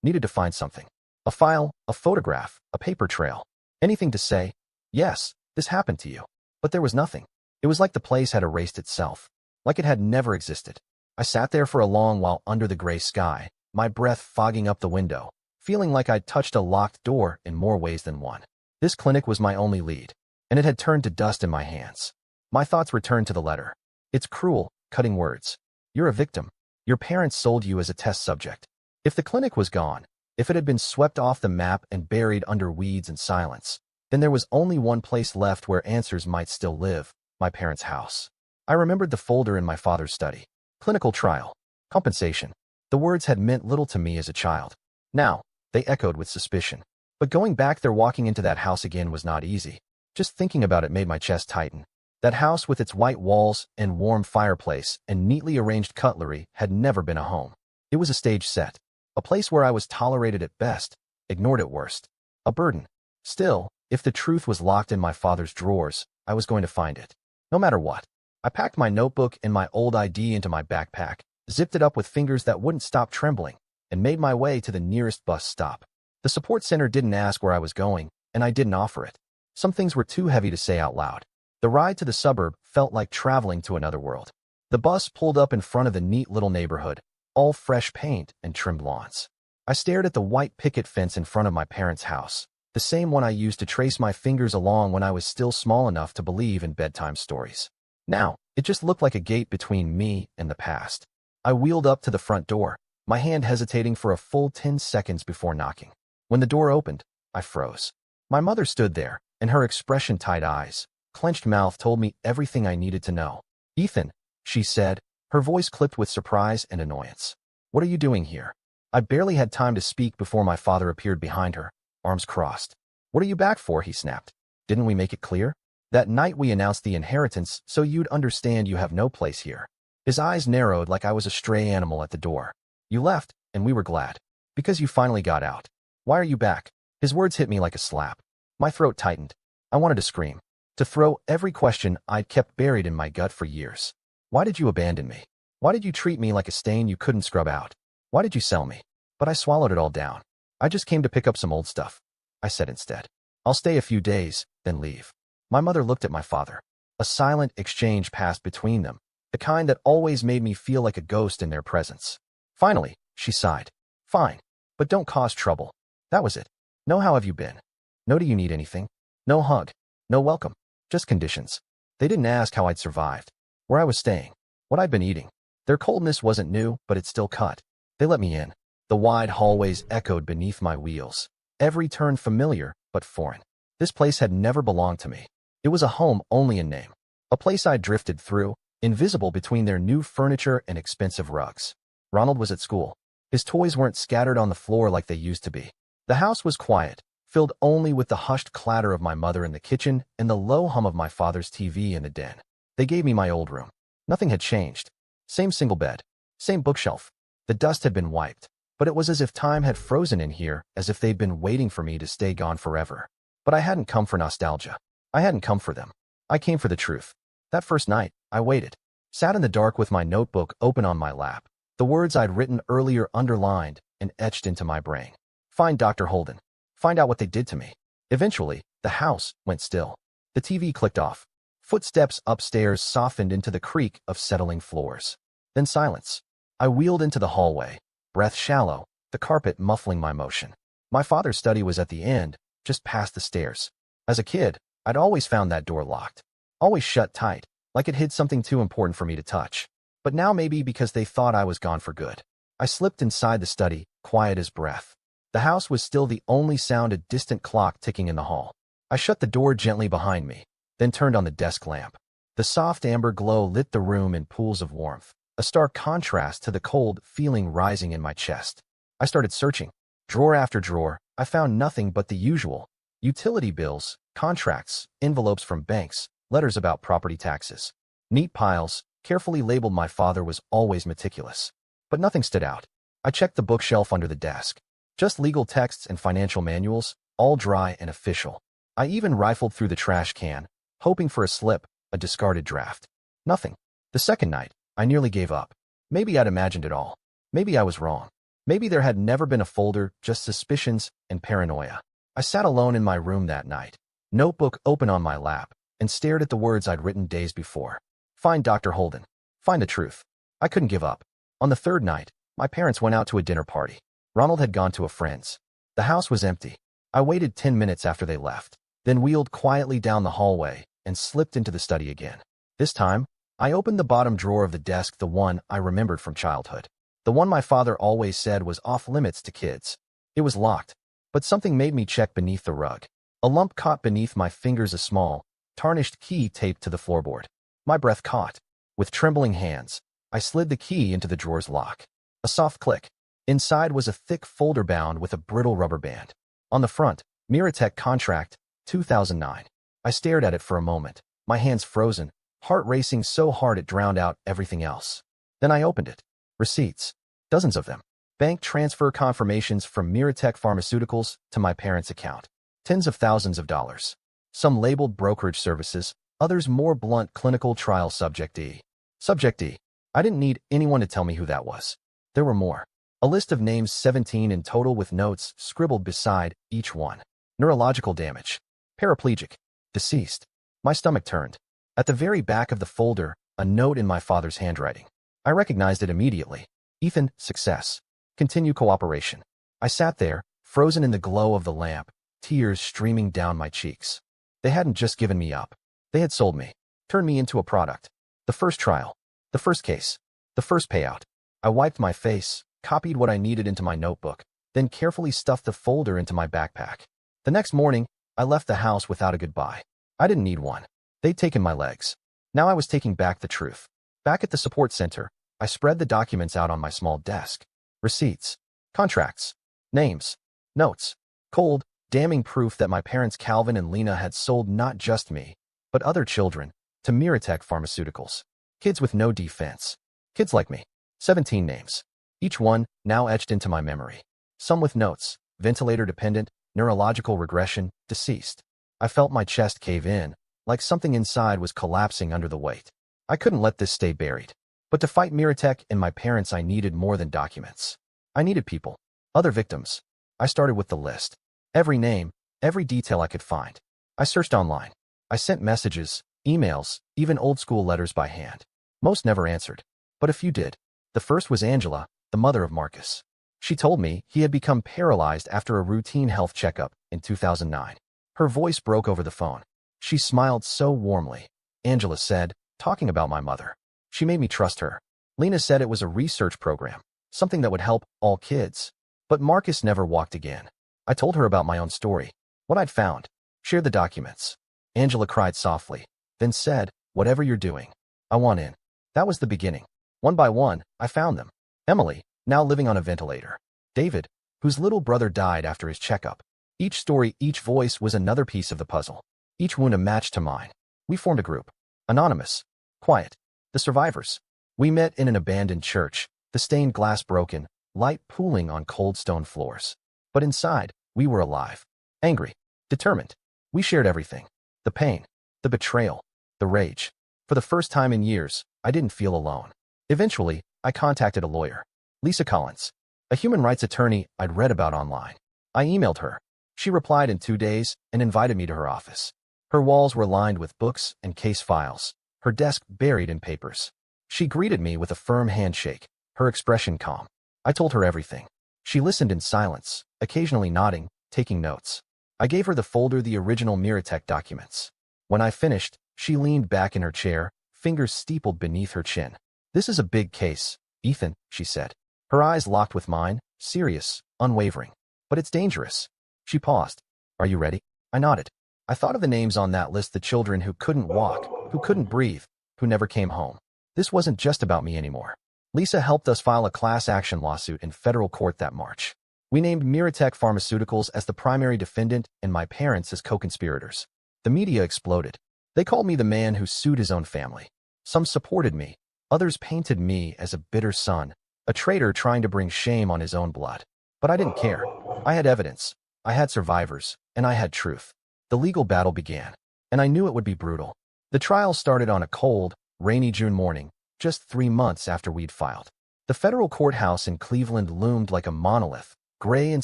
[SPEAKER 8] needed to find something. A file, a photograph, a paper trail. Anything to say, yes, this happened to you. But there was nothing. It was like the place had erased itself, like it had never existed. I sat there for a long while under the gray sky, my breath fogging up the window, feeling like I'd touched a locked door in more ways than one. This clinic was my only lead, and it had turned to dust in my hands. My thoughts returned to the letter. Its cruel, cutting words. You're a victim. Your parents sold you as a test subject. If the clinic was gone, if it had been swept off the map and buried under weeds and silence, then there was only one place left where answers might still live, my parents' house. I remembered the folder in my father's study. Clinical trial. Compensation. The words had meant little to me as a child. Now, they echoed with suspicion. But going back there, walking into that house again was not easy. Just thinking about it made my chest tighten. That house with its white walls and warm fireplace and neatly arranged cutlery had never been a home. It was a stage set. A place where I was tolerated at best, ignored at worst. A burden. Still, if the truth was locked in my father's drawers, I was going to find it. No matter what. I packed my notebook and my old ID into my backpack, zipped it up with fingers that wouldn't stop trembling, and made my way to the nearest bus stop. The support center didn't ask where I was going, and I didn't offer it. Some things were too heavy to say out loud. The ride to the suburb felt like traveling to another world. The bus pulled up in front of the neat little neighborhood, all fresh paint and trimmed lawns. I stared at the white picket fence in front of my parents' house, the same one I used to trace my fingers along when I was still small enough to believe in bedtime stories. Now, it just looked like a gate between me and the past. I wheeled up to the front door, my hand hesitating for a full 10 seconds before knocking. When the door opened, I froze. My mother stood there, and her expression, tight eyes, clenched mouth told me everything I needed to know. "Ethan," she said, her voice clipped with surprise and annoyance. "What are you doing here?" I barely had time to speak before my father appeared behind her, arms crossed. "What are you back for?" he snapped. "Didn't we make it clear? That night we announced the inheritance so you'd understand you have no place here." His eyes narrowed like I was a stray animal at the door. "You left, and we were glad. Because you finally got out. Why are you back?" His words hit me like a slap. My throat tightened. I wanted to scream. To throw every question I'd kept buried in my gut for years. Why did you abandon me? Why did you treat me like a stain you couldn't scrub out? Why did you sell me? But I swallowed it all down. "I just came to pick up some old stuff," I said instead. "I'll stay a few days, then leave." My mother looked at my father. A silent exchange passed between them, the kind that always made me feel like a ghost in their presence. Finally, she sighed. "Fine, but don't cause trouble." That was it. No "how have you been?" No "do you need anything?" No hug. No welcome. Just conditions. They didn't ask how I'd survived, where I was staying, what I'd been eating. Their coldness wasn't new, but it still cut. They let me in. The wide hallways echoed beneath my wheels. Every turn familiar, but foreign. This place had never belonged to me. It was a home only in name. A place I drifted through, invisible between their new furniture and expensive rugs. Ronald was at school. His toys weren't scattered on the floor like they used to be. The house was quiet, filled only with the hushed clatter of my mother in the kitchen and the low hum of my father's TV in the den. They gave me my old room. Nothing had changed. Same single bed. Same bookshelf. The dust had been wiped, but it was as if time had frozen in here, as if they'd been waiting for me to stay gone forever. But I hadn't come for nostalgia. I hadn't come for them. I came for the truth. That first night, I waited. Sat in the dark with my notebook open on my lap. The words I'd written earlier underlined and etched into my brain. Find Dr. Holden. Find out what they did to me. Eventually, the house went still. The TV clicked off. Footsteps upstairs softened into the creak of settling floors. Then silence. I wheeled into the hallway, breath shallow, the carpet muffling my motion. My father's study was at the end, just past the stairs. As a kid, I'd always found that door locked. Always shut tight, like it hid something too important for me to touch. But now maybe because they thought I was gone for good. I slipped inside the study, quiet as breath. The house was still the only sound, a distant clock ticking in the hall. I shut the door gently behind me, then turned on the desk lamp. The soft amber glow lit the room in pools of warmth, a stark contrast to the cold feeling rising in my chest. I started searching. Drawer after drawer, I found nothing but the usual. Utility bills, contracts, envelopes from banks, letters about property taxes. Neat piles, carefully labeled. My father was always meticulous. But nothing stood out. I checked the bookshelf under the desk. Just legal texts and financial manuals, all dry and official. I even rifled through the trash can, hoping for a slip, a discarded draft. Nothing. The second night, I nearly gave up. Maybe I'd imagined it all. Maybe I was wrong. Maybe there had never been a folder, just suspicions and paranoia. I sat alone in my room that night, notebook open on my lap, and stared at the words I'd written days before. Find Dr. Holden. Find the truth. I couldn't give up. On the third night, my parents went out to a dinner party. Ronald had gone to a friend's. The house was empty. I waited 10 minutes after they left, then wheeled quietly down the hallway and slipped into the study again. This time, I opened the bottom drawer of the desk, the one I remembered from childhood. The one my father always said was off limits to kids. It was locked, but something made me check beneath the rug. A lump caught beneath my fingers, a small, tarnished key taped to the floorboard. My breath caught. With trembling hands, I slid the key into the drawer's lock. A soft click. Inside was a thick folder bound with a brittle rubber band. On the front, Miratech contract, 2009. I stared at it for a moment, my hands frozen, heart racing so hard it drowned out everything else. Then I opened it. Receipts. Dozens of them. Bank transfer confirmations from Miratech Pharmaceuticals to my parents' account. Tens of thousands of dollars. Some labeled brokerage services, others more blunt, clinical trial subject D. Subject D. I didn't need anyone to tell me who that was. There were more. A list of names, 17 in total, with notes scribbled beside each one. Neurological damage. Paraplegic. Deceased. My stomach turned. At the very back of the folder, a note in my father's handwriting. I recognized it immediately. Ethan, success. Continue cooperation. I sat there, frozen in the glow of the lamp, tears streaming down my cheeks. They hadn't just given me up. They had sold me. Turned me into a product. The first trial. The first case. The first payout. I wiped my face, copied what I needed into my notebook, then carefully stuffed the folder into my backpack. The next morning, I left the house without a goodbye. I didn't need one. They'd taken my legs. Now I was taking back the truth. Back at the support center, I spread the documents out on my small desk. Receipts. Contracts. Names. Notes. Cold, damning proof that my parents Calvin and Lena had sold not just me, but other children, to Miratech Pharmaceuticals. Kids with no defense. Kids like me. 17 names. Each one now etched into my memory. Some with notes. Ventilator dependent, neurological regression, deceased. I felt my chest cave in, like something inside was collapsing under the weight. I couldn't let this stay buried. But to fight Miratech and my parents, I needed more than documents. I needed people. Other victims. I started with the list. Every name, every detail I could find. I searched online. I sent messages, emails, even old-school letters by hand. Most never answered, but a few did. The first was Angela, the mother of Marcus. She told me he had become paralyzed after a routine health checkup in 2009. Her voice broke over the phone. She smiled so warmly. Angela said, talking about my mother. She made me trust her. Lena said it was a research program, something that would help all kids. But Marcus never walked again. I told her about my own story, what I'd found, shared the documents. Angela cried softly, then said, whatever you're doing, I want in. That was the beginning. One by one, I found them. Emily, now living on a ventilator. David, whose little brother died after his checkup. Each story, each voice was another piece of the puzzle. Each wound a match to mine. We formed a group. Anonymous. Quiet. The survivors. We met in an abandoned church, the stained glass broken, light pooling on cold stone floors. But inside, we were alive. Angry. Determined. We shared everything. The pain. The betrayal. The rage. For the first time in years, I didn't feel alone. Eventually, I contacted a lawyer. Lisa Collins. A human rights attorney I'd read about online. I emailed her. She replied in 2 days and invited me to her office. Her walls were lined with books and case files, her desk buried in papers. She greeted me with a firm handshake, her expression calm. I told her everything. She listened in silence, occasionally nodding, taking notes. I gave her the folder, the original Miratech documents. When I finished, she leaned back in her chair, fingers steepled beneath her chin. "This is a big case, Ethan," she said. Her eyes locked with mine, serious, unwavering. "But it's dangerous." She paused. "Are you ready?" I nodded. I thought of the names on that list, the children who couldn't walk, who couldn't breathe, who never came home. This wasn't just about me anymore. Lisa helped us file a class action lawsuit in federal court that March. We named Miratech Pharmaceuticals as the primary defendant and my parents as co-conspirators. The media exploded. They called me the man who sued his own family. Some supported me. Others painted me as a bitter son, a traitor trying to bring shame on his own blood. But I didn't care. I had evidence. I had survivors, and I had truth. The legal battle began, and I knew it would be brutal. The trial started on a cold, rainy June morning, just 3 months after we'd filed. The federal courthouse in Cleveland loomed like a monolith, gray and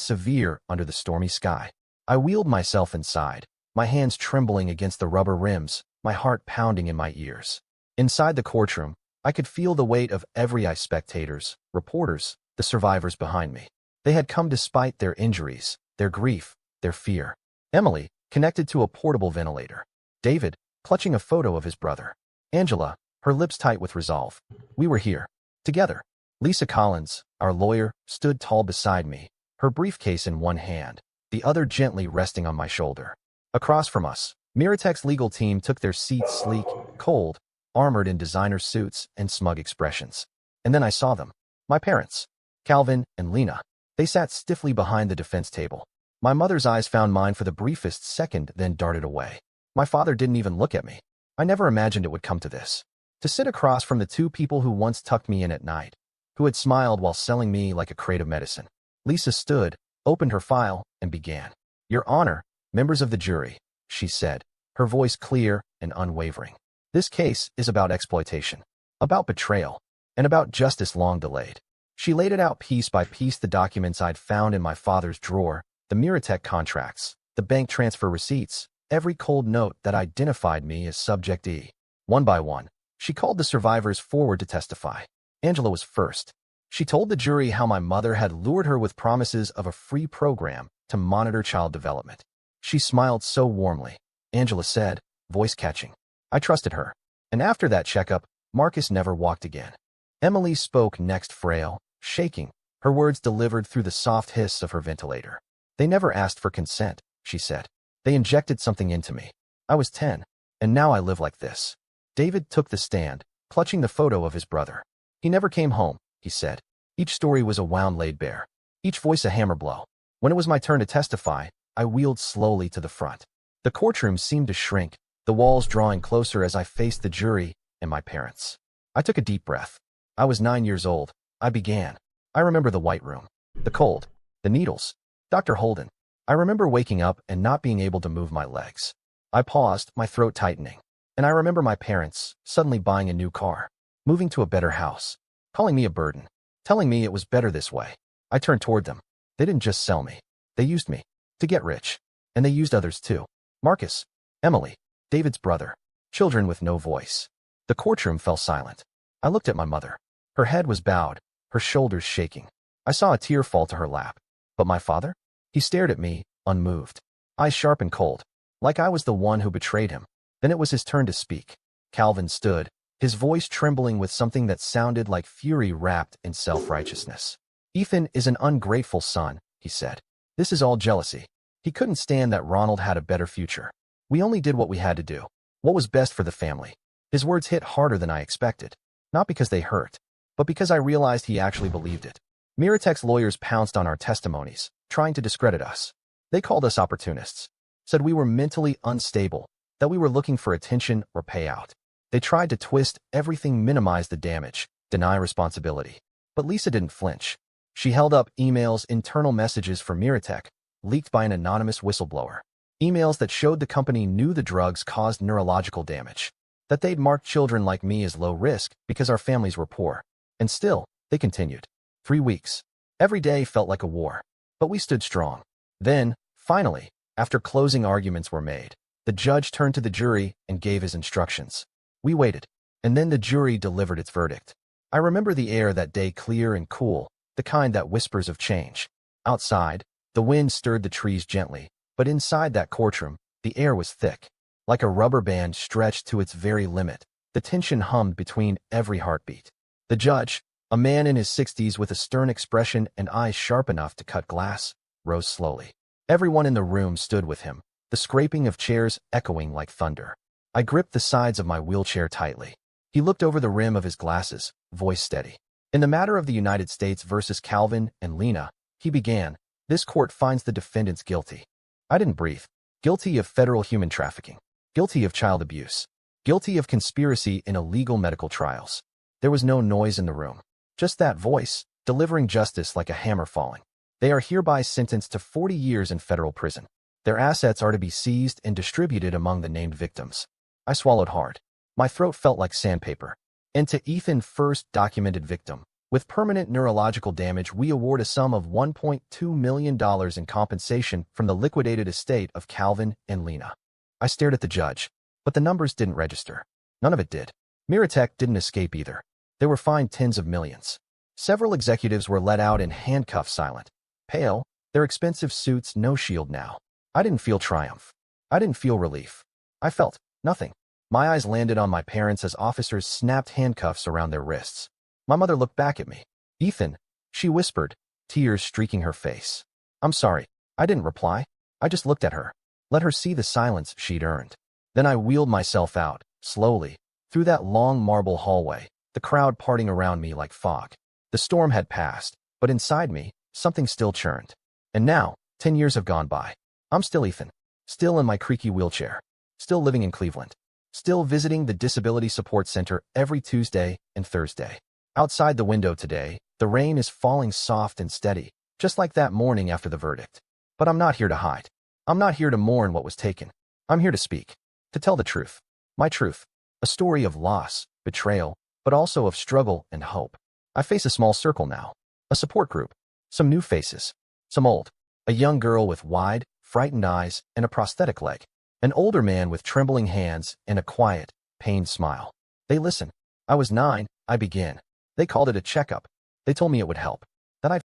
[SPEAKER 8] severe under the stormy sky. I wheeled myself inside, my hands trembling against the rubber rims, my heart pounding in my ears. Inside the courtroom, I could feel the weight of every eye, spectators, reporters, the survivors behind me. They had come despite their injuries, their grief, their fear. Emily, connected to a portable ventilator. David, clutching a photo of his brother. Angela, her lips tight with resolve. We were here. Together. Lisa Collins, our lawyer, stood tall beside me, her briefcase in one hand, the other gently resting on my shoulder. Across from us, Miratech's legal team took their seats, sleek, cold, armored in designer suits and smug expressions. And then I saw them. My parents. Calvin and Lena. They sat stiffly behind the defense table. My mother's eyes found mine for the briefest second, then darted away. My father didn't even look at me. I never imagined it would come to this. To sit across from the 2 people who once tucked me in at night, who had smiled while selling me like a crate of medicine. Lisa stood, opened her file, and began. "Your Honor, members of the jury," she said, her voice clear and unwavering. "This case is about exploitation, about betrayal, and about justice long delayed." She laid it out piece by piece, the documents I'd found in my father's drawer, the Miratech contracts, the bank transfer receipts, every cold note that identified me as Subject E. One by one, she called the survivors forward to testify. Angela was first. She told the jury how my mother had lured her with promises of a free program to monitor child development. She smiled so warmly. Angela said, voice catching. I trusted her. And after that checkup, Marcus never walked again. Emily spoke next, frail, shaking, her words delivered through the soft hiss of her ventilator. "They never asked for consent," she said. "They injected something into me. I was 10, and now I live like this." David took the stand, clutching the photo of his brother. "He never came home," he said. Each story was a wound laid bare, each voice a hammer blow. When it was my turn to testify, I wheeled slowly to the front. The courtroom seemed to shrink, the walls drawing closer as I faced the jury and my parents. I took a deep breath. I was 9 years old. I began. I remember the white room, the cold, the needles, Dr. Holden. I remember waking up and not being able to move my legs. I paused, my throat tightening. And I remember my parents suddenly buying a new car, moving to a better house, calling me a burden, telling me it was better this way. I turned toward them. They didn't just sell me. They used me to get rich. And they used others too. Marcus, Emily, David's brother, children with no voice. The courtroom fell silent. I looked at my mother. Her head was bowed, her shoulders shaking. I saw a tear fall to her lap. But my father? He stared at me, unmoved, eyes sharp and cold, like I was the one who betrayed him. Then it was his turn to speak. Calvin stood, his voice trembling with something that sounded like fury wrapped in self-righteousness. "Ethan is an ungrateful son," he said. "This is all jealousy. He couldn't stand that Ronald had a better future. We only did what we had to do, what was best for the family." His words hit harder than I expected, not because they hurt, but because I realized he actually believed it. Miratech's lawyers pounced on our testimonies, trying to discredit us. They called us opportunists, said we were mentally unstable, that we were looking for attention or payout. They tried to twist everything, minimize the damage, deny responsibility. But Lisa didn't flinch. She held up emails, internal messages for Miratech, leaked by an anonymous whistleblower. Emails that showed the company knew the drugs caused neurological damage, that they'd marked children like me as low risk because our families were poor. And still, they continued. 3 weeks. Every day felt like a war. But we stood strong. Then, finally, after closing arguments were made, the judge turned to the jury and gave his instructions. We waited, and then the jury delivered its verdict. I remember the air that day, clear and cool, the kind that whispers of change. Outside, the wind stirred the trees gently, but inside that courtroom, the air was thick. Like a rubber band stretched to its very limit, the tension hummed between every heartbeat. The judge, a man in his 60s with a stern expression and eyes sharp enough to cut glass, rose slowly. Everyone in the room stood with him, the scraping of chairs echoing like thunder. I gripped the sides of my wheelchair tightly. He looked over the rim of his glasses, voice steady. In the matter of the United States versus Calvin and Lena, he began, this court finds the defendants guilty. I didn't breathe. Guilty of federal human trafficking. Guilty of child abuse. Guilty of conspiracy in illegal medical trials. There was no noise in the room. Just that voice, delivering justice like a hammer falling. They are hereby sentenced to 40 years in federal prison. Their assets are to be seized and distributed among the named victims. I swallowed hard. My throat felt like sandpaper. And to Ethan, first documented victim, with permanent neurological damage, we award a sum of $1.2 million in compensation from the liquidated estate of Calvin and Lena. I stared at the judge, but the numbers didn't register. None of it did. Miratech didn't escape either. They were fined tens of millions. Several executives were let out in handcuffs, silent, pale, their expensive suits no shield now. I didn't feel triumph. I didn't feel relief. I felt nothing. My eyes landed on my parents as officers snapped handcuffs around their wrists. My mother looked back at me. Ethan, she whispered, tears streaking her face. I'm sorry. I didn't reply. I just looked at her. Let her see the silence she'd earned. Then I wheeled myself out, slowly, through that long marble hallway, the crowd parting around me like fog. The storm had passed, but inside me, something still churned. And now, 10 years have gone by. I'm still Ethan. Still in my creaky wheelchair. Still living in Cleveland. Still visiting the Disability Support Center every Tuesday and Thursday. Outside the window today, the rain is falling soft and steady, just like that morning after the verdict. But I'm not here to hide. I'm not here to mourn what was taken. I'm here to speak. To tell the truth. My truth. A story of loss, betrayal, but also of struggle and hope. I face a small circle now. A support group. Some new faces. Some old. A young girl with wide, frightened eyes and a prosthetic leg. An older man with trembling hands and a quiet, pained smile. They listen. I was 9, I began. They called it a checkup. They told me it would help. That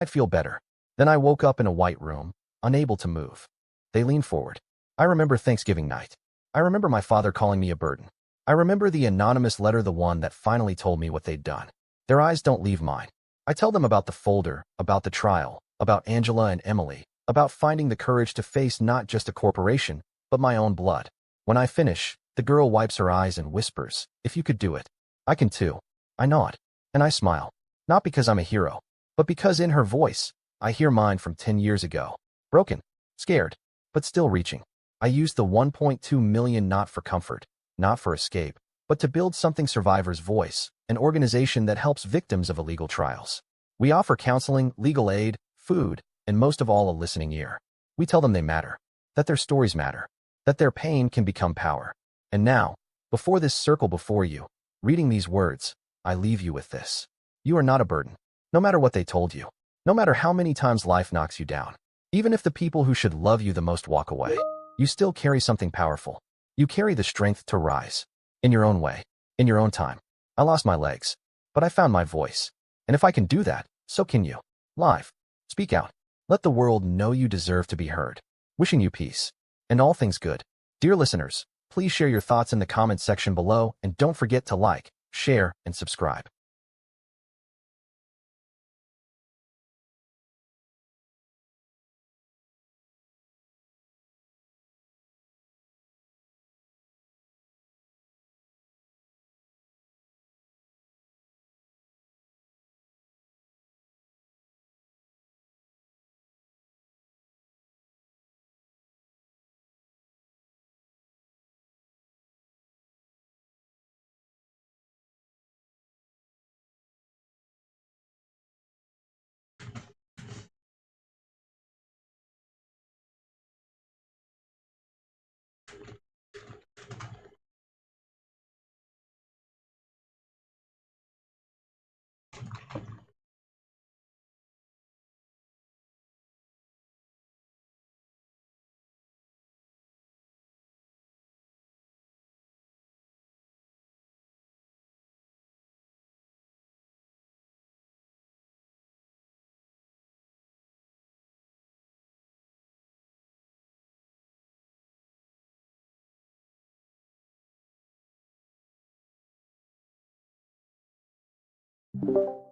[SPEAKER 8] I'd feel better. Then I woke up in a white room, unable to move. They leaned forward. I remember Thanksgiving night. I remember my father calling me a burden. I remember the anonymous letter, the one that finally told me what they'd done. Their eyes don't leave mine. I tell them about the folder, about the trial, about Angela and Emily, about finding the courage to face not just a corporation, but my own blood. When I finish, the girl wipes her eyes and whispers, if you could do it, I can too. I nod. And I smile. Not because I'm a hero, but because in her voice, I hear mine from 10 years ago. Broken, scared, but still reaching. I used the 1.2 million not for comfort, not for escape, but to build something Survivor's Voice, an organization that helps victims of illegal trials. We offer counseling, legal aid, food, and most of all, a listening ear. We tell them they matter, that their stories matter, that their pain can become power. And now, before this circle before you, reading these words, I leave you with this. You are not a burden, no matter what they told you, no matter how many times life knocks you down. Even if the people who should love you the most walk away, you still carry something powerful. You carry the strength to rise. In your own way, in your own time. I lost my legs, but I found my voice. And if I can do that, so can you. Live. Speak out. Let the world know you deserve to be heard. Wishing you peace and all things good. Dear listeners, please share your thoughts in the comments section below and don't forget to like, share, and subscribe.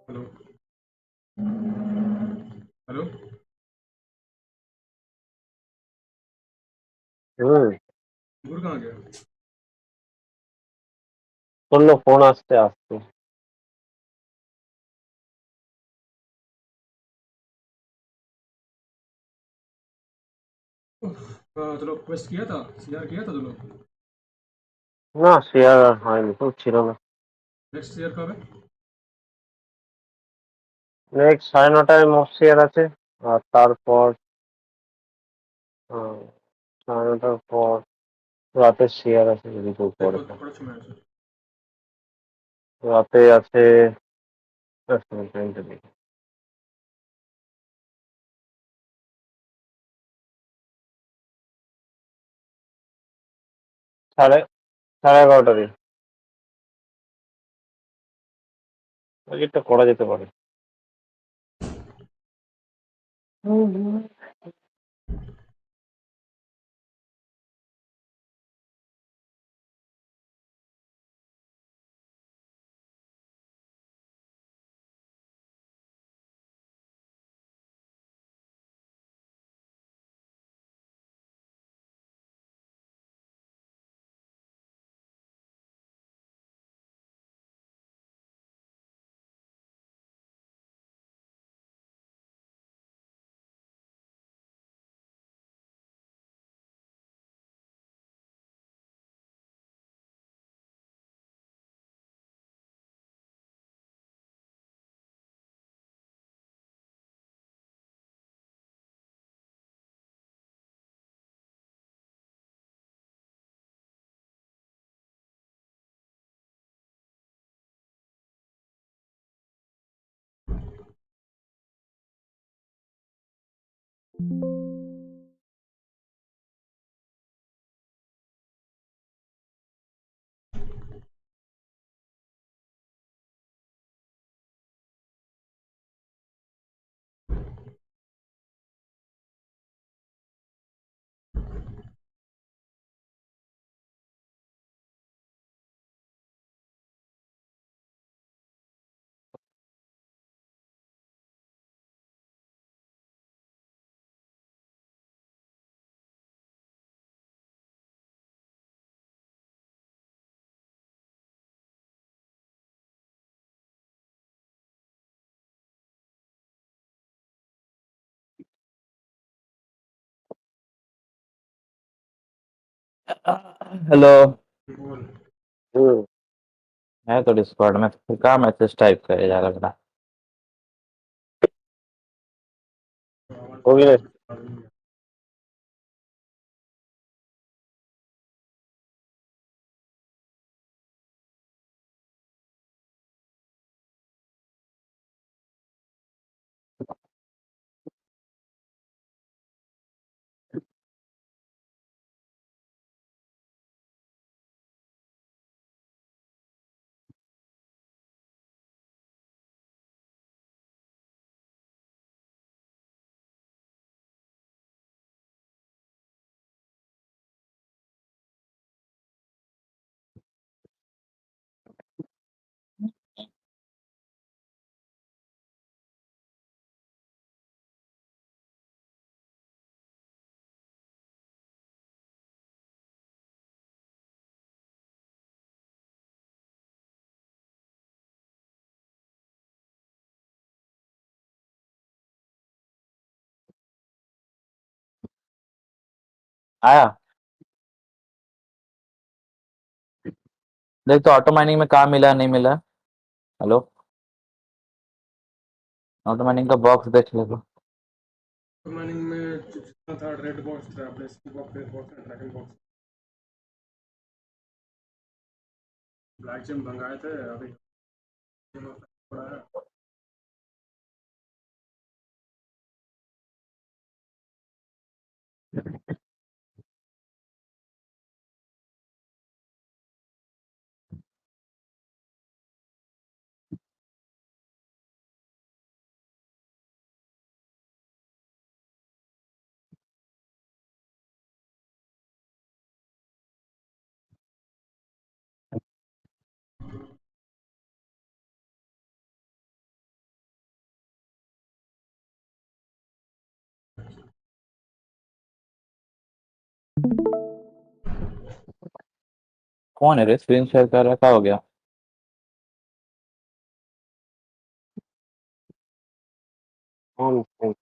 [SPEAKER 2] Hello hello दूर कहाँ गया
[SPEAKER 4] सुन लो phone आस्ते आस्ते
[SPEAKER 2] चलो quest किया था CR किया था तुम लोग
[SPEAKER 4] না শেয়ার আর হয়নি তো ছিল না
[SPEAKER 2] नेक्स्ट सीआर कब है
[SPEAKER 4] নেক্সট 9:30টায় মক শেয়ার আছে আর তারপর 9:30টার পর রাতে শেয়ার আছে যদি কেউ করে তো।
[SPEAKER 2] थोड़ा समय আছে
[SPEAKER 4] রাতে আছে এক মিনিট টাইমটা দেখি সাড়ে 11:30 দিন এটা করা যেতে পারে
[SPEAKER 3] हेलो।
[SPEAKER 2] बोल
[SPEAKER 3] मैं तो डिस्कॉर्ड में फिर कहाँ मैसेज टाइप करे जा रहा बेटा।
[SPEAKER 2] आवाज
[SPEAKER 4] हो गया।
[SPEAKER 3] आया। देख तो ऑटो माइनिंग में कहाँ मिला नहीं मिला। हेलो, ऑटो माइनिंग का बॉक्स देख ले तो।
[SPEAKER 2] माइनिंग में जितना था रेड बॉक्स था, blessing box, red box, dragon box. Black gem भंगाए थे अभी पड़ा है।
[SPEAKER 3] कौन है रे स्क्रीन शेयर कर रहा है? क्या हो गया?
[SPEAKER 4] कौन कौन?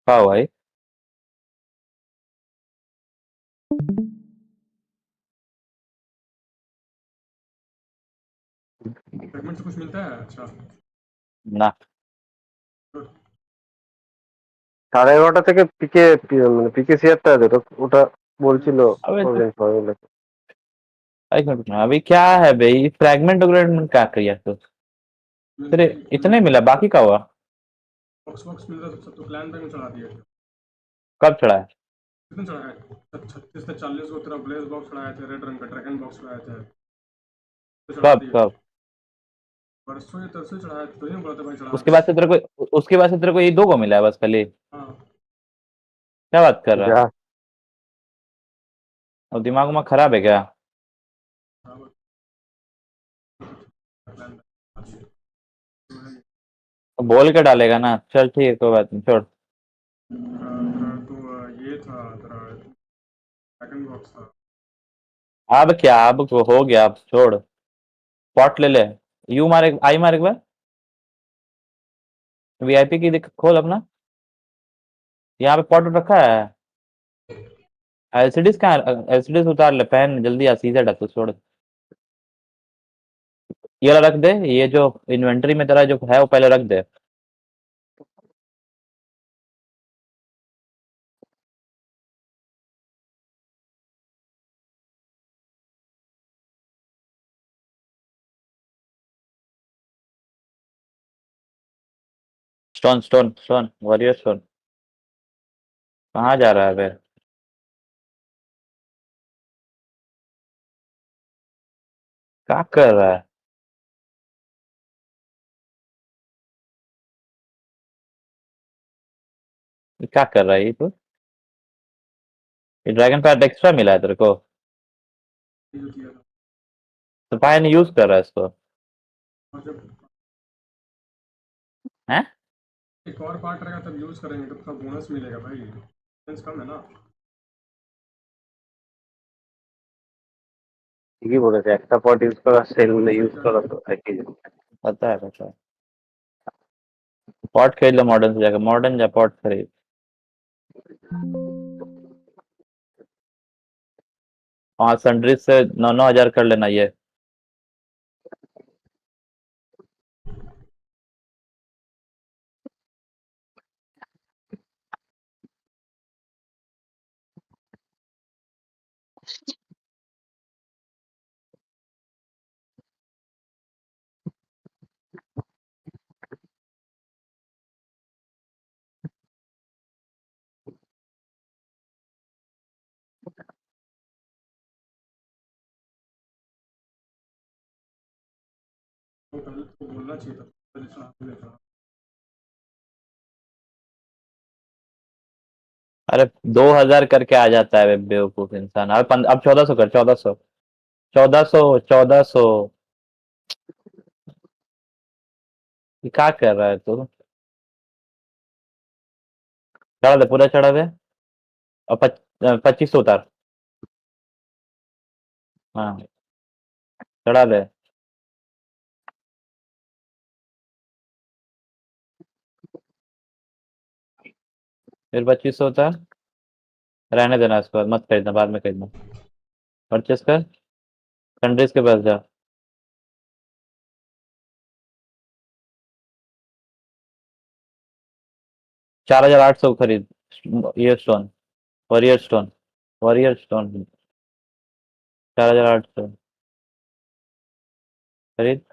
[SPEAKER 3] क्या हुआ भाई?
[SPEAKER 2] सेगमेंट से कुछ मिलता है? अच्छा,
[SPEAKER 3] ना।
[SPEAKER 4] 11:30 থেকে পিকে মানে পিকে শেয়ারটা আছে তো ওটা বলছিল
[SPEAKER 3] अबे तो
[SPEAKER 4] অরেঞ্জ হবে।
[SPEAKER 3] एक मिनट ना, अभी क्या है भाई? फ्रैगमेंट वगैरह क्या किया तो तेरे इतने मिला, बाकी का हुआ?
[SPEAKER 2] बॉक्स बॉक्स मिलता सब तो प्लान पे में चढ़ा दिए थे।
[SPEAKER 3] कब चढ़ा है?
[SPEAKER 2] कितने चढ़ाए? 36 से 40 को तेरा ब्लेज बॉक्स चढ़ाए थे, रेड रंग का ड्रैगन बॉक्स चढ़ाए थे, तो चढ़ा
[SPEAKER 3] कब
[SPEAKER 2] दिए।
[SPEAKER 3] कब?
[SPEAKER 2] परसों या तरसों चढ़ाए थे, तो नहीं बोला था भाई चढ़ा
[SPEAKER 3] उसके
[SPEAKER 2] दे।
[SPEAKER 3] बाद से तेरे को, उसके बाद से तेरे को ये 2 को मिला है बस खाली?
[SPEAKER 2] हाँ
[SPEAKER 3] क्या बात कर रहा है?
[SPEAKER 4] যা
[SPEAKER 3] और दिमाग में खराब है क्या?
[SPEAKER 2] हाँ, प्लान पे।
[SPEAKER 3] तो बोल के डालेगा ना। चल ठीक है, कोई बात नहीं, छोड़।
[SPEAKER 2] तो ये था तेरा ड्रैगन बॉक्स था।
[SPEAKER 3] अब क्या, अब हो गया, अब छोड़। पॉट ले ले। यू मारे, आई मारे एक बार। वीआईपी की खोल अपना। यहाँ पे पॉट रखा है। एलसीडीज कहाँ? एलसीडीज उतार ले, पहन जल्दी आ, सीधे डक छोड़। ये वाला रख दे, ये जो इन्वेंटरी में तेरा जो है वो पहले रख दे। Stone stone stone, warrior stone. कहाँ जा रहा है बे? क्या कर रहा है? ये क्या कर रहा है ये तो? ये ड्रैगन पैड एक्स्ट्रा मिला है तेरे को?
[SPEAKER 2] ये जो किया था,
[SPEAKER 3] तो पाया नहीं यूज कर रहा है इसको?
[SPEAKER 2] और जब
[SPEAKER 3] हैं?
[SPEAKER 2] एक और पार्ट रहेगा तब यूज करेंगे, तो थोड़ा बोनस मिलेगा भाई, सेंस कम है ना।
[SPEAKER 4] ঠিকই বলেছে একটা পট ইউজ করা সেল ইউজ করা তো একই জিনিস।
[SPEAKER 3] पता है, पता है। पॉट खरीद लो मॉडर्न से जाकर, मॉडर्न जा पॉट खरीद। हाँ, सनड्रिज से 9-9 हजार कर लेना ये।
[SPEAKER 2] तो पहले तो बोलना चाहिए था, पहले चढ़ा के लेता।
[SPEAKER 3] अरे 2000 करके आ जाता है बे बेवकूफ इंसान। अब 1400 कर, 1400, 1400, 1400। ये क्या कर रहा है तू? चढ़ा दे, पूरा चढ़ा दे। और 2500 उतार। हाँ, चढ़ा दे। फिर 2500 उतार। रहने देना, इसके बाद मत खरीदना, बाद में खरीदना। परचेस कर, कंट्रीज के पास जा। 4800 खरीद। ये stone, warrior stone, warrior stone 4800 खरीद।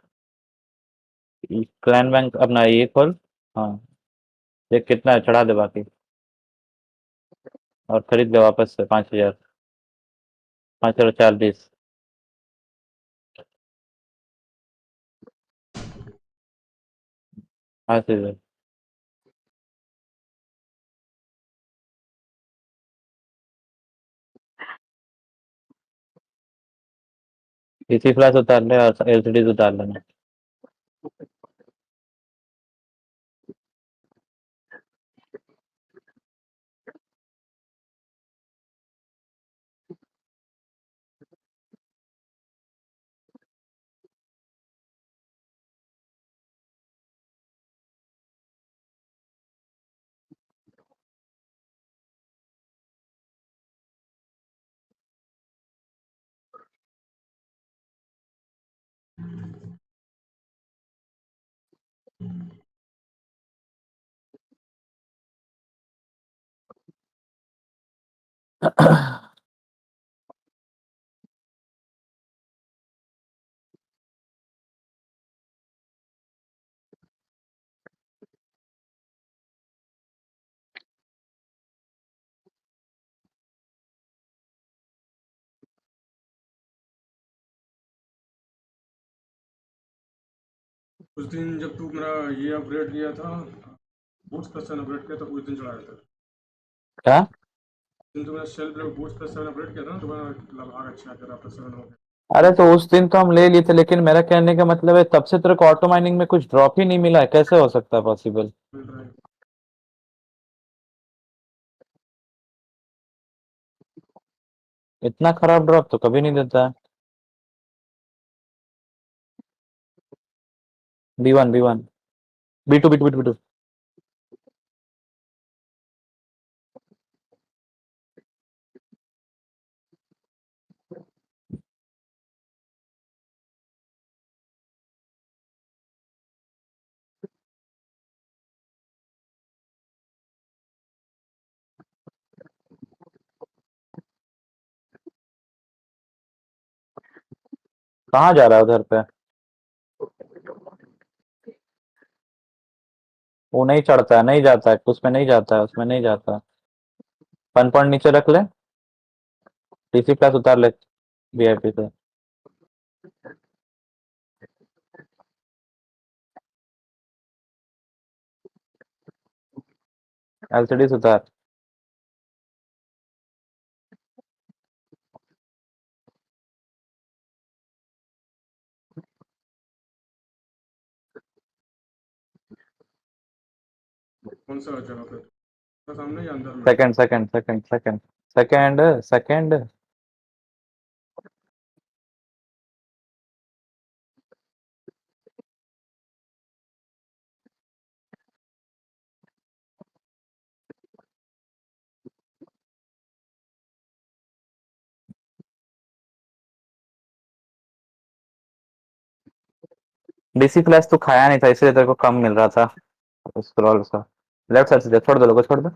[SPEAKER 3] क्लैन बैंक अपना ये खोल। हाँ, देख कितना है, चढ़ा दे बाकी। और खरीद ले वापस से 5000। 5040। हाँ सीधे। इसी फ्लैश उतार ले और एलसीडीज उतार लेना।
[SPEAKER 2] उस दिन जब तू मेरा ये अपग्रेड किया था, बूस्ट प्लस 7 अपग्रेड किया था, उस दिन चढ़ाया था।
[SPEAKER 3] क्या?
[SPEAKER 2] उस दिन तो मेरा शेल्फ बूस्ट प्लस 7 अपग्रेड किया था ना, तो मेरा लाभ अच्छा तेरा प्लस 7 हो गया।
[SPEAKER 3] अरे तो उस दिन तो हम ले लिए थे, लेकिन मेरा कहने का मतलब है तब से तेरे को ऑटो माइनिंग में कुछ ड्रॉप ही नहीं मिला है। कैसे हो सकता है पॉसिबल?
[SPEAKER 2] मिल रहा है।
[SPEAKER 3] इतना खराब ड्रॉप तो कभी नहीं देता है। B1, B1, B2, B2, B2, B2। कहाँ जा रहा है उधर पे? वो नहीं चढ़ता है, नहीं जाता है उसमें, नहीं जाता है उसमें, नहीं जाता है। 1 पॉइंट नीचे रख ले। टीसी प्लस उतार ले वीआईपी से। एलसीडी से उतार।
[SPEAKER 2] कौन सा जगह पे? सामने या अंदर में?
[SPEAKER 3] Second, second, second, second, second, second. DC flash तो खाया नहीं था, इसलिए तेरे को कम मिल रहा था स्क्रॉल का। लेफ्ट साइड से जा, छोड़ दो लोगों, छोड़ दो।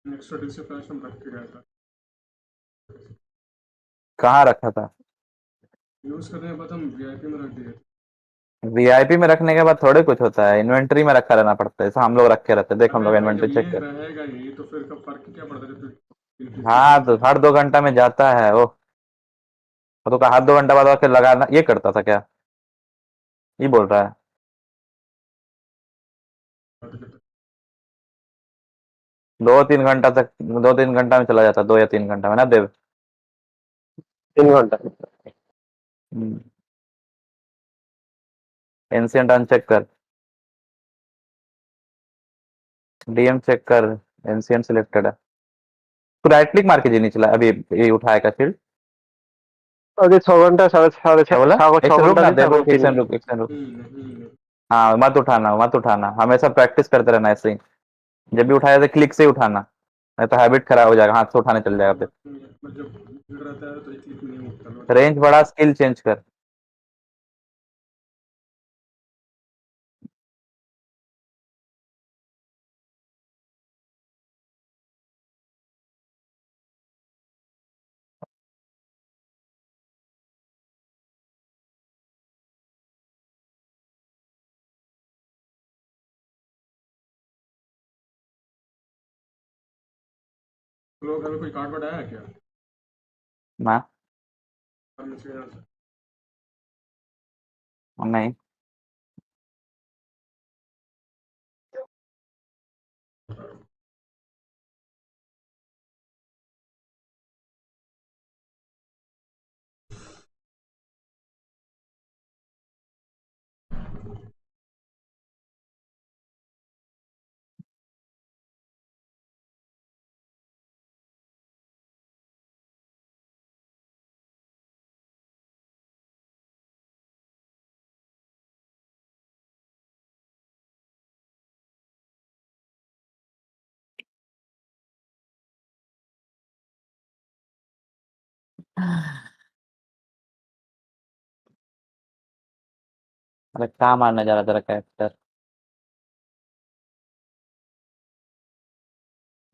[SPEAKER 2] नेक्स्ट डीसी फ्लैश में रख के गया था।
[SPEAKER 3] कहाँ रखा था?
[SPEAKER 2] यूज करने के बाद हम वीआईपी में रख दिए थे।
[SPEAKER 3] वीआईपी में रखने के बाद थोड़े कुछ होता है, इन्वेंट्री में रखा रहना पड़ता है, जैसे हम लोग रखे रहते हैं। देख हम लोग
[SPEAKER 2] अबे भाई
[SPEAKER 3] इन्वेंट्री
[SPEAKER 2] जब
[SPEAKER 3] चेक
[SPEAKER 2] ये
[SPEAKER 3] कर।
[SPEAKER 2] रहेगा ही तो फिर कब फर्क क्या पड़ता है जब तू
[SPEAKER 3] हाँ तो हर 2 घंटा में जाता है वो। तो का हाथ 2 घंटा बाद आके लगाना ये करता था क्या? ये बोल रहा है। 2-3 घंटा तक, 2-3 घंटा में चला जाता, 2 या 3 घंटा में ना देव।
[SPEAKER 4] 3 घंटा।
[SPEAKER 3] एंशियंट अनचेक कर, डीएम चेक कर, एंशियंट सिलेक्टेड है। तू राइट क्लिक मार के जी नहीं चला अभी, ये उठाया का फील्ड।
[SPEAKER 4] अभी 6 घंटा, साढ़े साढ़े
[SPEAKER 3] क्या
[SPEAKER 4] छः
[SPEAKER 3] बोला?
[SPEAKER 4] छः
[SPEAKER 3] एक
[SPEAKER 4] छः
[SPEAKER 3] सेकंड रुक
[SPEAKER 4] घंटा
[SPEAKER 3] ना
[SPEAKER 4] दी था,
[SPEAKER 3] देव,
[SPEAKER 4] अभी
[SPEAKER 3] एक
[SPEAKER 4] 3।
[SPEAKER 3] सेकंड रुक, एक सेकंड रुक।
[SPEAKER 2] नहीं।
[SPEAKER 3] हाँ मत उठाना, मत उठाना, हमेशा प्रैक्टिस करते रहना ऐसे ही। जब भी उठाया तो क्लिक से ही उठाना, नहीं तो हैबिट खराब हो जाएगा, हाथ से उठाने चल जाएगा फिर।
[SPEAKER 2] जब भीड़ रहता है तो एक क्लिक नहीं उठता
[SPEAKER 3] रेंज बड़ा, स्किल चेंज कर।
[SPEAKER 2] लोग अभी कोई कार्ड वार्ड आया है क्या
[SPEAKER 3] ना
[SPEAKER 2] फार्मेसी के यहाँ से?
[SPEAKER 3] नहीं। अरे कहाँ मारने जा रहा तेरा कैरेक्टर?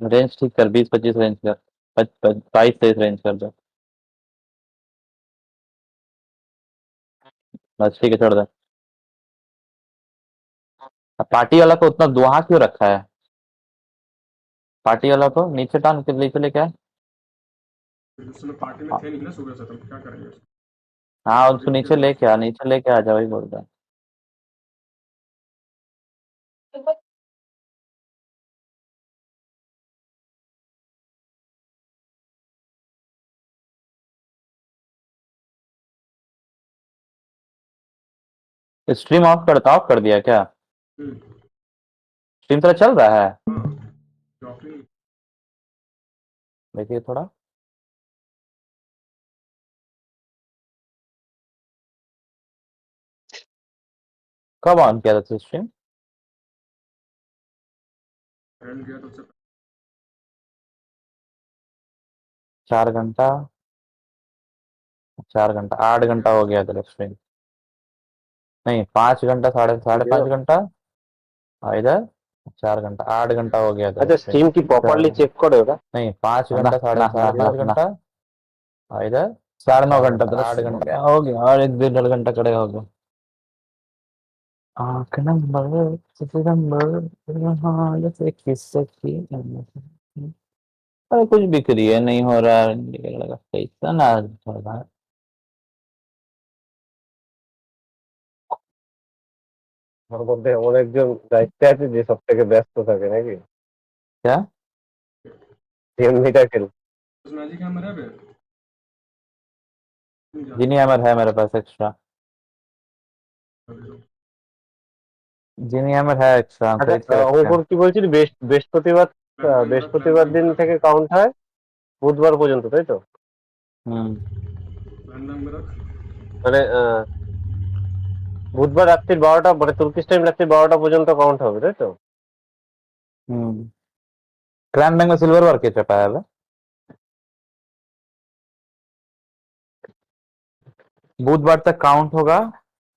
[SPEAKER 3] रेंज ठीक कर, 20-25 रेंज कर, 22-23 रेंज कर दो। बस ठीक है, छोड़ दे। अब पार्टी वाला को उतना दुहा क्यों रखा है? पार्टी वाला को नीचे टान के नीचे लेके आए।
[SPEAKER 2] उस समय पार्टी में थे नहीं ना सुबह से, तो क्या करेंगे?
[SPEAKER 3] हाँ
[SPEAKER 2] अभी
[SPEAKER 3] उसको
[SPEAKER 2] रुके
[SPEAKER 3] नीचे
[SPEAKER 2] हुए
[SPEAKER 3] लेके आ, नीचे लेके आ जा, वही बोल रहा है। स्ट्रीम ऑफ करता, ऑफ कर दिया क्या? स्ट्रीम तेरा चल रहा है?
[SPEAKER 2] हाँ शॉपिंग।
[SPEAKER 3] देखिए थोड़ा। कब ऑन किया था स्ट्रीम?
[SPEAKER 2] रन किया तो सबसे
[SPEAKER 3] 4 घंटा, 4 घंटा, 8 घंटा हो गया तेरा स्ट्रीम। नहीं 5 घंटा, साढ़े साढ़े
[SPEAKER 4] वीडियो।
[SPEAKER 3] 5 घंटा। इधर 4 घंटा, 8 घंटा हो गया तेरा
[SPEAKER 4] अच्छा,
[SPEAKER 3] स्ट्रीम।
[SPEAKER 4] स्ट्रीम की प्रॉपरली चेक करो ना।
[SPEAKER 3] नहीं 5 घंटा, साढ़े 5 घंटा। इधर 9.5 घंटा, तेरा 8 घंटा हो गया, और 1-1.5 घंटा करेगा हो गया। आंख नंबर सितंबर हाँ जैसे किससे की। अरे कुछ बिक्री है नहीं हो रहा है, लगा कैसा ना हो रहा है।
[SPEAKER 4] আমার মধ্যে এমন একজন দায়িত্বে আছে যে সব থেকে ব্যস্ত থাকে নাকি?
[SPEAKER 3] क्या?
[SPEAKER 4] এমনিটা খেল।
[SPEAKER 2] उस मैजिक हैमर है बे नहीं
[SPEAKER 3] जिनी
[SPEAKER 2] जानता
[SPEAKER 3] हैमर है मेरे पास एक्स्ट्रा,
[SPEAKER 2] अभी
[SPEAKER 3] जिनी हैमर है एक्स्ट्रा,
[SPEAKER 4] আচ্ছা,
[SPEAKER 3] खरीद के रखे हैं।
[SPEAKER 4] অঙ্কুর কি বলছিলি? বৃহস্পতিবার,
[SPEAKER 2] रैंडम रख
[SPEAKER 4] বৃহস্পতিবার
[SPEAKER 2] रैंडम
[SPEAKER 4] দিন
[SPEAKER 2] में रख
[SPEAKER 4] থেকে কাউন্ট হয় বুধবার পর্যন্ত, তাই তো?
[SPEAKER 3] हम्म
[SPEAKER 2] रैंडम में रख
[SPEAKER 4] মানে বুধবার রাত্রি 12টা, মানে তুর্কিশ টাইম রাত্রি 12টা পর্যন্ত কাউন্ট হবে, তাই তো?
[SPEAKER 3] हम्म क्रैन बैंक में सिल्वर वर्क के चपा है। बुधवार तक काउंट होगा,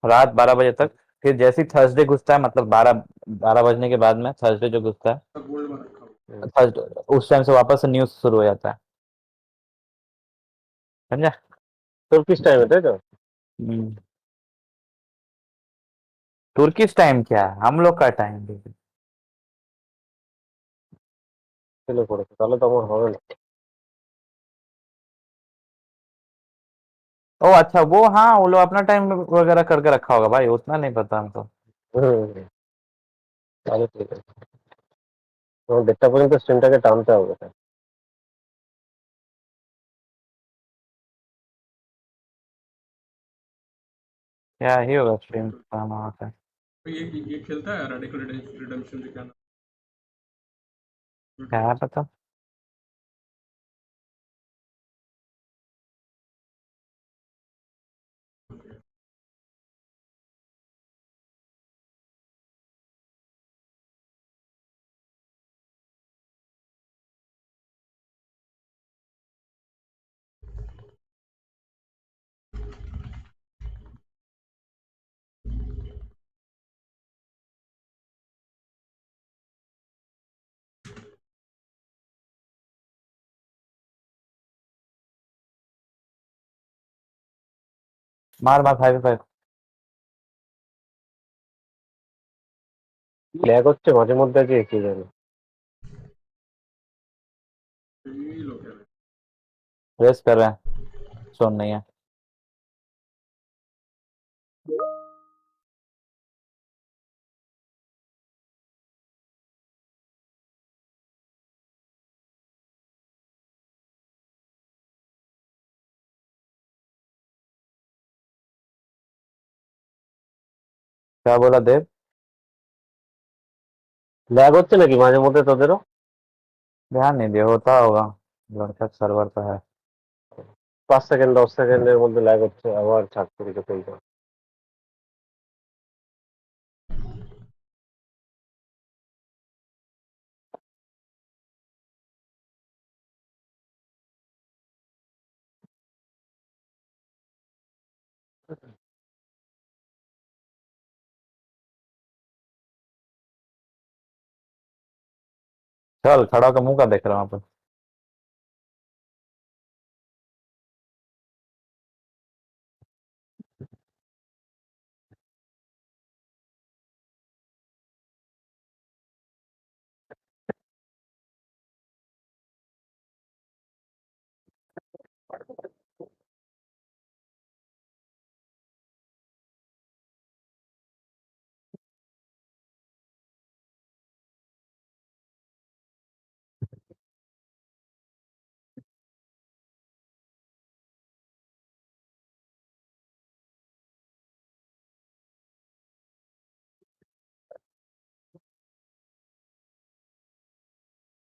[SPEAKER 3] रात 12 बजे तक। फिर जैसे ही थर्सडे घुसता है, मतलब 12 बजने के बाद में थर्सडे जो घुसता है,
[SPEAKER 2] सब गोल्ड में रखा हुआ
[SPEAKER 3] थर्सडे उस टाइम से वापस से न्यूज शुरू हो जाता है। समझा?
[SPEAKER 4] তুর্কিশ টাইমে, তাই তো?
[SPEAKER 3] हम्म तुर्किश टाइम क्या है, हम लोग का टाइम।
[SPEAKER 4] ফেলে পড়েছে তাহলে তো আমার হবে না।
[SPEAKER 3] ओ अच्छा, वो हाँ, वो लोग अपना टाइम वगैरह करके रखा होगा भाई, उतना नहीं पता हमको।
[SPEAKER 4] হুম, তাহলে ঠিক আছে। আমার 1:30টা পর্যন্ত স্ট্রিমটাকে টানতে হবে।
[SPEAKER 3] क्या ही होगा स्ट्रीम काम वहाँ का।
[SPEAKER 2] तो ये खेलता है रेडिकल रिडेम्पशन क्या नाम?
[SPEAKER 3] क्या पता। मार मार 5v5।
[SPEAKER 4] ল্যাগ হচ্ছে মাঝে মধ্যে যে কি জানি।
[SPEAKER 2] ये लोग कह रहे हैं।
[SPEAKER 3] रेस कर रहे हैं, सुन नहीं है। क्या बोला देव?
[SPEAKER 4] ল্যাগ হচ্ছে নাকি মাঝে মধ্যে তোদেরও?
[SPEAKER 3] ध्यान नहीं दिया, होता होगा, लड़का सर्वर पे है।
[SPEAKER 4] 5 সেকেন্ড 10 সেকেন্ডের মধ্যে ল্যাগ হচ্ছে আবার ছাড়তে দিকে চলছে।
[SPEAKER 3] चल खड़ा होकर मुंह का देख रहा हूँ वहाँ पे।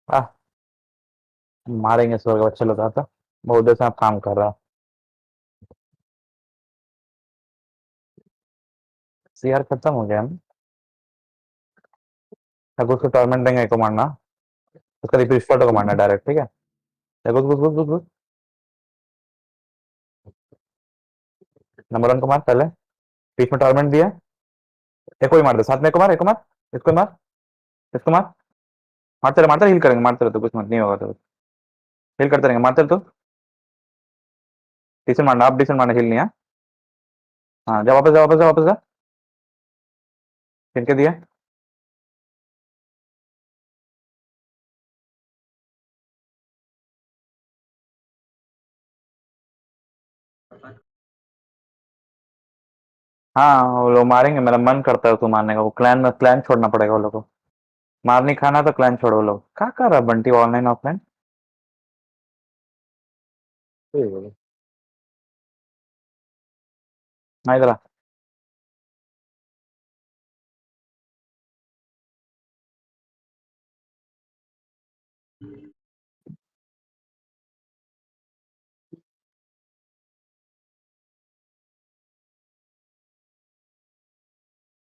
[SPEAKER 3] आह, मारेंगे स्वर्ग बच्चे लोग आता। बहुत देर से आप काम कर रहा। सीआर खत्म हो गया ना। अब उसको टॉर्मेंट देंगे को मारना, उसका रिपीट स्पॉट को मारना डायरेक्ट, ठीक है। घुस घुस घुस घुस घुस। नंबर 1 को मार पहले, बीच में टॉर्मेंट दिया। एक को ही मार दे, साथ में एक को मार, एक को मार, इसको मार, इसको मार। मारते रहे, हील करेंगे, मारते रहे तो कुछ मत नहीं होगा, तो हील करते रहेंगे, मारते रहे तो। डिसन मारना, आप डिसन मारना, हील नहीं है। हाँ जा वापस जा, वापस जा, वापस जा। किनके दिया? हाँ वो लोग मारेंगे, मेरा मन करता है उसको मारने का। वो क्लैन में, क्लैन छोड़ना पड़ेगा वो लोग को। मार नहीं खाना तो क्लैन छोड़ो। वो लोग क्या कर रहा है बंटी, ऑनलाइन ऑफलाइन?
[SPEAKER 4] ঠিক আছে।
[SPEAKER 3] ना इधर आ।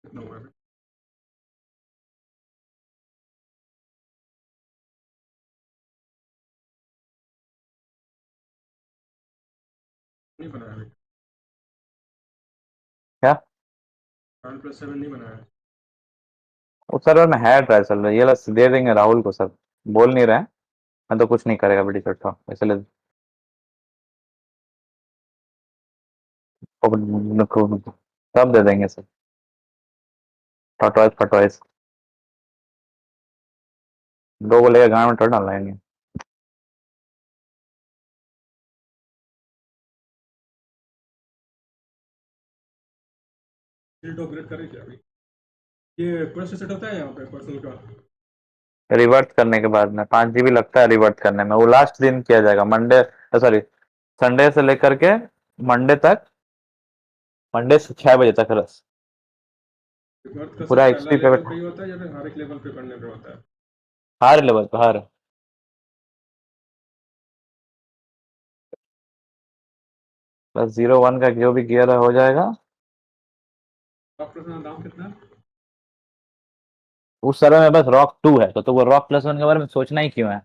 [SPEAKER 2] कितना हुआ है? नहीं बनाया अभी।
[SPEAKER 3] क्या?
[SPEAKER 2] 7+7 नहीं बनाया है।
[SPEAKER 3] उस सर्वर में है ट्राई चल रहा है, ये लोग दे देंगे राहुल को सब। बोल नहीं रहे हैं, मैं तो कुछ नहीं करेगा बड़ी चट्टा, इसलिए सब दे देंगे सब। टॉटवाइज फटवाइज 2 को लेकर गाँव में टर्न डालेंगे।
[SPEAKER 2] शील्ड अपग्रेड करे क्या अभी? ये कैसे सेट होता है यहाँ पे पर्सनल का?
[SPEAKER 3] रिवर्स करने के बाद में 5 GB लगता है रिवर्स करने में, वो लास्ट दिन किया जाएगा, मंडे सॉरी संडे से लेकर के मंडे तक, मंडे से 6 बजे तक बस।
[SPEAKER 2] बर्थ का
[SPEAKER 3] पूरा
[SPEAKER 2] सिर्फ पहला
[SPEAKER 3] एक्सपी पे
[SPEAKER 2] लेवल पे ही होता है या फिर हर एक लेवल पे करने पे होता है?
[SPEAKER 3] हर लेवल पे हर। बस 0-1 का जो भी गियर हो जाएगा।
[SPEAKER 2] डॉक्टर का दाम कितना है?
[SPEAKER 3] उस समय में बस रॉक 2 है, तो वो रॉक +1 के बारे में सोचना ही क्यों है।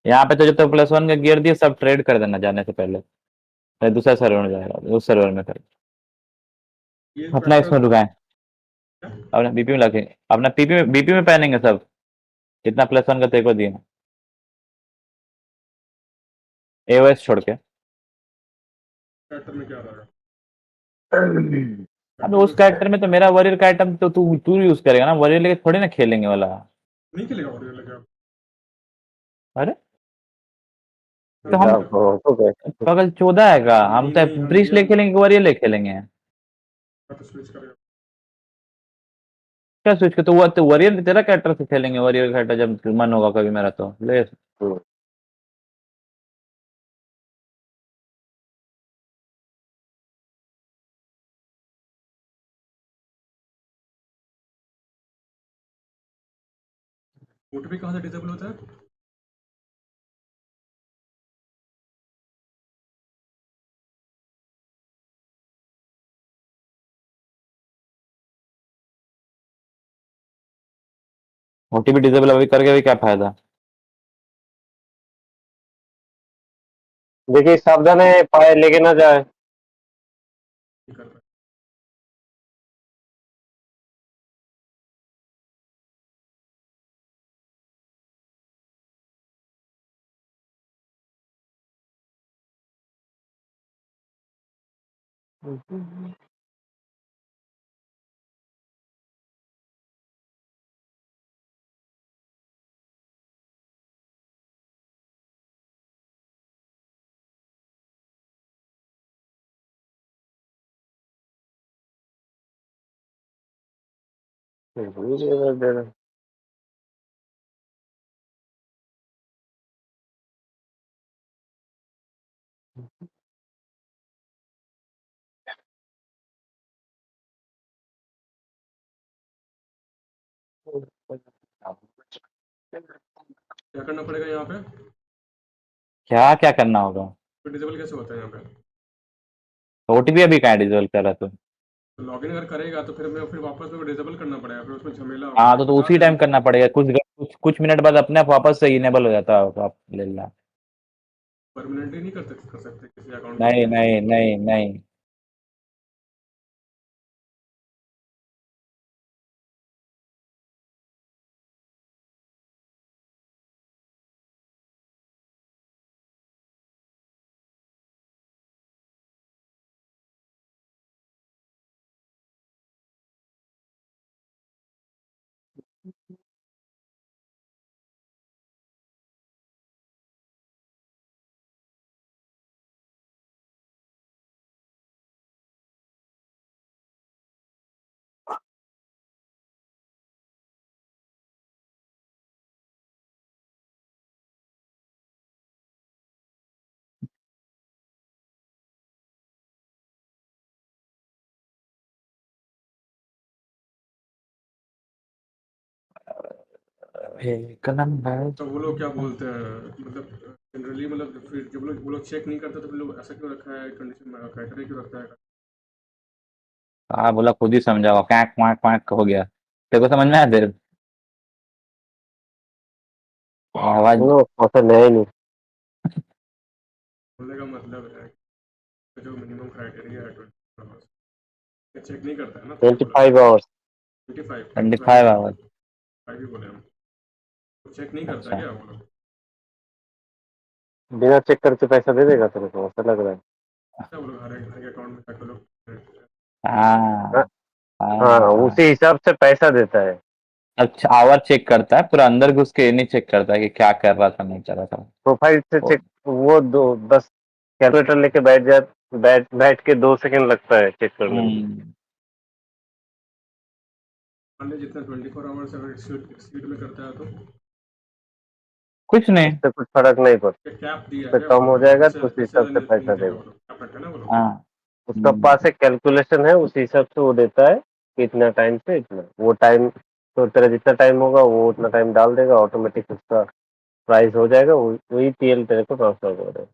[SPEAKER 3] यहाँ पे तो जब तक +1 का गियर दिए सब ट्रेड कर देना जाने से पहले, फिर दूसरा सर्वर में जाएगा, उस सर्वर में कर
[SPEAKER 2] ये
[SPEAKER 3] अपना इसमें
[SPEAKER 2] ट्रैक्टर
[SPEAKER 3] रुकाए, अपना बीपी में रखेंगे, अपना बीपी में पहनेंगे सब, जितना +1 का तेरे को दिए एओएस छोड़ के।
[SPEAKER 2] ट्रैक्टर में क्या रहेगा?
[SPEAKER 3] अब उस कैरेक्टर में तो मेरा वॉरियर का आइटम तो तू यूज करेगा ना, वॉरियर लेके थोड़ी ना खेलेंगे वाला।
[SPEAKER 2] नहीं खेलेगा वॉरियर लेके?
[SPEAKER 3] अरे तो हम
[SPEAKER 4] तो
[SPEAKER 3] पागल 14 है का, हम
[SPEAKER 2] नहीं
[SPEAKER 3] तो
[SPEAKER 2] नहीं, हम
[SPEAKER 3] ब्रीच ले
[SPEAKER 2] रियल
[SPEAKER 3] खेलेंगे, वॉरियर ले खेलेंगे।
[SPEAKER 2] तो स्विच करेगा।
[SPEAKER 3] क्या सोच के, तो वो तो वॉरियर तेरा कैरेक्टर से खेलेंगे, वॉरियर का कैरेक्टर जब मन होगा कभी मेरा तो ले।
[SPEAKER 2] ओटीपी कहाँ से डिसेबल होता है?
[SPEAKER 3] ओटीपी डिसेबल अभी करके भी क्या फायदा।
[SPEAKER 4] देखिए सावधान है, पाए लेके ना जाए।
[SPEAKER 2] नहीं करता। क्या करना पड़ेगा यहाँ पे?
[SPEAKER 3] क्या क्या करना होगा,
[SPEAKER 2] तो डिसेबल कैसे होता है यहाँ पे?
[SPEAKER 3] ओटीपी अभी कहाँ डिसेबल कर रहा तू।
[SPEAKER 2] तो लॉगिन अगर करेगा तो फिर वापस में डिसेबल करना पड़ेगा, फिर उसमें झमेला होगा,
[SPEAKER 3] हाँ
[SPEAKER 2] तो
[SPEAKER 3] तो
[SPEAKER 2] बता
[SPEAKER 3] उसी टाइम
[SPEAKER 2] देना।
[SPEAKER 3] करना पड़ेगा, कुछ मिनट बाद अपने आप वापस से इनेबल हो जाता है, आप ले लेना।
[SPEAKER 2] परमानेंटली नहीं कर सकते किसी अकाउंट को
[SPEAKER 3] नहीं
[SPEAKER 2] लॉगिन?
[SPEAKER 3] नहीं नहीं नहीं। एक नंबर।
[SPEAKER 2] तो वो लोग क्या बोलते हैं, मतलब जनरली, मतलब फिर जब वो लोग चेक नहीं करते तो फिर लोग ऐसा क्यों रखा है कंडीशन में, क्राइटेरिया क्यों रखता है?
[SPEAKER 3] हाँ बोला खुद ही समझाओ, क्वैक क्वैक क्वैक हो गया, तेरे को समझ में आया तेरे आवाज।
[SPEAKER 4] पसंद है ही नहीं।
[SPEAKER 2] बोलने का मतलब है कि जो मिनिमम क्राइटेरिया है 20 आवर्स, चेक नहीं करता है ना, तो ये बोला
[SPEAKER 4] 25 आवर्स।
[SPEAKER 2] 25,
[SPEAKER 3] 25 आवर्स।
[SPEAKER 2] 5 ही बोले हम। चेक नहीं करता है
[SPEAKER 3] अच्छा
[SPEAKER 2] क्या वो लोग?
[SPEAKER 4] बिना चेक करके पैसा दे देगा तेरे को, ऐसा लग रहा है?
[SPEAKER 2] क्या बोलो, हर एक के अकाउंट में जाके लोग
[SPEAKER 3] हाँ
[SPEAKER 4] हाँ,
[SPEAKER 3] हाँ।
[SPEAKER 4] उसी हिसाब से पैसा देता है।
[SPEAKER 3] अच्छा, आवर चेक करता है पूरा, अंदर घुस के ये नहीं चेक करता है कि क्या कर रहा था नहीं कर रहा था।
[SPEAKER 4] प्रोफाइल से
[SPEAKER 3] वो-
[SPEAKER 4] चेक, वो दो बस कैलकुलेटर लेके बैठ के 2 सेकंड लगता है चेक करने में।
[SPEAKER 3] हम्म,
[SPEAKER 2] मान लीजिए जितना 24 आवर्स अगर एक्सीड में करता है तो
[SPEAKER 3] कुछ नहीं।
[SPEAKER 4] उससे कुछ फर्क नहीं पड़ता।
[SPEAKER 2] कैप दिया
[SPEAKER 4] उससे
[SPEAKER 2] है
[SPEAKER 4] कम
[SPEAKER 2] वो
[SPEAKER 4] हो
[SPEAKER 2] लोग,
[SPEAKER 4] जाएगा
[SPEAKER 2] इससे
[SPEAKER 4] तो उस
[SPEAKER 2] इससे
[SPEAKER 4] हिसाब
[SPEAKER 2] ज्यादा
[SPEAKER 4] से
[SPEAKER 2] नहीं
[SPEAKER 4] पैसा
[SPEAKER 2] देगा
[SPEAKER 4] देगा।
[SPEAKER 2] वो लोग, कैप रखा है ना वो लोग।
[SPEAKER 3] हाँ।
[SPEAKER 4] उसका पास एक कैलकुलेशन है, उस हिसाब से वो देता है कि इतना टाइम से इतना, वो टाइम तो तेरा जितना टाइम होगा वो उतना टाइम डाल देगा, ऑटोमेटिक उसका प्राइस हो जाएगा, वही टीएल तेरे को ट्रांसफर कर देगा।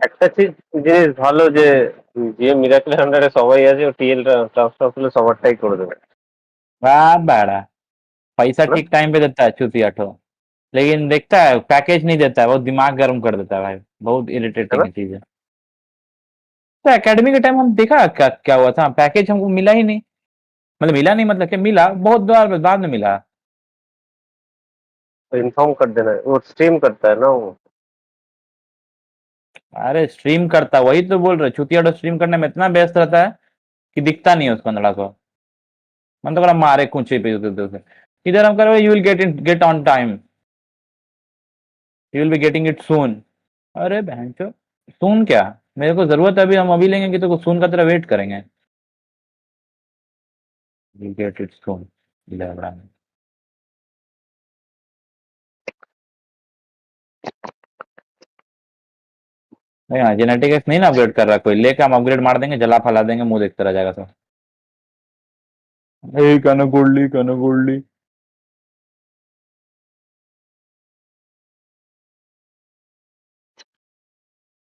[SPEAKER 4] একটা জিনিস ভালো যে যে মিরাকেলের আন্ডারে সবাই আছে, ও টিএল ট্রান্সফার করলে সবারটাই করে দেবে,
[SPEAKER 3] बड़ा पैसा
[SPEAKER 4] है ना?
[SPEAKER 3] ठीक टाइम पे देता है चूतिया ठो। लेकिन देखता है पैकेज नहीं देता है, बहुत दिमाग गर्म कर देता है भाई, बहुत
[SPEAKER 4] है
[SPEAKER 3] इरिटेटिंग
[SPEAKER 4] ना?
[SPEAKER 3] है चीजें। तो एकेडमी के टाइम हम देखा क्या क्या हुआ था, पैकेज हमको मिला ही नहीं। मतलब मिला नहीं, मतलब क्या मिला, बहुत बार बाद में मिला।
[SPEAKER 4] तो इन्फॉर्म कर देना है, वो स्ट्रीम करता है ना वो।
[SPEAKER 3] अरे स्ट्रीम करता, वही तो बोल रहे, चूतिया ठो स्ट्रीम करने में इतना व्यस्त रहता है कि दिखता नहीं है उसको अंधड़ा को। मन तो करा मारे कुंचे पे उसे। इधर हम कह you will get on time, you will be getting it सून। अरे बहन चो, सून क्या, मेरे को जरूरत है अभी, हम अभी लेंगे कि तो सून का तेरा वेट करेंगे। विल गेट इट सून, लेवड़ा में। नहीं हाँ, जेनेटिक्स नहीं ना अपग्रेड कर रहा कोई, लेके हम अपग्रेड मार देंगे, जला फैला देंगे, मुंह देखते रह जाएगा सब। काना गोल्डी।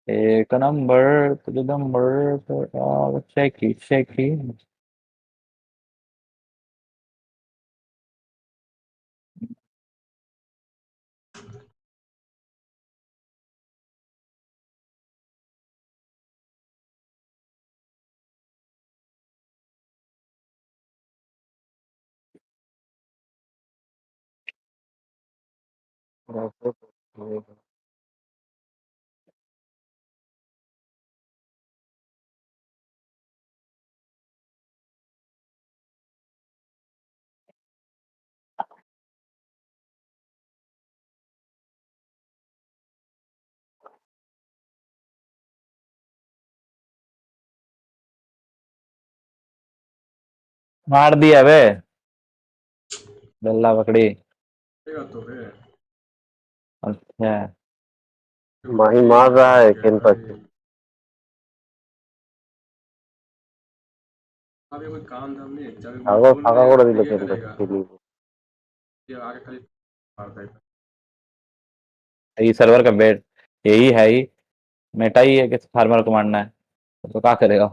[SPEAKER 3] एक number to the number shaky shaky। मार दिया बे, बल्ला पकड़ी।
[SPEAKER 2] देगा तो है।
[SPEAKER 3] अच्छा।
[SPEAKER 4] माही
[SPEAKER 2] ये
[SPEAKER 4] मार रहा
[SPEAKER 2] आ
[SPEAKER 4] है
[SPEAKER 2] गया
[SPEAKER 4] केन
[SPEAKER 2] भाई,
[SPEAKER 4] से।
[SPEAKER 2] अभी कोई काम धाम नहीं है, जब
[SPEAKER 4] আগা
[SPEAKER 2] बोल
[SPEAKER 4] ফাঁকা
[SPEAKER 2] रहेगा
[SPEAKER 4] করে
[SPEAKER 2] तो
[SPEAKER 4] দিল
[SPEAKER 2] ये
[SPEAKER 4] কেন
[SPEAKER 2] करेगा,
[SPEAKER 4] থেকে।
[SPEAKER 2] ये आगे खाली मारता है।
[SPEAKER 3] ये सर्वर का बेट यही है ही, मेटा ही है कि फार्मर को मारना है, तो क्या करेगा।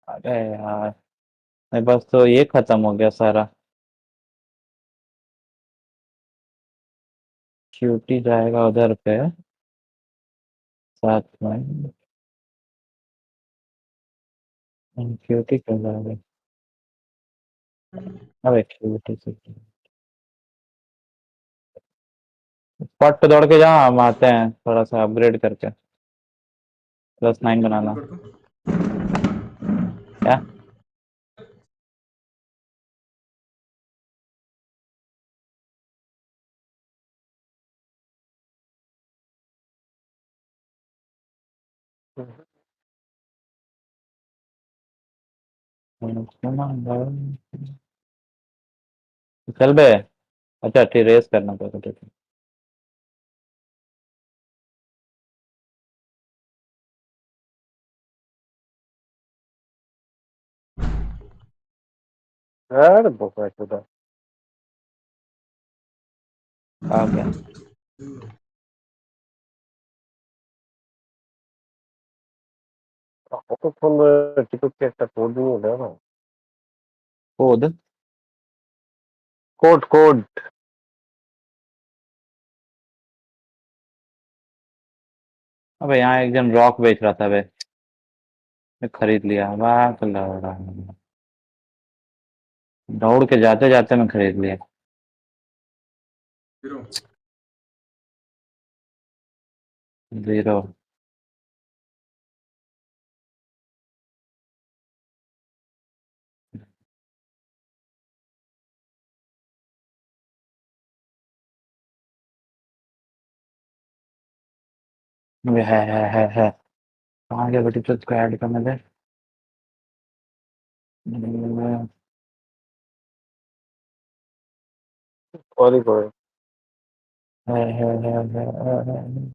[SPEAKER 3] अरे यार, मेरे पास तो ये खत्म हो गया सारा। क्यूटी जाएगा उधर पे साथ में, क्यूटी क्यों जाएगा। अबे क्यूटी से स्पॉट पे दौड़ के जा, हम आते हैं थोड़ा सा अपग्रेड करके, +9
[SPEAKER 2] बंद
[SPEAKER 3] बनाना।
[SPEAKER 2] कर दो।
[SPEAKER 3] क्या। चल बे। अच्छा ठीक, रेस करना पड़ेगा, ठीक है।
[SPEAKER 4] अरे बोका चुदा।
[SPEAKER 3] आ गया।
[SPEAKER 4] কতক্ষণ ধরে টিকটকে একটা কোড নিয়ে দেয় না।
[SPEAKER 3] कोड
[SPEAKER 4] कोड कोड
[SPEAKER 3] अबे यहाँ एक जन रॉक बेच रहा था बे, मैं खरीद लिया। वाह दौड़ के जाते जाते मैं खरीद लिया।
[SPEAKER 2] 0
[SPEAKER 3] जीरो। है कहाँ गया बेटी, तो इसको ऐड करने दे।
[SPEAKER 4] सॉरी कोई
[SPEAKER 3] है।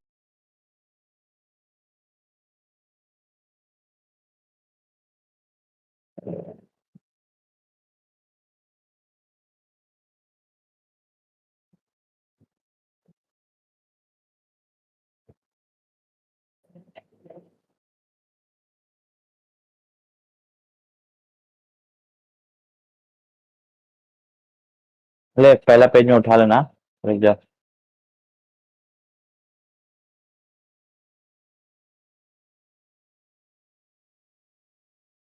[SPEAKER 3] ले पहला पेज में उठा लेना, रुक जा।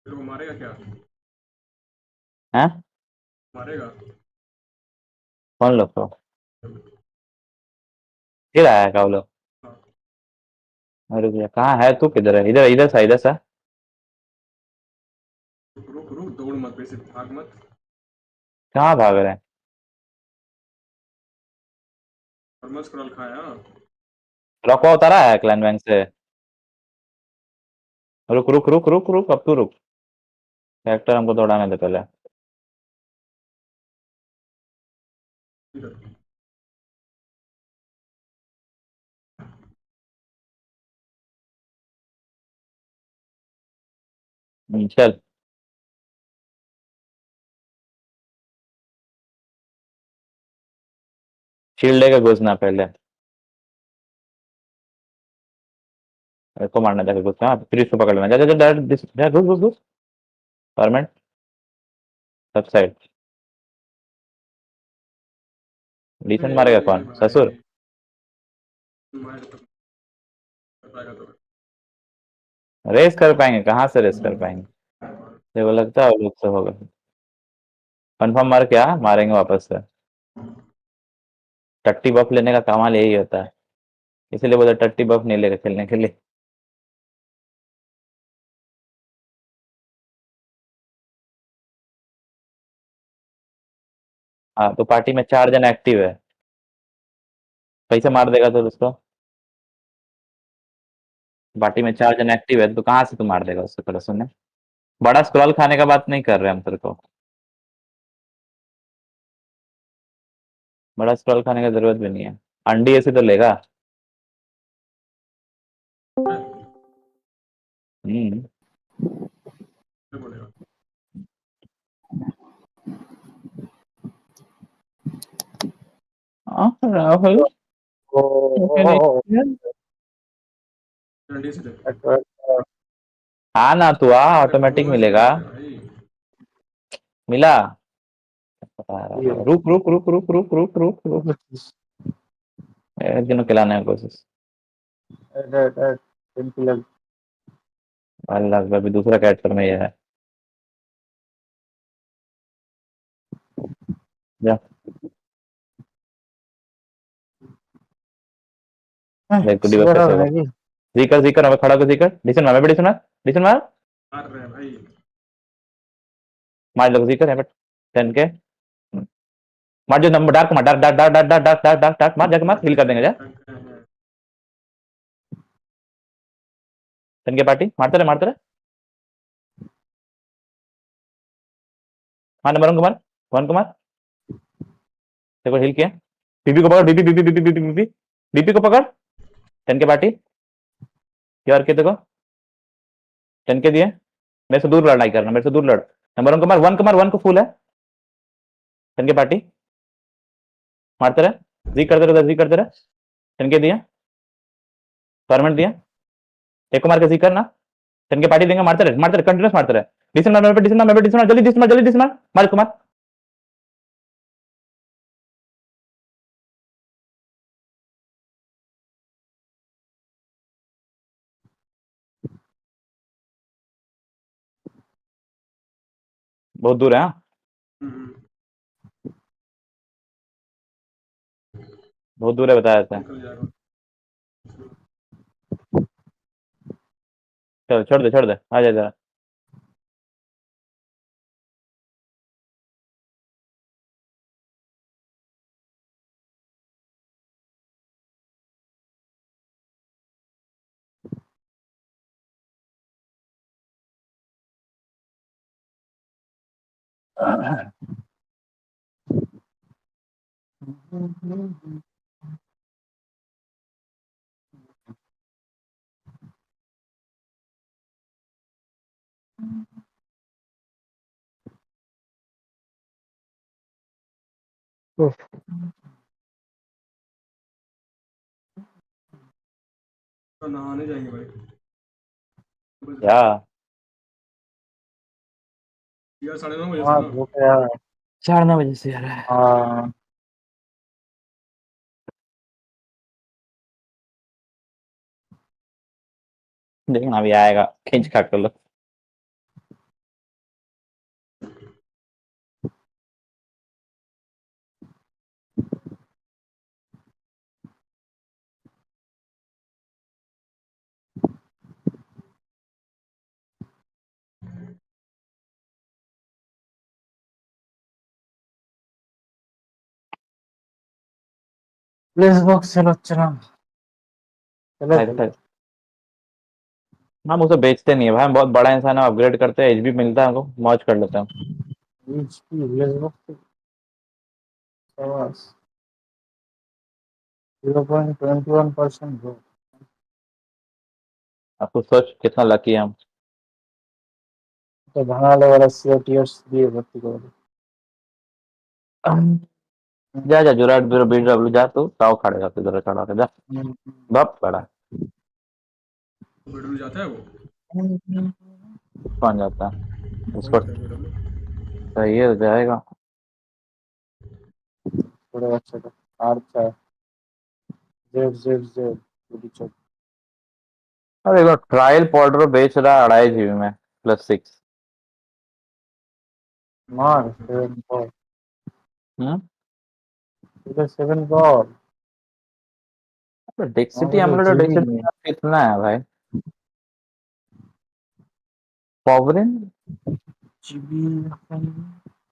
[SPEAKER 2] फिर वो मारेगा क्या?
[SPEAKER 3] हैं
[SPEAKER 2] मारेगा?
[SPEAKER 3] कौन लोग को फिर आया का वो लोग?
[SPEAKER 2] हाँ,
[SPEAKER 3] रुक जा, कहाँ है तू, किधर है? इधर इधर सा, इधर सा।
[SPEAKER 2] रुक रुक रुक, दौड़ मत, वैसे भाग मत।
[SPEAKER 3] कहाँ भाग रहे हैं?
[SPEAKER 2] नॉर्मल स्क्रॉल खाया।
[SPEAKER 3] रॉकवा उतारा है क्लैन बैंक से। रुक रुक रुक रुक रुक, अब तू रुक। कैरेक्टर हमको दौड़ाने दे पहले।
[SPEAKER 2] इधर
[SPEAKER 3] चल शील्ड लेके घुसना पहले। इसको मारना जाके घुसना, फिर इसको पकड़ लेना। जा जा जा डायरेक्ट जा, घुस घुस घुस। परमानेंट सब साइड। डिसेंट मारेगा
[SPEAKER 2] ए
[SPEAKER 3] कौन,
[SPEAKER 2] भाई,
[SPEAKER 3] ससुर?
[SPEAKER 2] मार तो कर पाएगा तो।
[SPEAKER 3] रेस कर पाएंगे? कहाँ से रेस कर पाएंगे? देखो लगता है वो लोग से होगा। कंफर्म मार, क्या मारेंगे वापस से? टट्टी बफ लेने का कमाल यही होता है, इसीलिए बोला टट्टी बफ नहीं लेकर खेलने के लिए। हाँ तो पार्टी में 4 जन एक्टिव है, कैसे मार देगा तो उसको? पार्टी में 4 जन एक्टिव है तो कहाँ से तू मार देगा उसको? तरह सुनने, बड़ा स्क्रॉल खाने का बात नहीं कर रहे हम तेरे को, बड़ा स्क्रॉल खाने का जरूरत भी नहीं है। अंडी ऐसे तो लेगा। हम्म।
[SPEAKER 2] क्या बोलेगा?
[SPEAKER 3] राहुल
[SPEAKER 2] डंडी से दे।
[SPEAKER 3] हाँ ना तू आ,
[SPEAKER 2] अरे
[SPEAKER 3] ऑटोमेटिक
[SPEAKER 2] क्लोज
[SPEAKER 3] मिलेगा।
[SPEAKER 2] कर भाई।
[SPEAKER 3] मिला। रुक रुक रुक रुक रुक रुक रुक रुक, एक दिन खिलाने की कोशिश। अल्लाह, अभी दूसरा कैरेक्टर में ये है। जा देख तू डिबक कैसे होगा। जीकर जीकर हमें खड़ा कर, जीकर डिसन मार, मैं भी डिसन मार, डिसन मार।
[SPEAKER 2] मार रहे हैं भाई।
[SPEAKER 3] मार लो जीकर है, बट 10 के मार, जो नंबर डार्क मार, dark dark dark dark dark dark dark dark dark मार, जाके मार, हिल कर देंगे जा। 10 के पार्टी मारते रहे, मारते रहे। हाँ नंबर 1 को मार, 1 को मार। देखो हिल किया। बीबी को पकड़, बीबी बीबी बीबी बीबी बीबी बीबी को पकड़। 10 के पार्टी यार के, देखो 10 के दिए। मेरे से दूर लड़ाई करना, मेरे से दूर लड़। नंबर 1 को मार, 1 को मार, 1 को फूल है। 10 के पार्टी मारते रहे, जी करते रहे, जी करते रहे। 10 के दिया, परमानेंट दिया। एक को मार के जी करना। 10 के पार्टी देंगे, मारते रहे, मारते रहे, कंटिन्यूस मारते रहे। डिस्टेंस मार, डिस्टेंस मार, डिस्टेंस मार, जल्दी डिस्टेंस मार, जल्दी डिस्टेंस मार, मार इसको मार। बहुत दूर है। हाँ
[SPEAKER 2] हम्म,
[SPEAKER 3] बहुत दूर है, बताया था।
[SPEAKER 2] निकल जाएगा।
[SPEAKER 3] चल छोड़ दे, छोड़ दे, आ जा जरा।
[SPEAKER 2] तो नहाने जाएंगे भाई।
[SPEAKER 3] क्या?
[SPEAKER 2] यार 9:30 बजे से
[SPEAKER 5] हाँ
[SPEAKER 2] ना।
[SPEAKER 5] धूप है यार।
[SPEAKER 3] 4-9 बजे से यार।
[SPEAKER 5] हाँ
[SPEAKER 3] देखना अभी आएगा, खींच खा कर लो।
[SPEAKER 5] প্লেস বক্স সেল হচ্ছে না। চলে
[SPEAKER 3] हम उसे बेचते नहीं है भाई, हम बहुत बड़ा इंसान है, अपग्रेड करते हैं, एचबी मिलता है हमको, मौज कर लेते हैं।
[SPEAKER 5] এইচপি প্লেस বক্স সাবাস 0.21% ग्रोथ।
[SPEAKER 3] आपको सोच कितना लकी है हम।
[SPEAKER 5] तो ভাঙালে वाला सीओटीएस দিয়ে ভর্তি করে दे।
[SPEAKER 3] जा जा जुराट बीडब्ल्यू जा, तू ताव खड़ेगा तू, जरा चढ़ा के जा। बाप बड़ा
[SPEAKER 2] बेडरूम जाता है वो।
[SPEAKER 3] कौन जाता है उसको?
[SPEAKER 2] पहुंचता है बेडरूम।
[SPEAKER 3] सही है, जाएगा।
[SPEAKER 5] পড়ে যাচ্ছে তো। আর চাই জেড জেड জেड पूरी चल।
[SPEAKER 3] अब देखो ट्रायल पाउडर बेच रहा है 2.5 GB में +6।
[SPEAKER 5] मार 7 बॉल
[SPEAKER 3] हम्म।
[SPEAKER 5] इधर 7 बॉल
[SPEAKER 3] डेक्सिटी
[SPEAKER 5] আমাদের
[SPEAKER 3] एमुलेट,
[SPEAKER 5] जीबी
[SPEAKER 3] डेक्सिटी
[SPEAKER 5] नहीं
[SPEAKER 3] कितना है भाई? पॉवरिन
[SPEAKER 5] जीबी এখন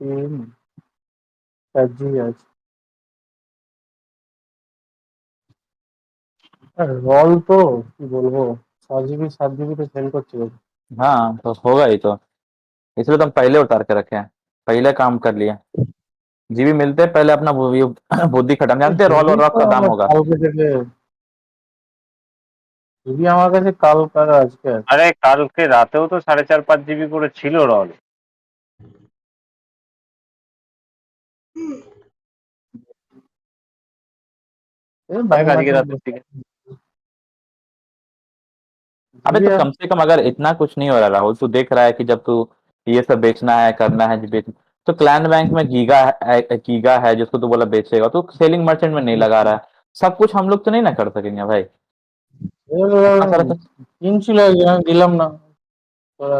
[SPEAKER 5] 10 4 जीबी আছে। আর রল তো কি বলবো 6 जीबी 7 जीबी তো সেল করছে।
[SPEAKER 3] हाँ तो होगा ही तो, इसलिए तो हम पहले उतार के रखे हैं, पहले काम कर लिया। जीबी मिलते हैं पहले अपना ये बुद्धि खत्म, जानते हैं रॉल
[SPEAKER 5] জিবি
[SPEAKER 3] और रॉक
[SPEAKER 5] তো
[SPEAKER 3] का दाम
[SPEAKER 5] আমার
[SPEAKER 3] होगा।
[SPEAKER 5] কালকে থেকে জিবি আমার কাছে কাল আজকে আছে।
[SPEAKER 4] আরে কালকে রাতেও তো 4.5-5 জিবি করে ছিল রল।
[SPEAKER 5] এই
[SPEAKER 4] দেখ
[SPEAKER 5] বাকি
[SPEAKER 4] আজকে
[SPEAKER 5] মাসে
[SPEAKER 4] রাতের দিকে।
[SPEAKER 3] अबे
[SPEAKER 5] জিবি
[SPEAKER 3] तो
[SPEAKER 5] আর
[SPEAKER 3] कम से कम अगर इतना कुछ नहीं हो रहा राहुल, तू देख रहा है कि जब तू ये सब बेचना है, करना है, बेच, तो क्लैन बैंक में गीगा है जिसको तू बोला बेचेगा, तो सेलिंग मर्चेंट में नहीं लगा रहा है। सब कुछ हम लोग तो नहीं ना कर सकेंगे भाई, इतना सारा तो।
[SPEAKER 5] কিনছিল একজন আমি দিলাম না। তোরা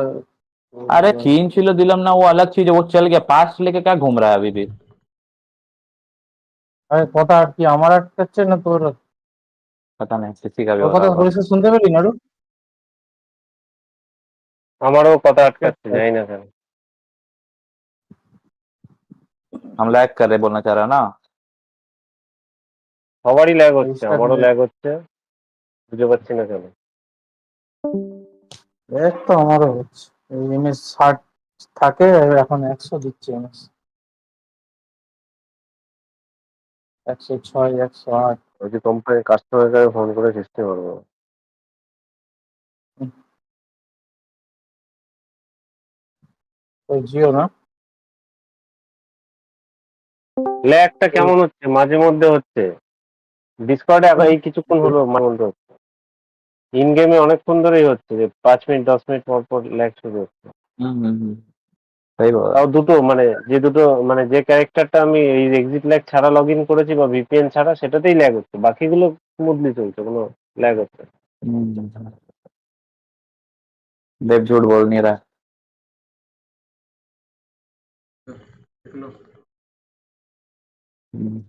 [SPEAKER 3] अरे खींच लो दिलम ना, वो अलग चीज है, वो चल गया, पास लेके क्या घूम रहा है अभी भी?
[SPEAKER 5] আরে কথা আর কি আমার আটকাচ্ছে না তোর
[SPEAKER 3] पता नहीं, किसी का भी
[SPEAKER 5] তোর
[SPEAKER 3] हो रहा
[SPEAKER 5] কথা
[SPEAKER 3] होगा।
[SPEAKER 5] পরিষ্কার শুনতে পেলি না রু?
[SPEAKER 4] আমারও কথা আটকাচ্ছে, জানি না কেন।
[SPEAKER 3] हम लैग कर रहे, बोलना चाह रहा है ना।
[SPEAKER 4] সবারই ল্যাগ হচ্ছে,
[SPEAKER 5] পরিষ্কার
[SPEAKER 4] আমারও ল্যাগ হচ্ছে, বুঝতে পারছি না কেন।
[SPEAKER 5] দেখ তো আমারও হচ্ছে এই এমএস 60 থাকে এখন 100 দিচ্ছে এমএস 106 108।
[SPEAKER 4] ওই যে কোম্পানির কাস্টমার কেয়ারে ফোন করে চেষ্টা করবো।
[SPEAKER 5] ওই জিও না
[SPEAKER 4] ল্যাগটা কেমন হচ্ছে, মাঝে মধ্যে হচ্ছে। ডিসকর্ডে এই কিছুক্ষণ হলো মাঝে মধ্যে হচ্ছে। ইন গেমে অনেকক্ষণ ধরেই হচ্ছে, যে 5 মিনিট 10 মিনিট পর পর ল্যাগ শুরু হচ্ছে।
[SPEAKER 3] सही बोला।
[SPEAKER 4] তাও দুটো মানে যে দুটো মানে যে ক্যারেক্টারটা আমি এই এক্সিট ল্যাগ ছাড়া লগ ইন করেছি বা ভিপিএন ছাড়া সেটাতেই ল্যাগ হচ্ছে, বাকিগুলো স্মুথলি চলছে, কোনো ল্যাগ হচ্ছে না।
[SPEAKER 3] देव झूठ बोल नहीं रहा।
[SPEAKER 2] देख लो।
[SPEAKER 3] हम्म।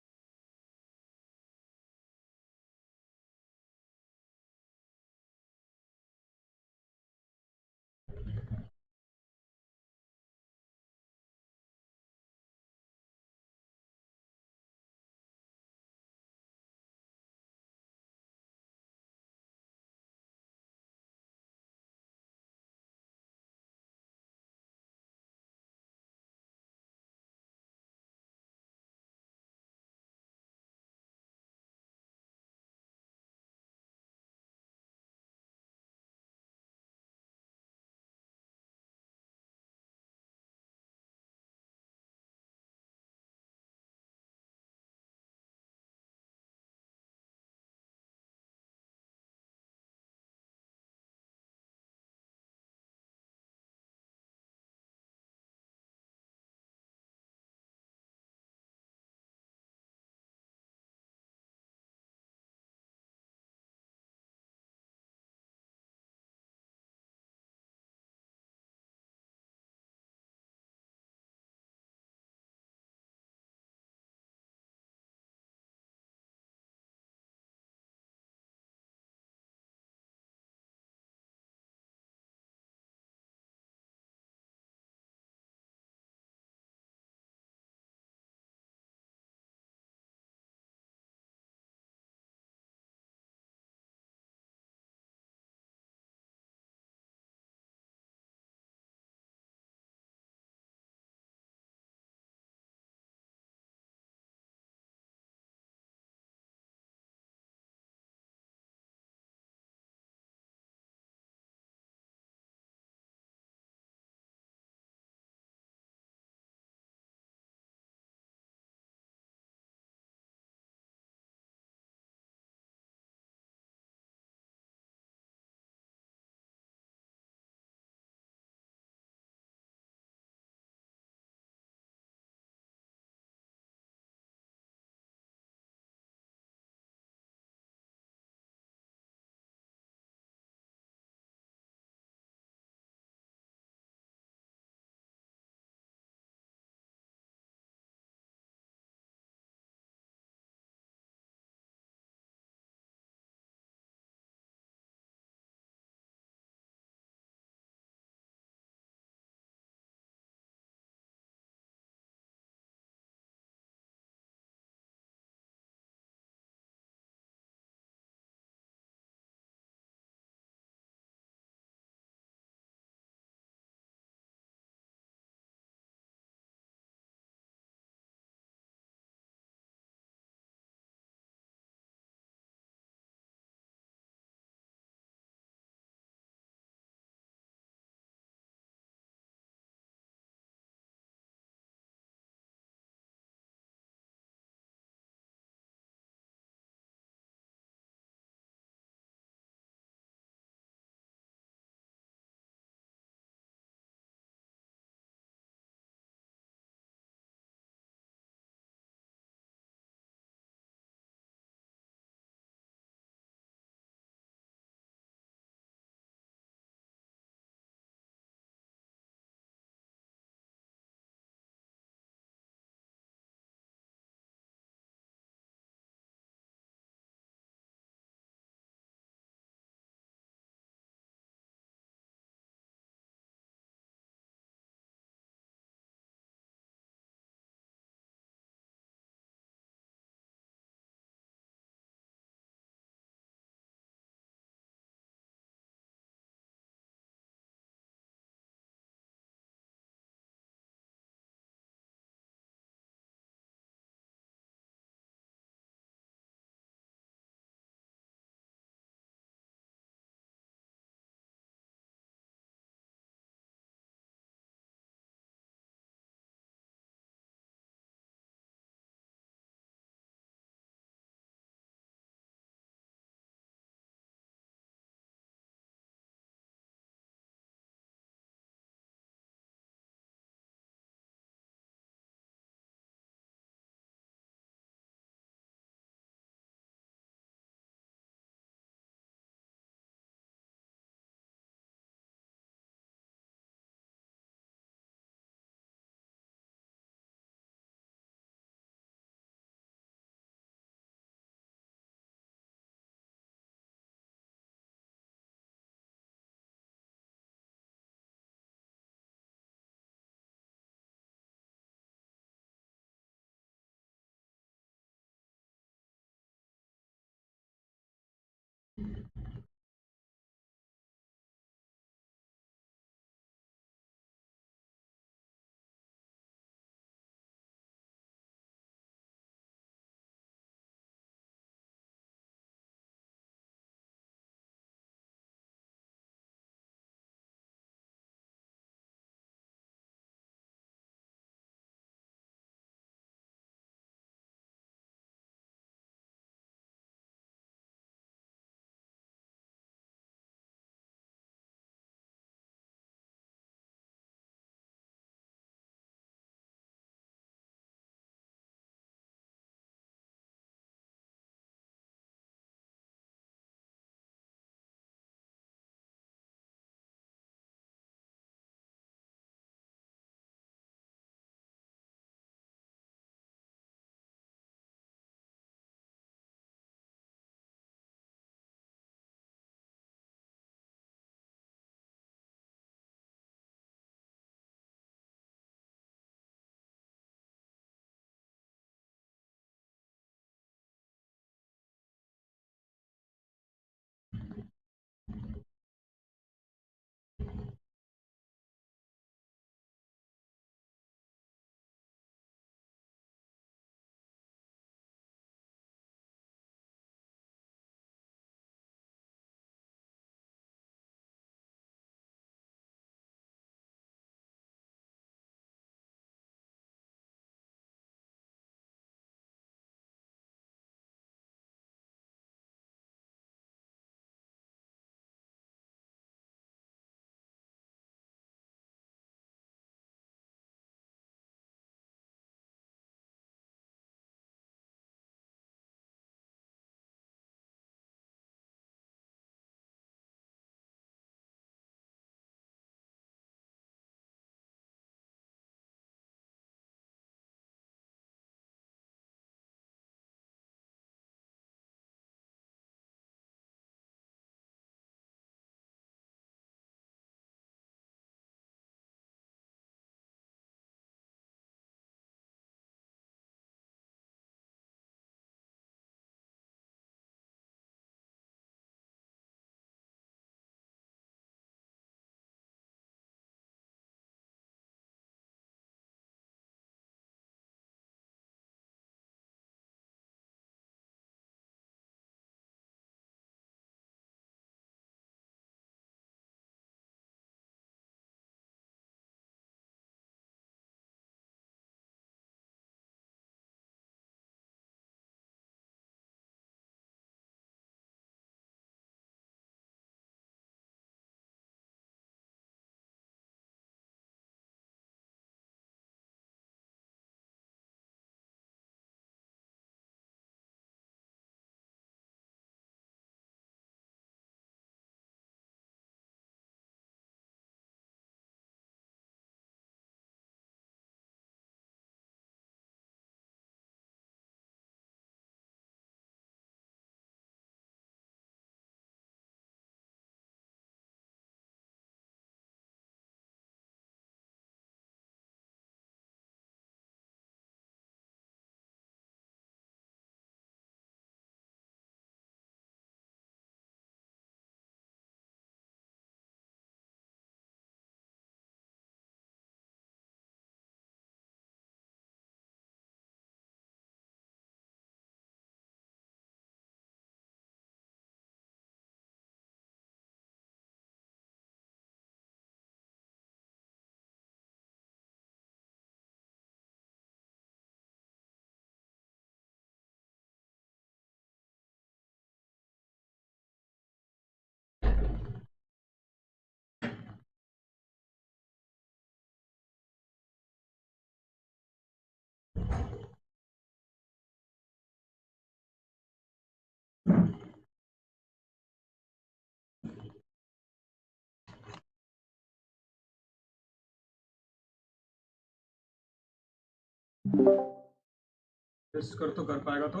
[SPEAKER 2] टेस्ट कर तो कर पाएगा तो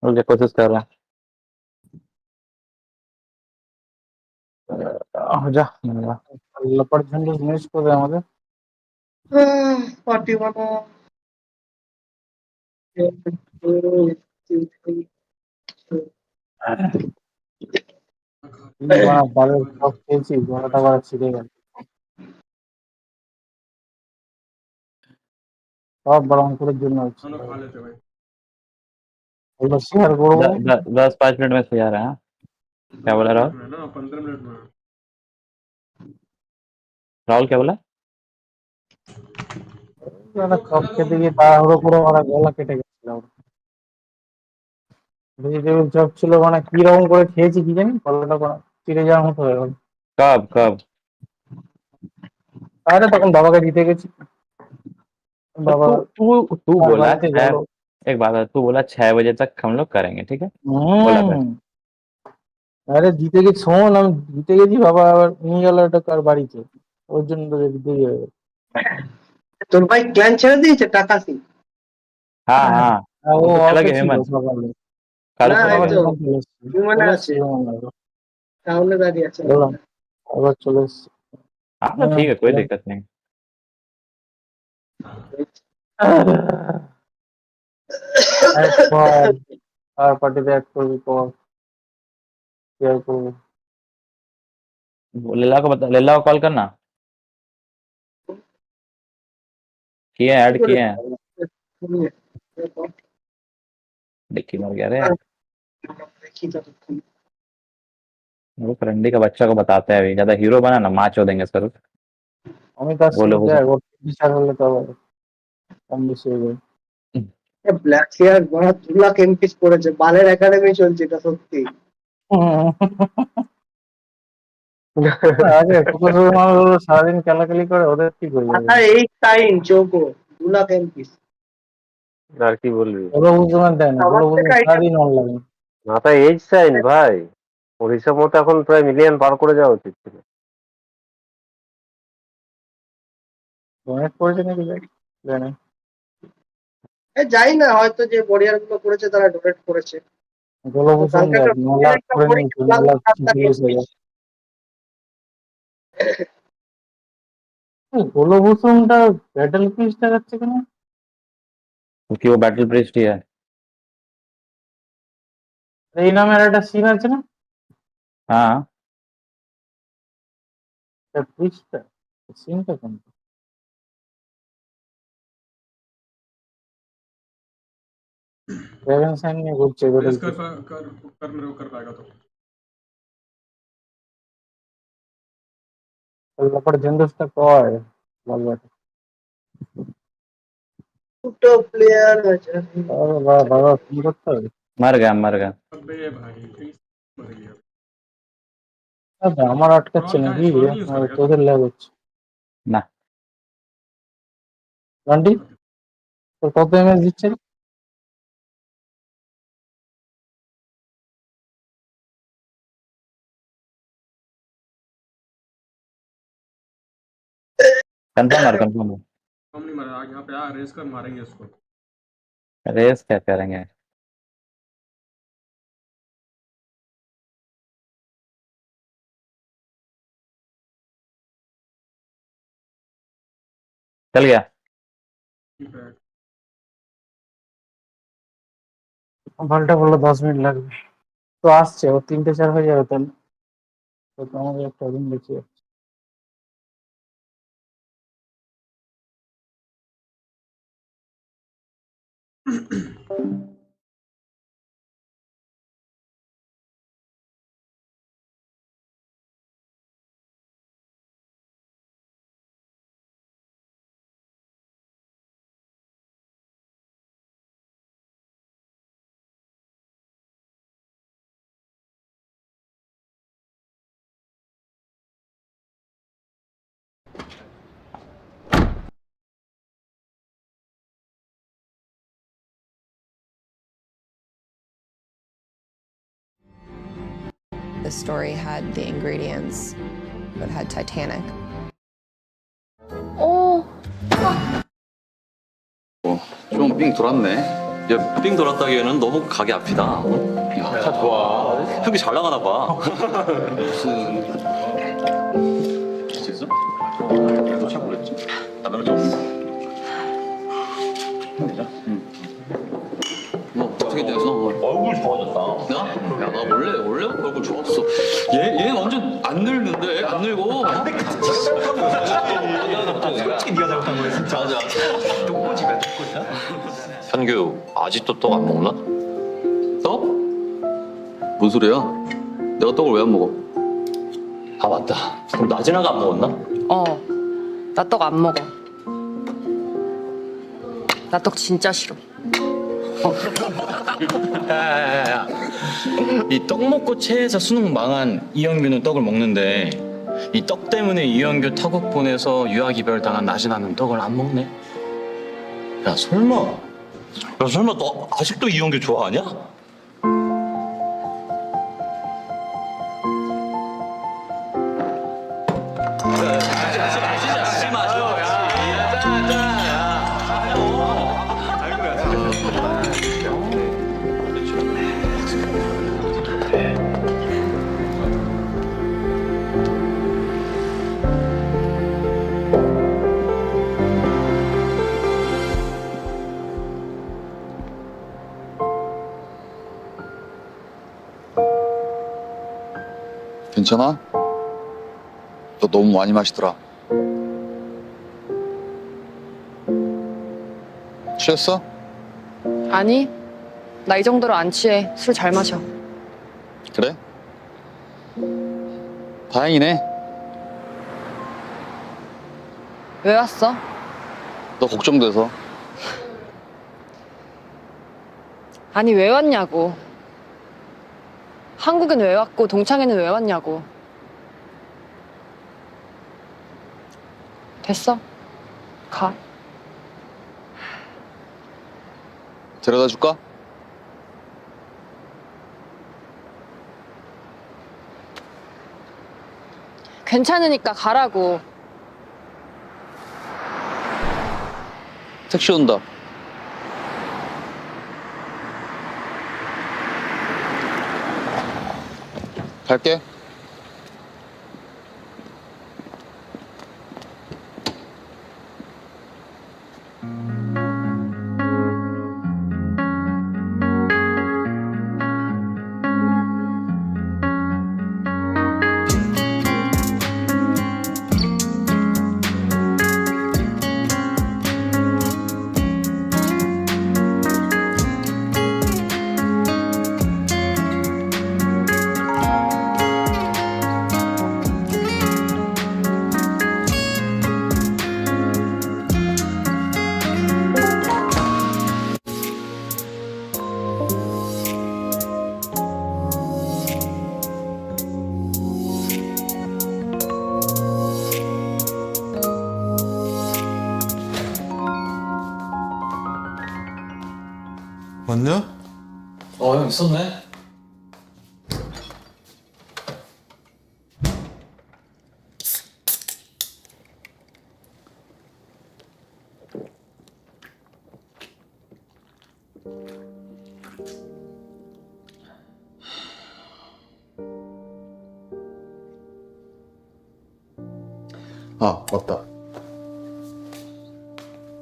[SPEAKER 3] मुझे कोशिश कर रहा है जा लपड़ झंडू मिस कर रहे हैं मुझे
[SPEAKER 5] 41 2 3 বাড়া বালের সব খেয়েছি, গলাটা বাড়া ছিঁড়ে গেল। সব বাড়া অঙ্কুরের জন্য হচ্ছে।
[SPEAKER 2] खाना खा लेते भाई।
[SPEAKER 5] এগুলো শেয়ার করবো।
[SPEAKER 3] 10-5 मिनट में तैयार है हाँ? क्या बोला
[SPEAKER 2] 15
[SPEAKER 3] राहुल?
[SPEAKER 2] मिनट में है ना, 15 मिनट में है।
[SPEAKER 3] राहुल क्या बोला?
[SPEAKER 5] বাড়া চপ খেতে গিয়ে তাড়াহুড়ো করে বাড়া গলা কেটে গেছিল। ভেজিটেবিল চপ ছিল, মানে কি রকম করে খেয়েছি কি জানি, গলাটা বাড়া চিড়ে যাওয়ার মতো হয়ে গেল।
[SPEAKER 3] कब कब?
[SPEAKER 5] আরে তখন বাবাকে দিতে গেছি,
[SPEAKER 3] तो
[SPEAKER 5] বাবা
[SPEAKER 3] तू
[SPEAKER 5] তার
[SPEAKER 3] बोला
[SPEAKER 5] বাড়িতে গেল।
[SPEAKER 3] एक बात है, तू बोला 6 बजे तक हम लोग करेंगे ठीक है? बोला फिर।
[SPEAKER 5] হুম, আরে দিতে গেছি, শোন আমি দিতে গেছি, বাবা আবার নিয়ে গেল এটা কার বাড়িতে, ওর জন্য তো দেরি হয়ে গেল।
[SPEAKER 9] তোর ভাই ক্লান ছেড়ে দিয়েছে টাকা সি?
[SPEAKER 3] हाँ हाँ
[SPEAKER 5] আর ও
[SPEAKER 3] वो तो चला
[SPEAKER 5] অল্পে
[SPEAKER 3] गया
[SPEAKER 5] ছিল
[SPEAKER 3] हेमंत,
[SPEAKER 5] সকালে,
[SPEAKER 3] कल
[SPEAKER 9] না
[SPEAKER 3] चला
[SPEAKER 9] এই
[SPEAKER 5] আবার
[SPEAKER 3] गया।
[SPEAKER 9] তো
[SPEAKER 5] যখন চলে এসছে,
[SPEAKER 9] বিমানে
[SPEAKER 5] চলে
[SPEAKER 9] আছে,
[SPEAKER 5] এসছে যখন
[SPEAKER 9] টাউনে দাঁড়িয়ে আছে।
[SPEAKER 5] বললাম, আবার চলে এসছে।
[SPEAKER 3] हाँ तो ठीक है, कोई दिक्कत नहीं।
[SPEAKER 5] পর আর পার্টিতে অ্যাড করবি, পর শেয়ার করবো।
[SPEAKER 3] लल्ला को बता, लल्ला को कॉल करना। किए
[SPEAKER 9] কি
[SPEAKER 3] ऐड
[SPEAKER 9] করে
[SPEAKER 3] किए हैं।
[SPEAKER 9] শুনিয়ে
[SPEAKER 3] डिक्की मर गया रे।
[SPEAKER 9] দেখি ততক্ষণ।
[SPEAKER 3] वो करंडी का बच्चा को बताते हैं, अभी ज्यादा हीरो बना ना माचो देंगे सर।
[SPEAKER 5] আমি তার
[SPEAKER 3] वो
[SPEAKER 5] সাথে
[SPEAKER 3] लोग
[SPEAKER 5] যাই, ওর বিচার হলে তো আবার কম বেশি হয়ে যায়।
[SPEAKER 9] ব্ল্যাক হেয়ার বড় 2 লাখ এমপিস করেছে, বালের একাডেমি চলছে, এটা সত্যি।
[SPEAKER 5] আগে কত ছোট মানুষগুলো সারাদিন খেলাখেলি করে, ওদের ঠিক হয়ে যাবে।
[SPEAKER 9] মাথায় এই টাইম চৌকো 2 লাখ এমপিস।
[SPEAKER 4] আর কি বলবি?
[SPEAKER 5] ওগুলো বুঝতে দেয় না,
[SPEAKER 9] আমার
[SPEAKER 5] ওগুলো
[SPEAKER 9] থেকে
[SPEAKER 5] বুঝতে
[SPEAKER 9] আইডিয়া
[SPEAKER 5] সারাদিন অনলাইন।
[SPEAKER 4] মাথায় এজ সাইন ভাই, ওর হিসাব মতো এখন প্রায় মিলিয়ন পার করে যাওয়া উচিত ছিল।
[SPEAKER 5] ডোনেট করেছে নাকি জানি।
[SPEAKER 9] যাই না, হয়তো যে বড়িয়ার গুলো করেছে তারা ডোনেট করেছে। তো
[SPEAKER 5] গোলভূষণ
[SPEAKER 9] কালকে
[SPEAKER 5] দেখ
[SPEAKER 9] একটা
[SPEAKER 5] 9 লাখ
[SPEAKER 9] একটা
[SPEAKER 5] করে
[SPEAKER 9] বড়ি
[SPEAKER 5] নিয়েছে,
[SPEAKER 9] 2 লাখ
[SPEAKER 5] 9 লাখ
[SPEAKER 9] 7 লাখ
[SPEAKER 5] 40,000।
[SPEAKER 9] এমপিস।
[SPEAKER 5] গোলভূষণটা ব্যাটেল পিস দেখাচ্ছে কেন?
[SPEAKER 3] क्योंकि वो बैटल प्रिस्ट ही है।
[SPEAKER 5] এই নামের একটা সিন আছে না,
[SPEAKER 3] हाँ
[SPEAKER 5] পিসটা, সিনটা কেন রেভেন সাইন নিয়ে ঘুরছে ব্যাটেল
[SPEAKER 2] रेस
[SPEAKER 5] পিস।
[SPEAKER 2] कर मेरे को कर पाएगा तो।
[SPEAKER 5] তারপর জেন্ডসটা কয় বলবাটা,
[SPEAKER 9] দুটো প্লেয়ার আছে।
[SPEAKER 5] বাবা বাবা ফোন করতে হবে।
[SPEAKER 3] मर गया मर गया।
[SPEAKER 2] अबे भाई please, मर गया।
[SPEAKER 5] আচ্ছা, আমার আটকাচ্ছে
[SPEAKER 2] स्क्रॉल कहाँ
[SPEAKER 5] নাকি,
[SPEAKER 2] है, स्क्रॉल नहीं यूज
[SPEAKER 5] আমার
[SPEAKER 2] करेगा तो।
[SPEAKER 5] তোদের ল্যাগ হচ্ছে।
[SPEAKER 3] ना
[SPEAKER 5] গান্ডি তোর কত এমএস দিচ্ছে রে?
[SPEAKER 3] कंफर्म मार कंफर्म।
[SPEAKER 2] हम नहीं मारा, यहाँ पे आ रेस कर मारेंगे इसको।
[SPEAKER 3] रेस क्या करेंगे? चल गया।
[SPEAKER 2] ठीक है।
[SPEAKER 5] ঘন্টা বললো 10 মিনিট লাগবে, তো আসছে ও 3টে 4 হয়ে যাবে তাহলে, তো আমাদের একটা দিন বেঁচে যাবে।
[SPEAKER 10] The story had the ingredients, but had Titanic.
[SPEAKER 11] 좀 삥 돌았네. 야, 삥 돌았다기에는 너무 가게 앞이다. 야, 차 좋아. 형이 잘 나가나 봐. 무슨 있어? 너차 모르겠지? 나는 좀 힘내자. 뭐 어떻게 떡이 돼서 얼굴 좋아졌다. 나? 야, 나 원래 얼굴 좋았어. 얘 완전 안 늙는데 안 늙어.
[SPEAKER 12] 솔직히 네가 잘못한 거야 진짜.
[SPEAKER 11] 맞아.
[SPEAKER 12] 똥꼬집이야 똥꼬집.
[SPEAKER 11] 현규 아직도 떡 안 먹나? 떡? 뭔 소리야? 내가 떡을 왜 안 먹어? 아 맞다. 그럼 나진아가 안 먹었나?
[SPEAKER 10] 나 떡 안 먹어. 나 떡 진짜 싫어.
[SPEAKER 12] 야야야야. 이 떡 먹고 체해서 수능 망한 이현규는 떡을 먹는데 이 떡 때문에 이현규 타국 보내서 유학 이별 당한 나진아는 떡을 안 먹네. 야 설마.
[SPEAKER 11] 야 설마 너 아직도 이현규 좋아하냐?
[SPEAKER 13] 괜찮아? 너 너무 많이 마시더라. 취했어?
[SPEAKER 10] 아니, 나 이 정도로 안 취해. 술 잘 마셔.
[SPEAKER 13] 그래? 다행이네.
[SPEAKER 10] 왜 왔어?
[SPEAKER 13] 너 걱정돼서.
[SPEAKER 10] 아니, 왜 왔냐고. 한국엔 왜 왔고 동창회는 왜 왔냐고. 됐어. 가.
[SPEAKER 13] 데려다 줄까?
[SPEAKER 10] 괜찮으니까 가라고.
[SPEAKER 13] 택시 온다. 갈게.
[SPEAKER 14] 왔냐?
[SPEAKER 11] 형 있었네.
[SPEAKER 13] 아, 맞다.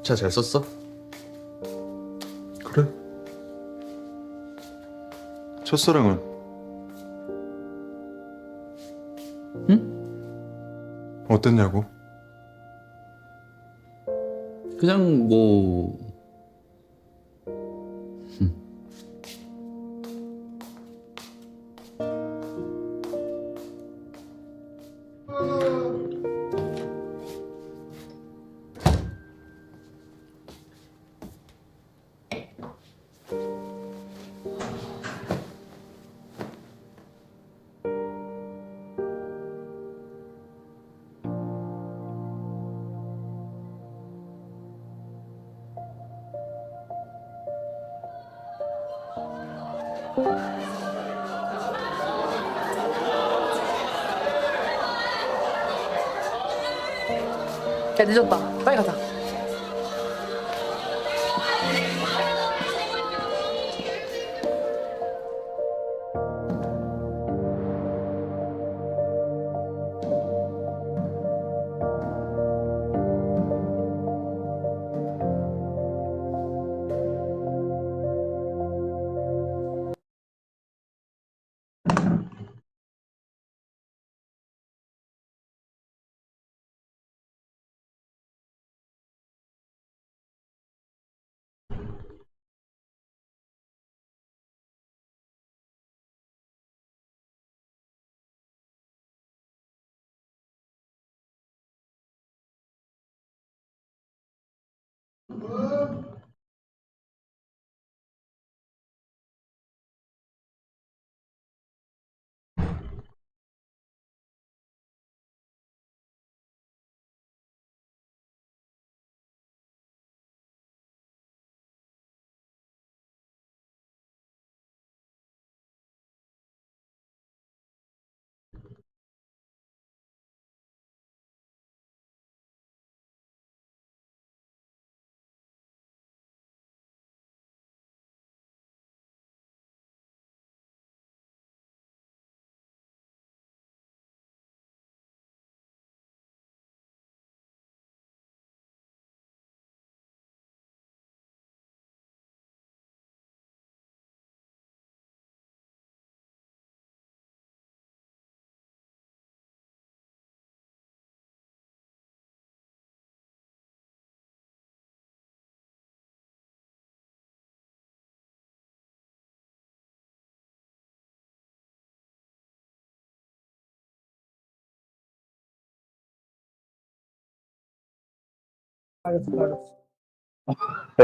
[SPEAKER 13] 차 잘 썼어?
[SPEAKER 14] 그래. 첫사랑은?
[SPEAKER 11] 응?
[SPEAKER 14] 어땠냐고?
[SPEAKER 11] 그냥 뭐
[SPEAKER 10] 야, 늦었다. 빨리 가자.
[SPEAKER 3] तो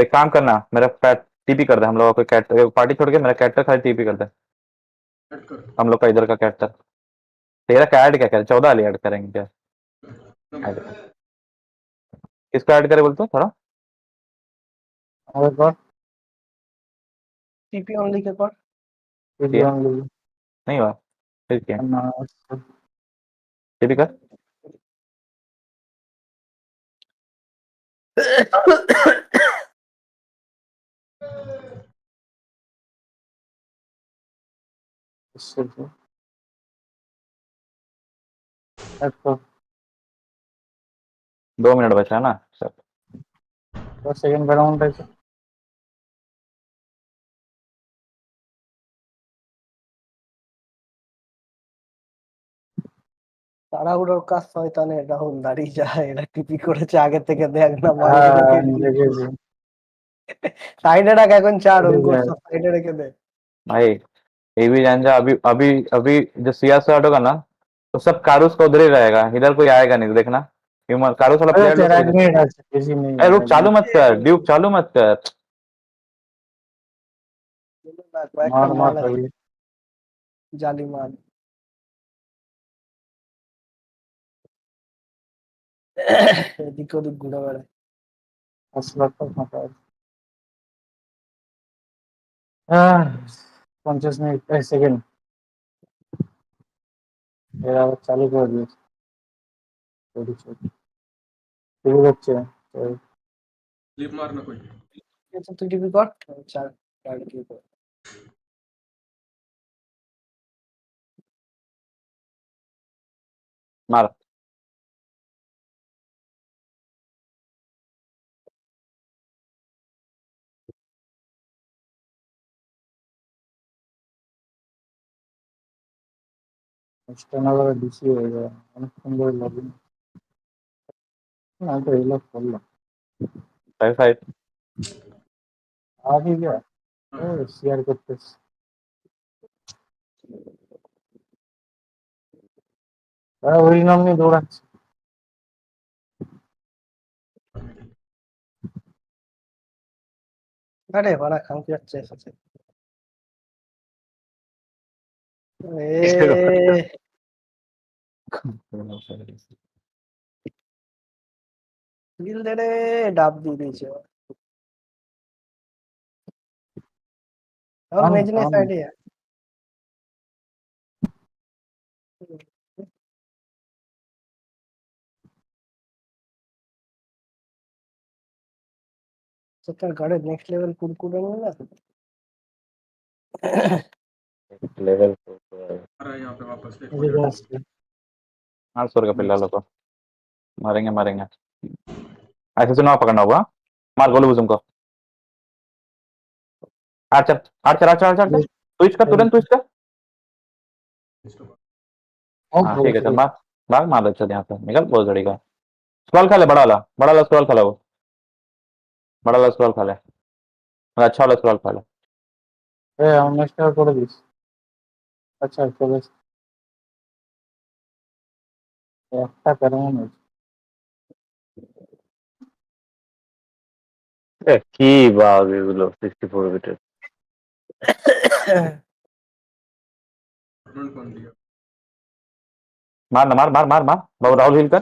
[SPEAKER 3] एक काम करना, मेरा कैट टीपी कर दे, हम लोग का कैट पार्टी छोड़ के मेरा कैरेक्टर खाली टीपी कर दे,
[SPEAKER 2] ऐड कर।
[SPEAKER 3] हम लोग का इधर का कैरेक्टर। तेरा का ऐड क्या करे, 14 वाली ऐड करेंगे क्या? ऐड कर। किसको ऐड करे बोलते हो थोड़ा?
[SPEAKER 5] और कौन टीपी ओनली के कौन टीपी
[SPEAKER 3] किया
[SPEAKER 5] ओनली
[SPEAKER 3] नहीं हुआ, फिर क्या
[SPEAKER 5] ना
[SPEAKER 3] टीपी कर।
[SPEAKER 5] इससे तो
[SPEAKER 3] 2 मिनट बचा है ना सब।
[SPEAKER 5] तो सेकंड राउंड है তাড়াহুড়োর কাজ শয়তানের রাহুল দাঁড়িয়ে যায় এরা টিপি করেছে আগে থেকে দেখ না মারিয়ে রেখে দেখেছি সাইডে রাখ এখন চার উनको সাইডে রেখে दे
[SPEAKER 3] भाई ये भी जान जा, अभी अभी अभी जो सिया स्टार्ट होगा ना, तो सब कारूस का उधर ही रहेगा, इधर कोई आएगा नहीं, देखना। ह्यूमन कारूस वाला प्लेयर
[SPEAKER 5] तेरा
[SPEAKER 3] लोग
[SPEAKER 5] एडमिट আছে বেশি নেই
[SPEAKER 3] अरे रुक, चालू मत कर ड्यूक, चालू मत कर।
[SPEAKER 5] মার মার খাবি জালি মার এদিক ওদিক ঘুরে বেড়ায় আসলে তো ফাঁকা আছে 50 মিনিট সেকেন্ড এরা আবার চালু করে দিয়েছে শুরু হচ্ছে
[SPEAKER 2] लीप मारना कोई।
[SPEAKER 5] তুই টিপি কর চার চার কি কর
[SPEAKER 3] मार।
[SPEAKER 5] স্টেনার ডিসি হয়ে যায় অনেকক্ষণ ধরে লগইন আমি তো রিলক করলাম
[SPEAKER 3] 5-5
[SPEAKER 5] आ भी गया ओ शेयर করতেছি ওই নাম নিয়ে দৌড়াচ্ছে আরে বাড়া খামকি যাচ্ছে এসেছে এ দিল দে রে ডাব দিয়ে দিয়েছে और मेजने साइड है सत्तर गाड़े नेक्स्ट लेवल कुरकुरे में ना
[SPEAKER 4] लेवल
[SPEAKER 2] आ रहा है यहाँ पे वापस एक
[SPEAKER 5] मुझे
[SPEAKER 2] मिनट।
[SPEAKER 5] बस
[SPEAKER 3] मार स्कोर का पिल्ला को मारेंगे मारेंगे, ऐसे से ना पकड़ना होगा। मार गोलू तुमको, Archer Archer Archer Archer Archer switch कर, तुरंत स्विच कर। हाँ ठीक है, चल मार भाग, मार अच्छा यहाँ से निकल, बहुत जड़ी का स्क्रॉल खा ले, बड़ा वाला स्क्रॉल खा ले, वो बड़ा वाला स्क्रॉल खा ले, अच्छा वाला स्क्रॉल खा ले।
[SPEAKER 5] ए हम नेक्स्ट করে দিস আচ্ছা চলে একটা কেমন
[SPEAKER 4] কি বাগ এগুলো 64 বিটের।
[SPEAKER 3] मार ना मार मार मार मार बाबू राहुल हिल कर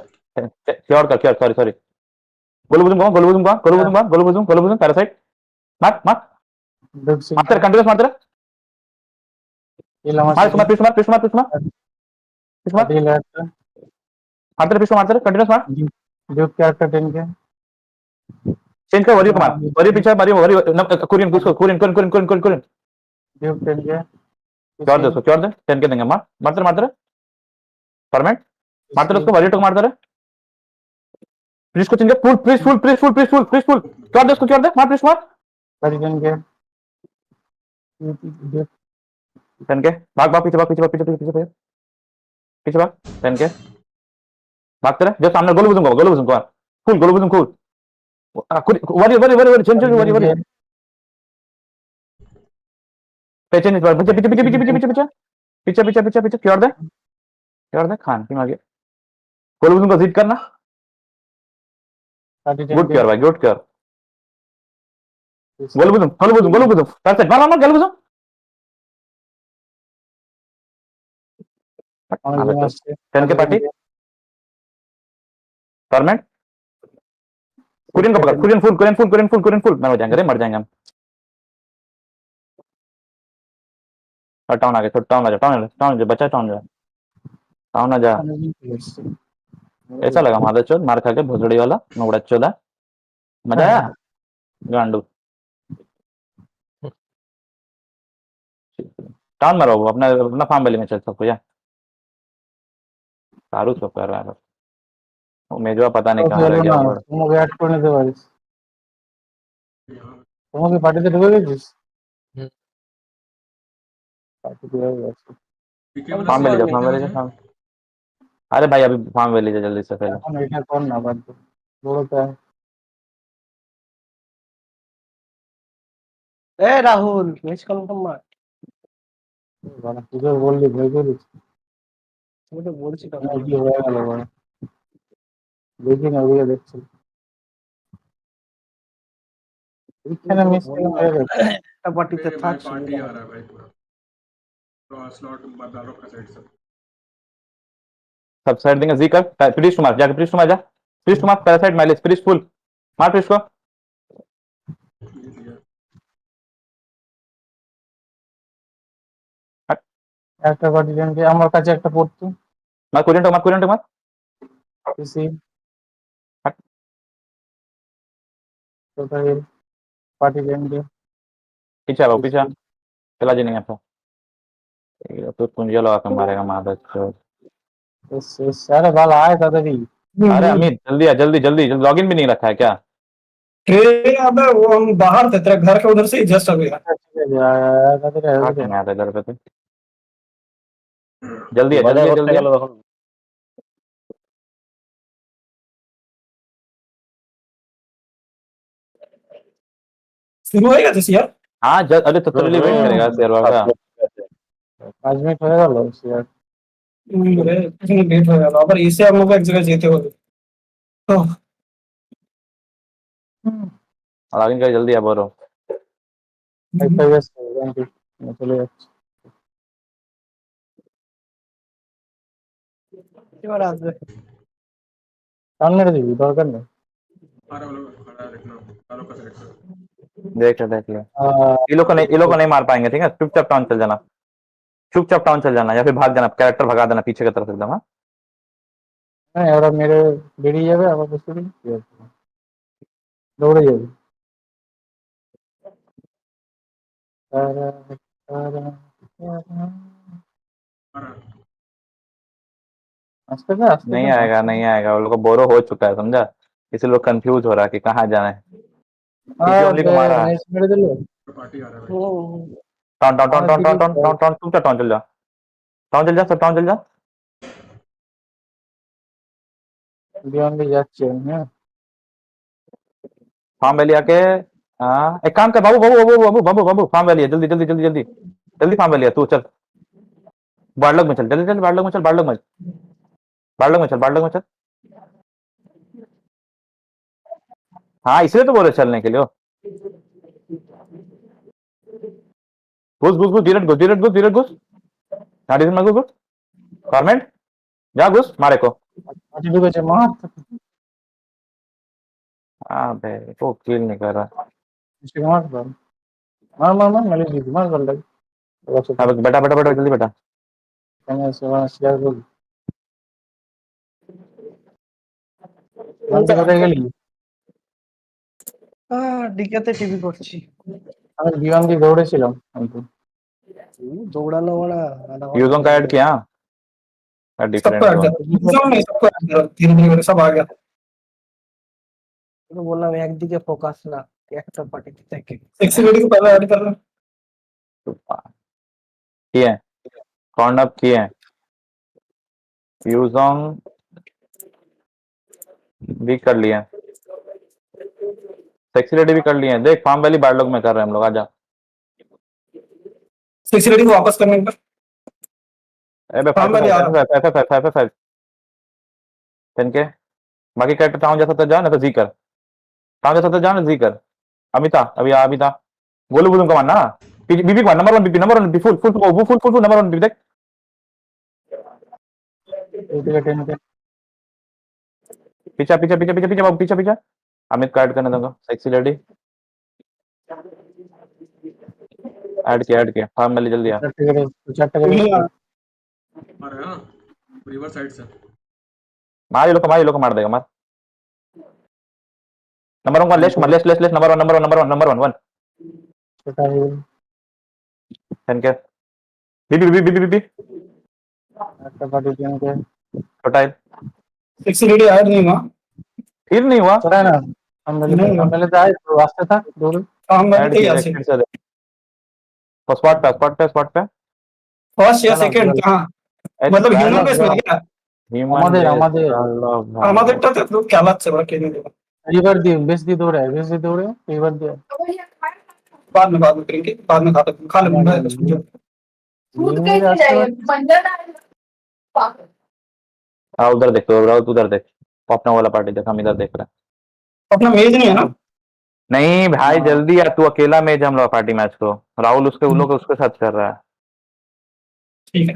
[SPEAKER 3] क्योर कर क्योर सॉरी सॉरी गोलू बुजुम गोलू बुजुम गोलू बुजुम गोलू बुजुम पैरासाइट मार मार मारते कंटिन्यूस मारते मार इसको मार पिछ मार पिछ मार पिछ मार पिछ मार मारते पिछ मारते कंटिन्यूस मार
[SPEAKER 15] जो कैरेक्टर 10 के
[SPEAKER 3] चेंज कर वरी को मार वरी पीछे मारी वरी कोरियन कुछ Korean Korean Korean Korean Korean
[SPEAKER 15] जो 10 के
[SPEAKER 3] क्योर दे उसको क्योर दे 10 के देंगे मार मारते मारते परमानेंट मारते उसको वरी टोक मारते प्लीज को चेंज कर full please full please full please full please full cure दे उसको क्योर दे मार प्लीज मार
[SPEAKER 15] वरी 10 के
[SPEAKER 3] टेन के भाग भाग पीछे भाग पीछे भाग पीछे पीछे पीछे पीछे भाग टेन के भागते रहे जो सामने गोलू बुजुम फुल गोलू बुजुम full worry worry worry worry change worry worry पीछे नहीं पीछे पीछे पीछे पीछे पीछे पीछे पीछे पीछे पीछे पीछे क्योर दे खान की आगे गोलू बुजुम को जीत करना गुड क्योर भाई गुड क्योर गोलू बुजुम परफेक्ट मार मार गोलू बुजुम टेन के पार्टी परमानेंट कुरियन को पकड़ कुरियन फुल मर जाएंगे रे मर जाएंगे हम टाउन आ गए टाउन आ जा टाउन जा बच्चा टाउन जा टाउन आ जा ऐसा लगा मादर चोद मार खा के भोसड़ी वाला नोड़ा चोदा मजा आया गांडू टाउन मारो अपना अपना फार्म वैली में चल सबको या सारू सब कर रहा है वो मेजवा पता नहीं कहाँ रह गया और
[SPEAKER 15] তোমাকে অ্যাড করে নিতে পারিস তোমাকে পার্টিতে ঢুকে গেছিস পার্টিতে হয়ে গেছে
[SPEAKER 3] फार्म वैली जा फार्म अरे भाई अभी फार्म वैली जा जल्दी से पहले
[SPEAKER 15] এখন এটা কর না বাদ দে বড়টা
[SPEAKER 5] এ রাহুল মিস কল মার
[SPEAKER 15] বানা তুই বললি ভয় করিস
[SPEAKER 5] আমি তো বলছি তো
[SPEAKER 15] কি হয়ে গেল বানা দেখি না ওই দেখছি এখানে মিস করে হয়ে গেছে
[SPEAKER 5] একটা পার্টিতে থাক
[SPEAKER 2] पार्टी आ रहा है भाई पूरा तो स्लॉट बदलो का साइड से
[SPEAKER 3] सब साइड देंगे जी कर प्रीस्ट मार जाके प्रीस्ट मार जा प्रीस्ट मार पैरासाइट माइलेज प्रीस्ट फुल मार प्रीस्ट को
[SPEAKER 15] একটা পার্টি জনকে আমার কাছে একটা পড়তো
[SPEAKER 3] मार कुरियन टो मार
[SPEAKER 15] পিসি টোটাল पार्टी जनके
[SPEAKER 3] पीछे आओ पीछे चला जी नहीं आता ये तो कुंजिया लगा के मारेगा मादर चोद
[SPEAKER 15] अरे बाला आए तातरी
[SPEAKER 3] अरे अमित जल्दी आ जल्दी जल्दी लॉगिन भी नहीं रखा है क्या
[SPEAKER 2] अबे वो हम बाहर थे तेरे घर के उधर से ही जस्ट अभी
[SPEAKER 3] नहीं आता इधर पे तो जल्दी आ जल्दी
[SPEAKER 2] शुरू होएगा तो यार
[SPEAKER 3] हाँ अरे तो तेरे लिए वेट करेगा शेरवा का
[SPEAKER 15] 5 मिनट হয়ে গেল यार
[SPEAKER 2] लेट हो गया पर इससे हम लोग एक जगह जीते हो
[SPEAKER 3] लॉगिन कर जल्दी आ बोरो
[SPEAKER 15] একটা বেশ চলে যাচ্ছে
[SPEAKER 5] এবার আসবে
[SPEAKER 15] সামনে দিবি দরকার নেই
[SPEAKER 2] अरे वो लोग खड़ा रखना चारों का सेलेक्ट
[SPEAKER 3] देख ले ये लोग को नहीं मार पाएंगे ठीक है चुपचाप टाउन चल जाना चुपचाप टाउन चल जाना या फिर भाग जाना कैरेक्टर भगा देना पीछे की तरफ एकदम हाँ
[SPEAKER 15] হ্যাঁ ওরা মেরে বেরিয়ে যাবে আবার বসে দৌড়ে যাবে
[SPEAKER 3] नहीं आएगा वो लोग को बोरो हो चुका है समझा इसी लोग कंफ्यूज हो रहा है कि कहाँ जाना है ओनली को मारा है
[SPEAKER 2] पार्टी आ रहा है
[SPEAKER 3] टाउन चुपचाप टाउन चल जा सब टाउन चल जा
[SPEAKER 15] बियॉन्ड যাচ্ছে হ্যাঁ
[SPEAKER 3] फार्म वैली आके एक काम कर बाबू फार्म वैली है जल्दी फार्म वैली है तू चल बाड़लग में चल जल्दी बाड़लग में चल हाँ इसलिए तो बोल रहे चलने के लिए घुस धीरज घुस ना डिसन में घुस गवर्नमेंट जा घुस मारे को
[SPEAKER 15] अटी ढुकेছে মার
[SPEAKER 3] अबे वो किल नहीं कर रहा
[SPEAKER 15] इसके मार मार मैंने दी मार कर लग
[SPEAKER 3] अब बेटा जल्दी बेटा
[SPEAKER 15] मैंने से शेयर कर বলতে কোথায় গেলি
[SPEAKER 5] ডিকেতে টিভি করছি
[SPEAKER 15] আমি বিমান দিয়ে দৌড়েছিলাম কিন্তু
[SPEAKER 5] দৌড়ানো মানে
[SPEAKER 3] यूजों का ऐड किया डिफरेंट
[SPEAKER 2] सबको ऐड कर नहीं सबको ऐड करो धीरे धीरे सब आ गया
[SPEAKER 5] তো বললাম একদিকে ফোকাস না একটা পার্টিতে থেকে
[SPEAKER 2] सेक्सी लेडी को पहले ऐड कर रहा
[SPEAKER 3] किए कौन अप किए यूजों भी कर लिए सेक्सी लेडी भी कर लिए देख फार्म वैली बारलोग में कर रहे हैं हम लोग आजा
[SPEAKER 2] सेक्सी लेडी को वापस करने का
[SPEAKER 3] अबे
[SPEAKER 2] फार्म वैली आ रहा
[SPEAKER 3] फाइव के बाकी कैरेक्टर टाउन जैसा तो जा ना तो जी कर टाउन जैसा तो जा ना जी कर अमिता गोलू बोलूं का मानना बीबी को नंबर 1 बीबी नंबर 1 फुल नंबर 1 बीबी देख पीछे अमित को ऐड करने दूंगा सेक्सी लेडी ऐड किया फार्म वैली जल्दी आ
[SPEAKER 2] अरे हां रिवर साइड से
[SPEAKER 3] मार ये लोग मार देगा मार नंबर 1 लेस नंबर 1 के बीबी टोटाइल
[SPEAKER 2] सेक्सी लेडी ऐड नहीं हुआ
[SPEAKER 3] फिर नहीं हुआ
[SPEAKER 15] चला ना हम पहले तो आए तो रास्ते था दूर
[SPEAKER 2] फार्म
[SPEAKER 3] ऐड
[SPEAKER 2] वैली
[SPEAKER 3] किया
[SPEAKER 2] से
[SPEAKER 3] फिर से स्पॉट पे
[SPEAKER 2] फर्स्ट या सेकंड कहां मतलब ह्यूमन बेस में क्या
[SPEAKER 15] আমাদের
[SPEAKER 2] আমাদেরটা তো খেলাচ্ছে ওরা কেন দেবে
[SPEAKER 15] रिवर दी बेस दी दौड़े रिवर दी
[SPEAKER 2] बाद में करेंगे बाद में खा लेंगे
[SPEAKER 3] उधर देख उधर देख अपना वाला पार्टी देख हम इधर देख रहे हैं
[SPEAKER 2] अपना मेज नहीं है ना
[SPEAKER 3] नहीं भाई जल्दी यार तू अकेला मेज हम लोग पार्टी मैच को राहुल उसके उन लोग उसके साथ कर रहा है
[SPEAKER 2] ठीक है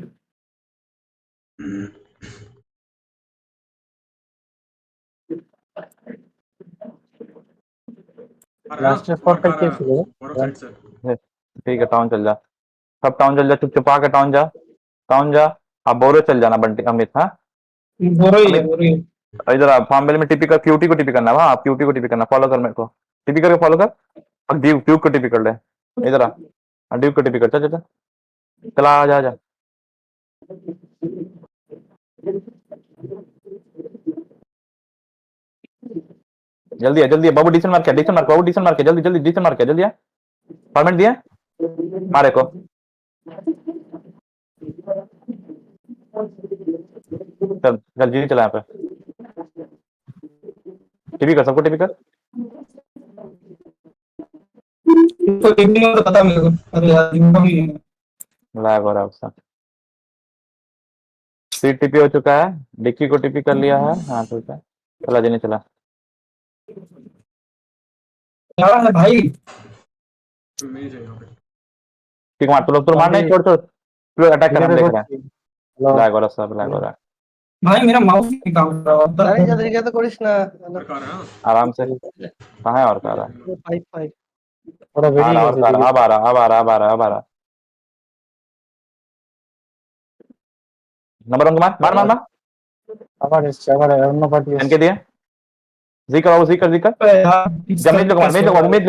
[SPEAKER 15] लास्ट स्पॉट पे क्या फिर
[SPEAKER 3] ठीक है टाउन चल जा सब टाउन चल जा चुप चुपा के टाउन जा अब बोरो चल जाना बंटी अमित हाँ
[SPEAKER 2] बोरो ही है
[SPEAKER 3] इधर आप फार्म में टीपी कर क्यूटी को टीपी करना आप क्यूटी को टीपी करना फॉलो कर मेरे को टीपी करके फॉलो कर अब ड्यूक को टीपी कर ले इधर आ ड्यूक को टीपी कर चल चला जा जल्दी बाबू डिसन मार के जल्दी डिसन मार के जल्दी फॉर्मेट दिया मारे को चल जी चला यहाँ पे टीपी कर सबको टीपी कर
[SPEAKER 2] तो टीपी में तो पता मेरे को अरे यार इनका भी
[SPEAKER 3] लैग हो रहा है उसका सीट टीपी हो चुका है डिक्की को टीपी कर लिया है हाँ ठीक है चला जी नहीं चला
[SPEAKER 2] क्या है भाई
[SPEAKER 3] ठीक मार तो मार नहीं छोड़ तू अटैक करना देख रहा है लैग हो रहा है
[SPEAKER 2] भाई मेरा माउस नहीं काम कर रहा
[SPEAKER 5] अरे जल्दी क्या तो करिस ना
[SPEAKER 3] आराम से कहाँ है और कहाँ रहा है
[SPEAKER 5] 5
[SPEAKER 15] थोड़ा वेरी
[SPEAKER 3] अब आ रहा नंबर 1 मार
[SPEAKER 15] আবার অন্য পার্টি
[SPEAKER 3] इनके दिए जी कर जब मेज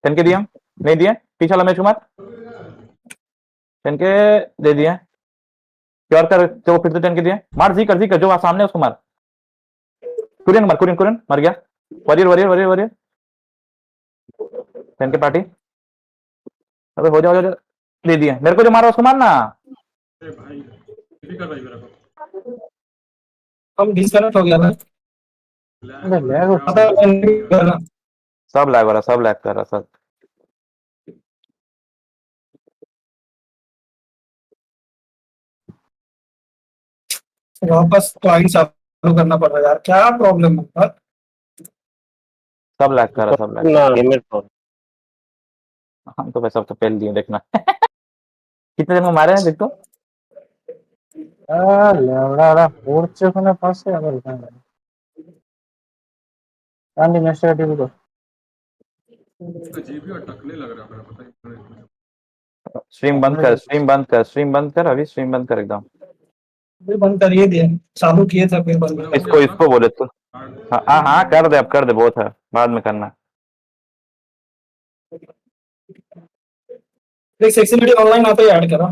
[SPEAKER 3] इनके दिया नहीं दिया पीछे वाला मैच मार इनके दे दिया प्योर कर जो फिर से 10 के दिए मार जी कर जो सामने उसको मार कुरियन मर गया वॉरियर 10 के पार्टी अबे हो जाओ दे दिया मेरे को जो मारा उसको मारना
[SPEAKER 2] भाई भाई मेरा को हम डिस्कनेक्ट हो गया था
[SPEAKER 3] सब लैग हो रहा सब
[SPEAKER 2] वापस क्लाइंट चालू करना पड़ रहा है यार क्या प्रॉब्लम है
[SPEAKER 3] सब लैग कर रहा, सब लैग कर
[SPEAKER 4] ना
[SPEAKER 3] रहा।
[SPEAKER 4] लिमिट पर
[SPEAKER 3] हम तो वैसे अब तो पहल दिए, देखना। कितने दिन में मारे हैं देख तो?
[SPEAKER 15] লেওড়া পড়ছে ওখানে পাশে আবার এখানে কান্দি নেক্সট টিভি को
[SPEAKER 2] अजीब ही अटकने लग रहा है, पता नहीं।
[SPEAKER 3] स्ट्रीम बंद कर, स्ट्रीम बंद कर, स्ट्रीम बंद कर, अभी स्ट्रीम बंद कर एकदम।
[SPEAKER 9] फिर बंद करिए दिया, चालू किए थे फिर बंद कर।
[SPEAKER 3] इसको इसको बोले तू। हाँ हाँ हाँ, कर दे, अब कर दे, बहुत है, बाद में करना।
[SPEAKER 9] देख सेक्सिलिटी ऑनलाइन आता ही ऐड करा।